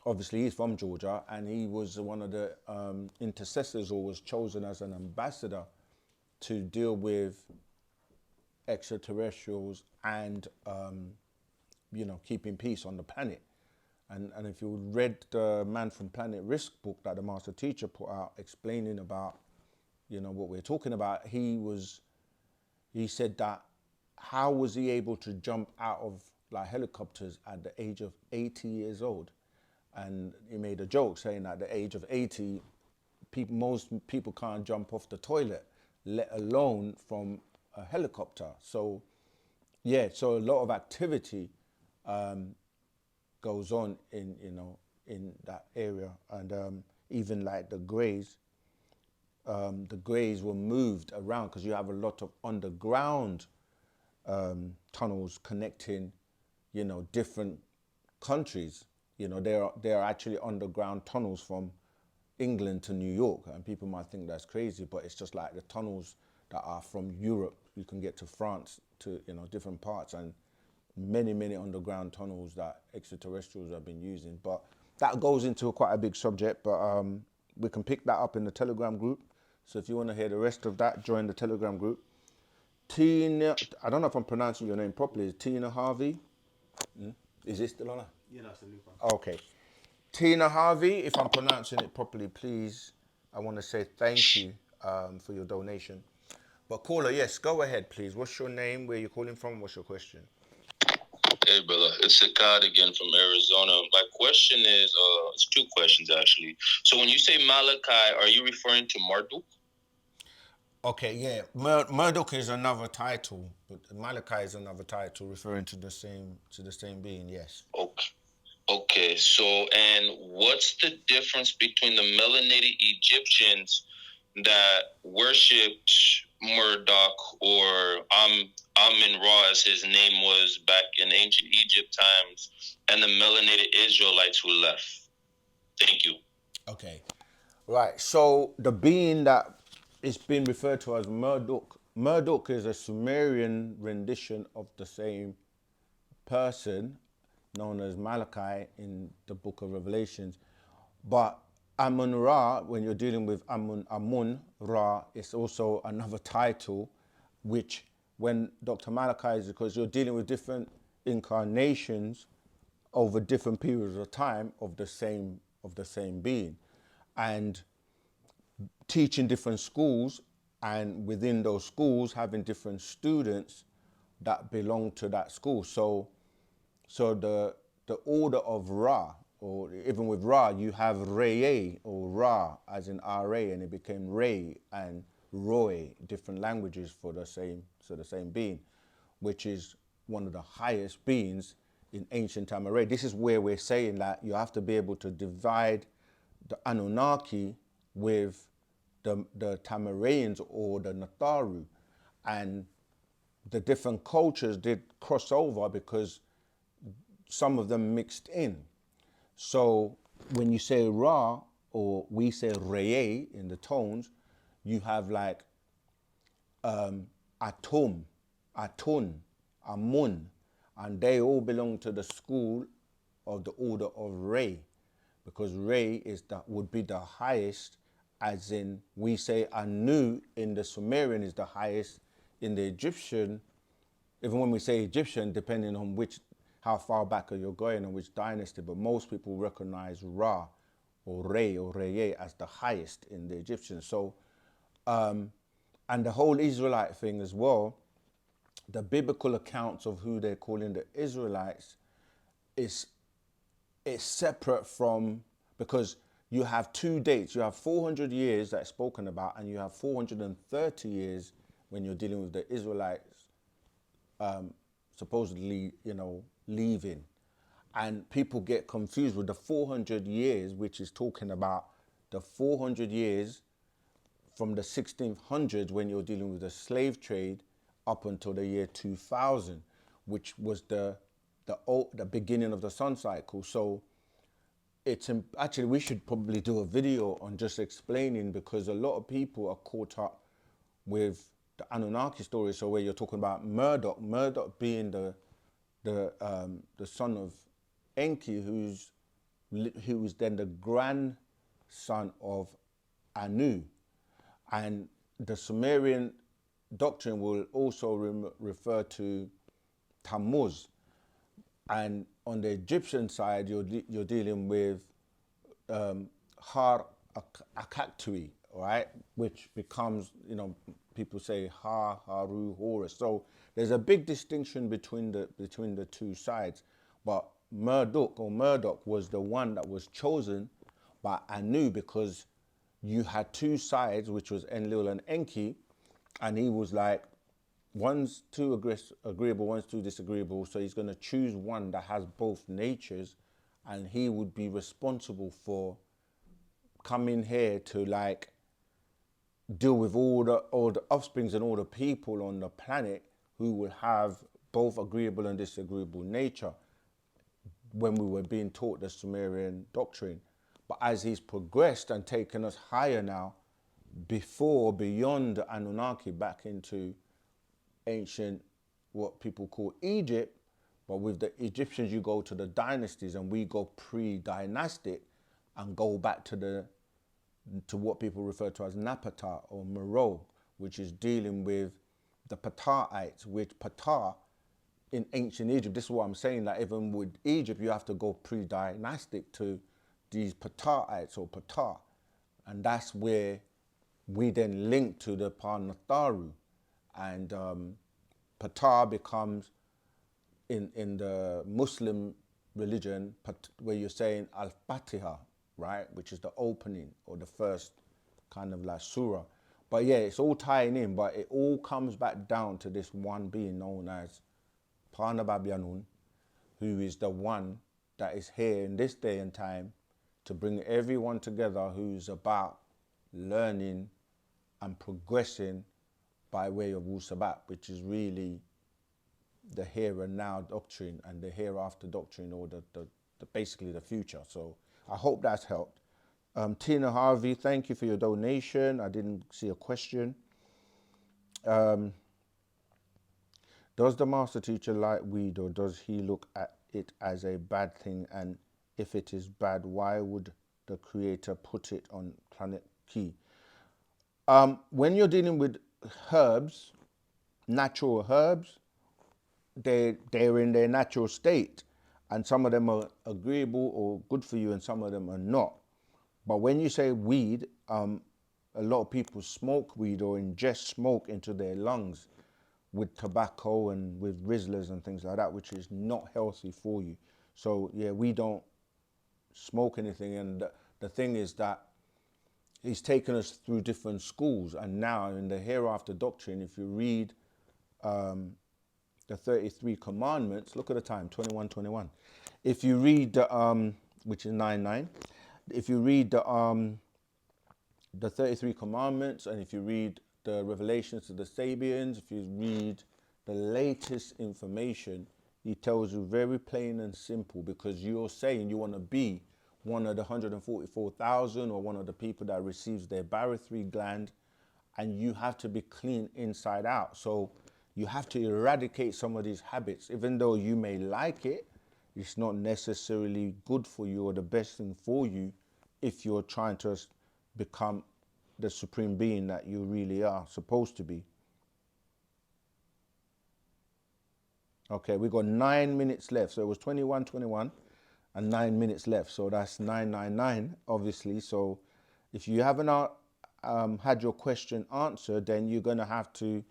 obviously he's from Georgia, and he was one of the intercessors, or was chosen as an ambassador to deal with extraterrestrials and keeping peace on the planet. And if you read the Man from Planet Risk book that the master teacher put out explaining about what we're talking about, he said that how was he able to jump out of like helicopters at the age of 80 years old? And he made a joke saying that at the age of 80, most people can't jump off the toilet, let alone from a helicopter. So yeah, so a lot of activity goes on in that area. And even like the Greys were moved around because you have a lot of underground tunnels connecting different countries. There are actually underground tunnels from England to New York, and people might think that's crazy, but it's just like the tunnels that are from Europe. You can get to France, to different parts, and many underground tunnels that extraterrestrials have been using. But that goes into quite a big subject, but we can pick that up in the Telegram group. So if you want to hear the rest of that, join the Telegram group. Tina, I don't know if I'm pronouncing your name properly. Is Tina Harvey? Is it still on? Yeah, that's a new one. Okay. Tina Harvey, if I'm pronouncing it properly, please, I want to say thank you for your donation. But caller, yes, go ahead, please. What's your name? Where you calling from? What's your question? Hey, brother. It's Sakad again from Arizona. My question is, it's two questions, actually. So when you say Malachi, are you referring to Marduk? Okay, yeah. Murdoch is another title, but Malachi is another title referring to the same being, yes. Okay, so, and what's the difference between the melanated Egyptians that worshipped Marduk, or Amun-Ra as his name was back in ancient Egypt times, and the melanated Israelites who left? Thank you. Okay. Right, so the being that is being referred to as Marduk is a Sumerian rendition of the same person known as Malachi in the book of Revelations. But Amun-Ra, when you're dealing with Amun-Ra, it's also another title, which when Dr. Malachi is, because you're dealing with different incarnations over different periods of time of the same being. And teaching different schools, and within those schools having different students that belong to that school. So the order of Ra, or even with Ra, you have Re or Ra as in Ra, and it became Re and Roy, different languages for the same being, which is one of the highest beings in ancient Tamaray. This is where we're saying that you have to be able to divide the Anunnaki with the Tamarayans or the Natharu, and the different cultures did cross over because some of them mixed in. So when you say Ra, or we say Re in the tones, you have like Atum, Atun, Amun, and they all belong to the school of the order of Re, because Re would be the highest, as in we say Anu in the Sumerian is the highest. In the Egyptian, even when we say Egyptian, depending on how far back you're going and which dynasty, but most people recognize Ra or Re or Reye as the highest in the Egyptian. So, and the whole Israelite thing as well, the biblical accounts of who they're calling the Israelites is separate from, because you have two dates. You have 400 years that's spoken about, and you have 430 years when you're dealing with the Israelites supposedly, leaving. And people get confused with the 400 years, which is talking about the 400 years from the 1600s when you're dealing with the slave trade up until the year 2000, which was the beginning of the sun cycle. So it's actually, we should probably do a video on just explaining, because a lot of people are caught up with the Anunnaki story. So where you're talking about Marduk being the son of Enki, who was then the grandson of Anu, and the Sumerian doctrine will also refer to Tammuz. And on the Egyptian side, you're dealing with Har Akaktui, right? Which becomes, people say Ha, Haru, Horus. So there's a big distinction between the two sides. But Murdoch was the one that was chosen by Anu, because you had two sides, which was Enlil and Enki, and he was like, one's too agreeable, one's too disagreeable. So he's going to choose one that has both natures, and he would be responsible for coming here to like deal with all the offsprings and all the people on the planet who will have both agreeable and disagreeable nature, when we were being taught the Sumerian doctrine. But as he's progressed and taken us higher now, beyond the Anunnaki, back into ancient, what people call Egypt, but with the Egyptians you go to the dynasties, and we go pre-dynastic and go back to what people refer to as Napata or Meroe, which is dealing with the Ptah'ites, which Ptah in ancient Egypt, this is what I'm saying, that even with Egypt you have to go pre-dynastic to these Ptah'ites or Ptah, and that's where we then link to the Parnatharu, and Ptah becomes in the Muslim religion where you're saying Al-Fatiha, right, which is the opening or the first kind of like surah. But yeah, it's all tying in, but it all comes back down to this one being known as Parnababyanun, who is the one that is here in this day and time to bring everyone together who's about learning and progressing by way of Wu-Sabat, which is really the here and now doctrine and the hereafter doctrine, or the basically the future. So I hope that's helped. Tina Harvey, thank you for your donation. I didn't see a question. Does the master teacher like weed, or does he look at it as a bad thing? And if it is bad, why would the creator put it on planet Ki? When you're dealing with herbs, natural herbs, they're in their natural state, and some of them are agreeable or good for you and some of them are not. But when you say weed, a lot of people smoke weed or ingest smoke into their lungs with tobacco and with Rizzlers and things like that, which is not healthy for you. So yeah, we don't smoke anything. And the thing is that he's taken us through different schools, and now in the hereafter doctrine, if you read the 33 commandments, look at the time, 21:21. If you read the which is 9:9, if you read the 33 commandments, and if you read the revelations to the Sabians, if you read the latest information, he tells you very plain and simple, because you're saying you want to be one of the 144,000 or one of the people that receives their barythry gland, and you have to be clean inside out. So you have to eradicate some of these habits. Even though you may like it, it's not necessarily good for you or the best thing for you if you're trying to become the supreme being that you really are supposed to be. Okay, we got 9 minutes left. So it was 21:21 and 9 minutes left. So that's 9:99, obviously. So if you haven't had your question answered, then you're going to have to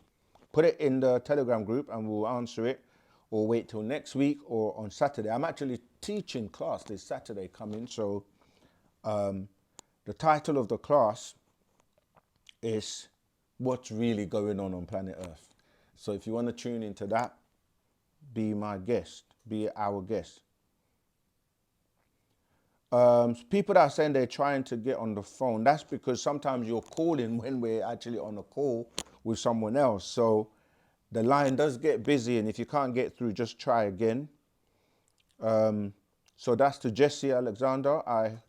put it in the Telegram group and we'll answer it, or wait till next week or on Saturday. I'm actually teaching class this Saturday coming. So the title of the class is What's Really Going On Planet Earth. So if you want to tune into that, be my guest, be our guest. People that are saying they're trying to get on the phone, that's because sometimes you're calling when we're actually on a call with someone else. So the line does get busy, and if you can't get through, just try again. So that's to Jesse Alexander. I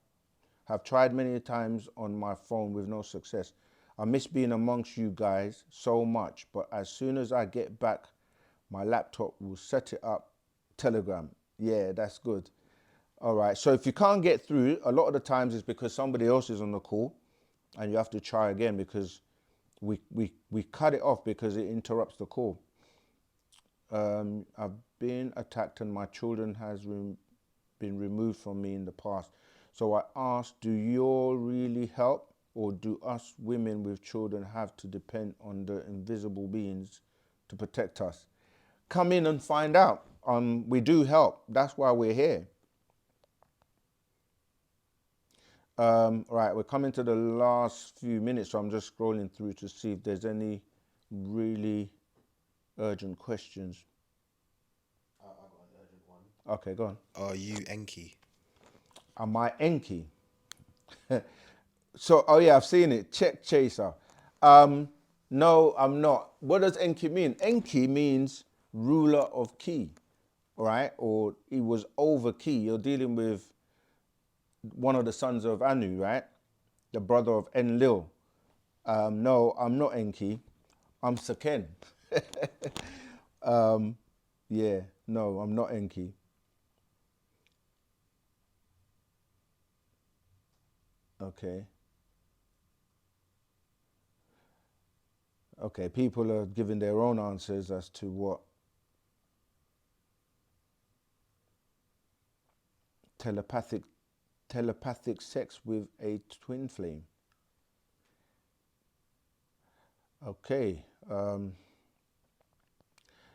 have tried many times on my phone with no success. I miss being amongst you guys so much, but as soon as I get back, my laptop will set it up. Telegram. Yeah, that's good. All right. So if you can't get through, a lot of the times it's because somebody else is on the call and you have to try again, because we cut it off because it interrupts the call. I've been attacked and my children has been removed from me in the past. So I asked, do you all really help, or do us women with children have to depend on the invisible beings to protect us? Come in and find out. We do help. That's why we're here. Right, we're coming to the last few minutes, so I'm just scrolling through to see if there's any really urgent questions. I've got an urgent one. Okay, go on. Are you Enki? Am I Enki? So, oh yeah, I've seen it. Check chaser. No, I'm not. What does Enki mean? Enki means ruler of Ki, right? Or he was over Ki. You're dealing with one of the sons of Anu, right? The brother of Enlil. No, I'm not Enki. I'm Seken. Yeah, no, I'm not Enki. Okay. Okay, people are giving their own answers as to what telepathic sex with a twin flame. Okay.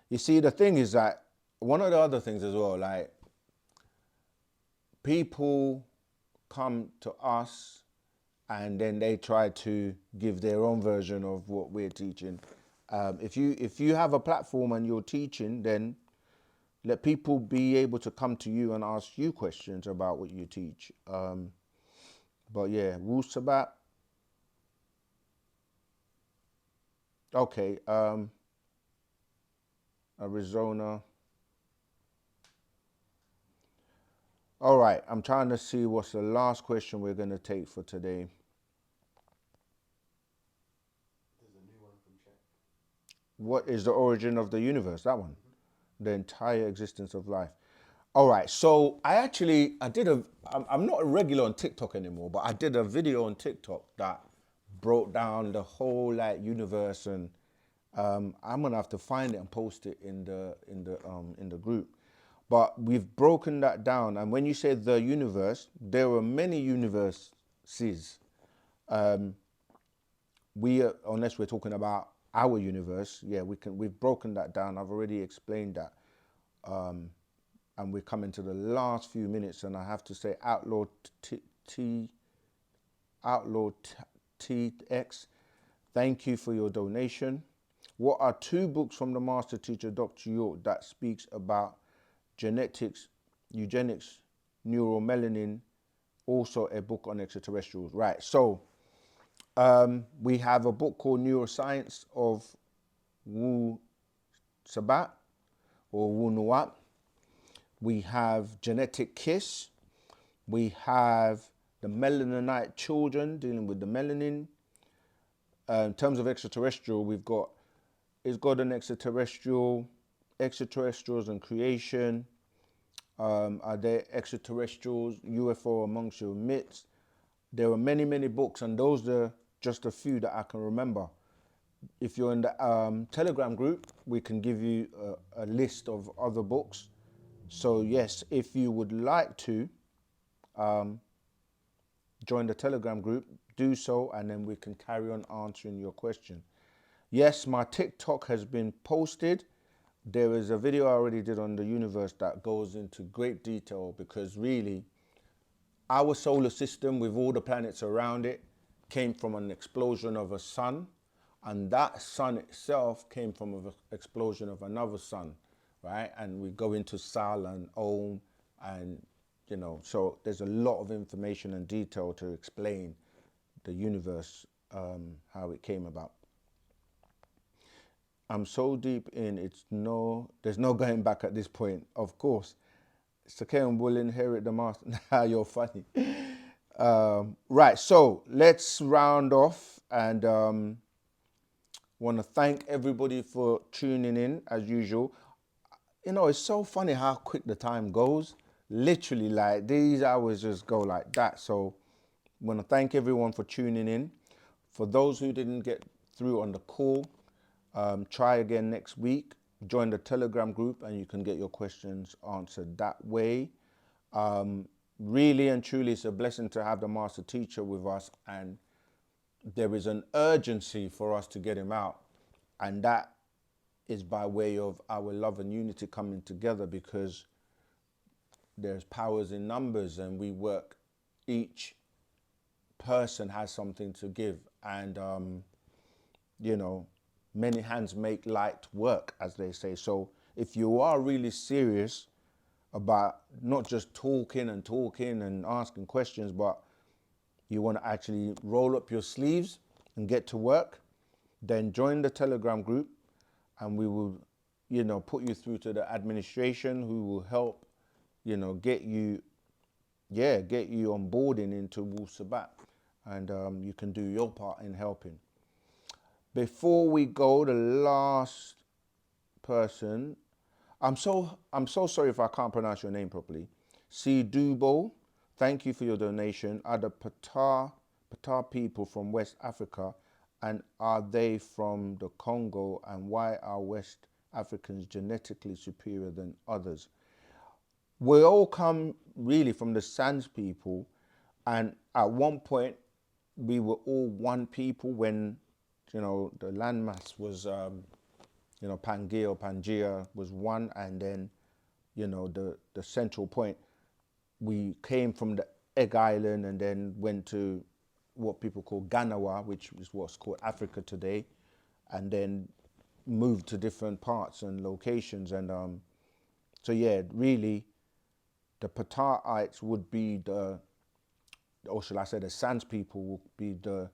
You see, the thing is that one of the other things as well, like people come to us and then they try to give their own version of what we're teaching. If you have a platform and you're teaching, then let people be able to come to you and ask you questions about what you teach. But yeah, Wu-Sabat. Okay, Arizona. All right, I'm trying to see what's the last question we're going to take for today. There's a new one from Czech. What is the origin of the universe? That one. The entire existence of life. All right, so I'm not a regular on TikTok anymore, but I did a video on TikTok that broke down the whole like universe, and I'm gonna have to find it and post it in the group. But we've broken that down, and when you say the universe, there are many universes. Unless we're talking about our universe, yeah, we've broken that down. I've already explained that. And we're coming to the last few minutes, and I have to say, Outlaw TX, thank you for your donation. What are 2 books from the master teacher, Dr. York, that speaks about genetics, eugenics, neuromelanin, also a book on extraterrestrials? Right, so we have a book called Neuroscience of Wu-Sabat or wu-nuwapu. We have Genetic Kiss. We have the Melaninite Children, dealing with the melanin. In terms of extraterrestrial, it's got an extraterrestrials and creation. Are there extraterrestrials, UFO amongst your myths? There are many, many books, and those are just a few that I can remember. If you're in the Telegram group, we can give you a list of other books. So yes, if you would like to join the Telegram group, do so, and then we can carry on answering your question. Yes, my TikTok has been posted. There is a video I already did on the universe that goes into great detail, because really our solar system with all the planets around it came from an explosion of a sun, and that sun itself came from an explosion of another sun, right? And we go into Sal and Om, and so there's a lot of information and detail to explain the universe, how it came about. I'm so deep in, there's no going back at this point, of course. Sakeem will inherit the master. Now you're funny. Right, so let's round off, and want to thank everybody for tuning in as usual. It's so funny how quick the time goes. Literally, like, these hours just go like that. So I want to thank everyone for tuning in. For those who didn't get through on the call. Try again next week. Join the Telegram group and you can get your questions answered that way. Really and truly, it's a blessing to have the master teacher with us, and there is an urgency for us to get him out, and that is by way of our love and unity coming together, because there's powers in numbers and we work, each person has something to give, and you know, many hands make light work, as they say. So if you are really serious about not just talking and asking questions, but you want to actually roll up your sleeves and get to work, then join the Telegram group and we will, you know, put you through to the administration who will help, you know, get you onboarding into Wu-Sabat, and you can do your part in helping. Before we go, the last person, I'm so sorry if I can't pronounce your name properly. C. Dubo, thank you for your donation. Are the Patar people from West Africa, and are they from the Congo, and why are West Africans genetically superior than others? We all come really from the Sans people, and at one point we were all one people when, you know, the landmass was you know, Pangea was one, and then, you know, the central point, we came from the Egg Island and then went to what people call Ganawa, which is what's called Africa today, and then moved to different parts and locations. And so yeah, really, the Pataites would be the, or shall I say the Sans people would be the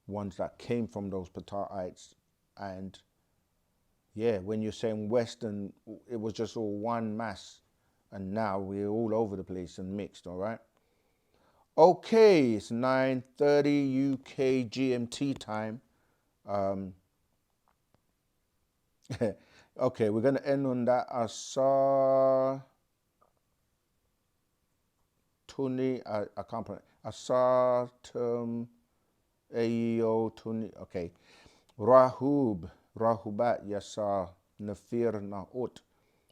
ones that came from those Pataites. And yeah, when you're saying Western, it was just all one mass, and now we're all over the place and mixed, all right? Okay, it's 9:30 UK GMT time. Okay, we're gonna end on that. Asar Tuni, I can't pronounce. Asar Ayo Tuni. Okay, Rahubat Yasar Nafir Naut.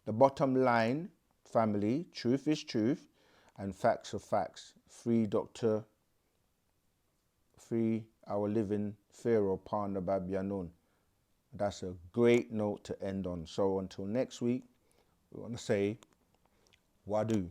The bottom line, family, truth is truth and facts are facts. Free Dr. Free our living Pharaoh Panda Babyanun. That's a great note to end on. So until next week, we want to say Wadu.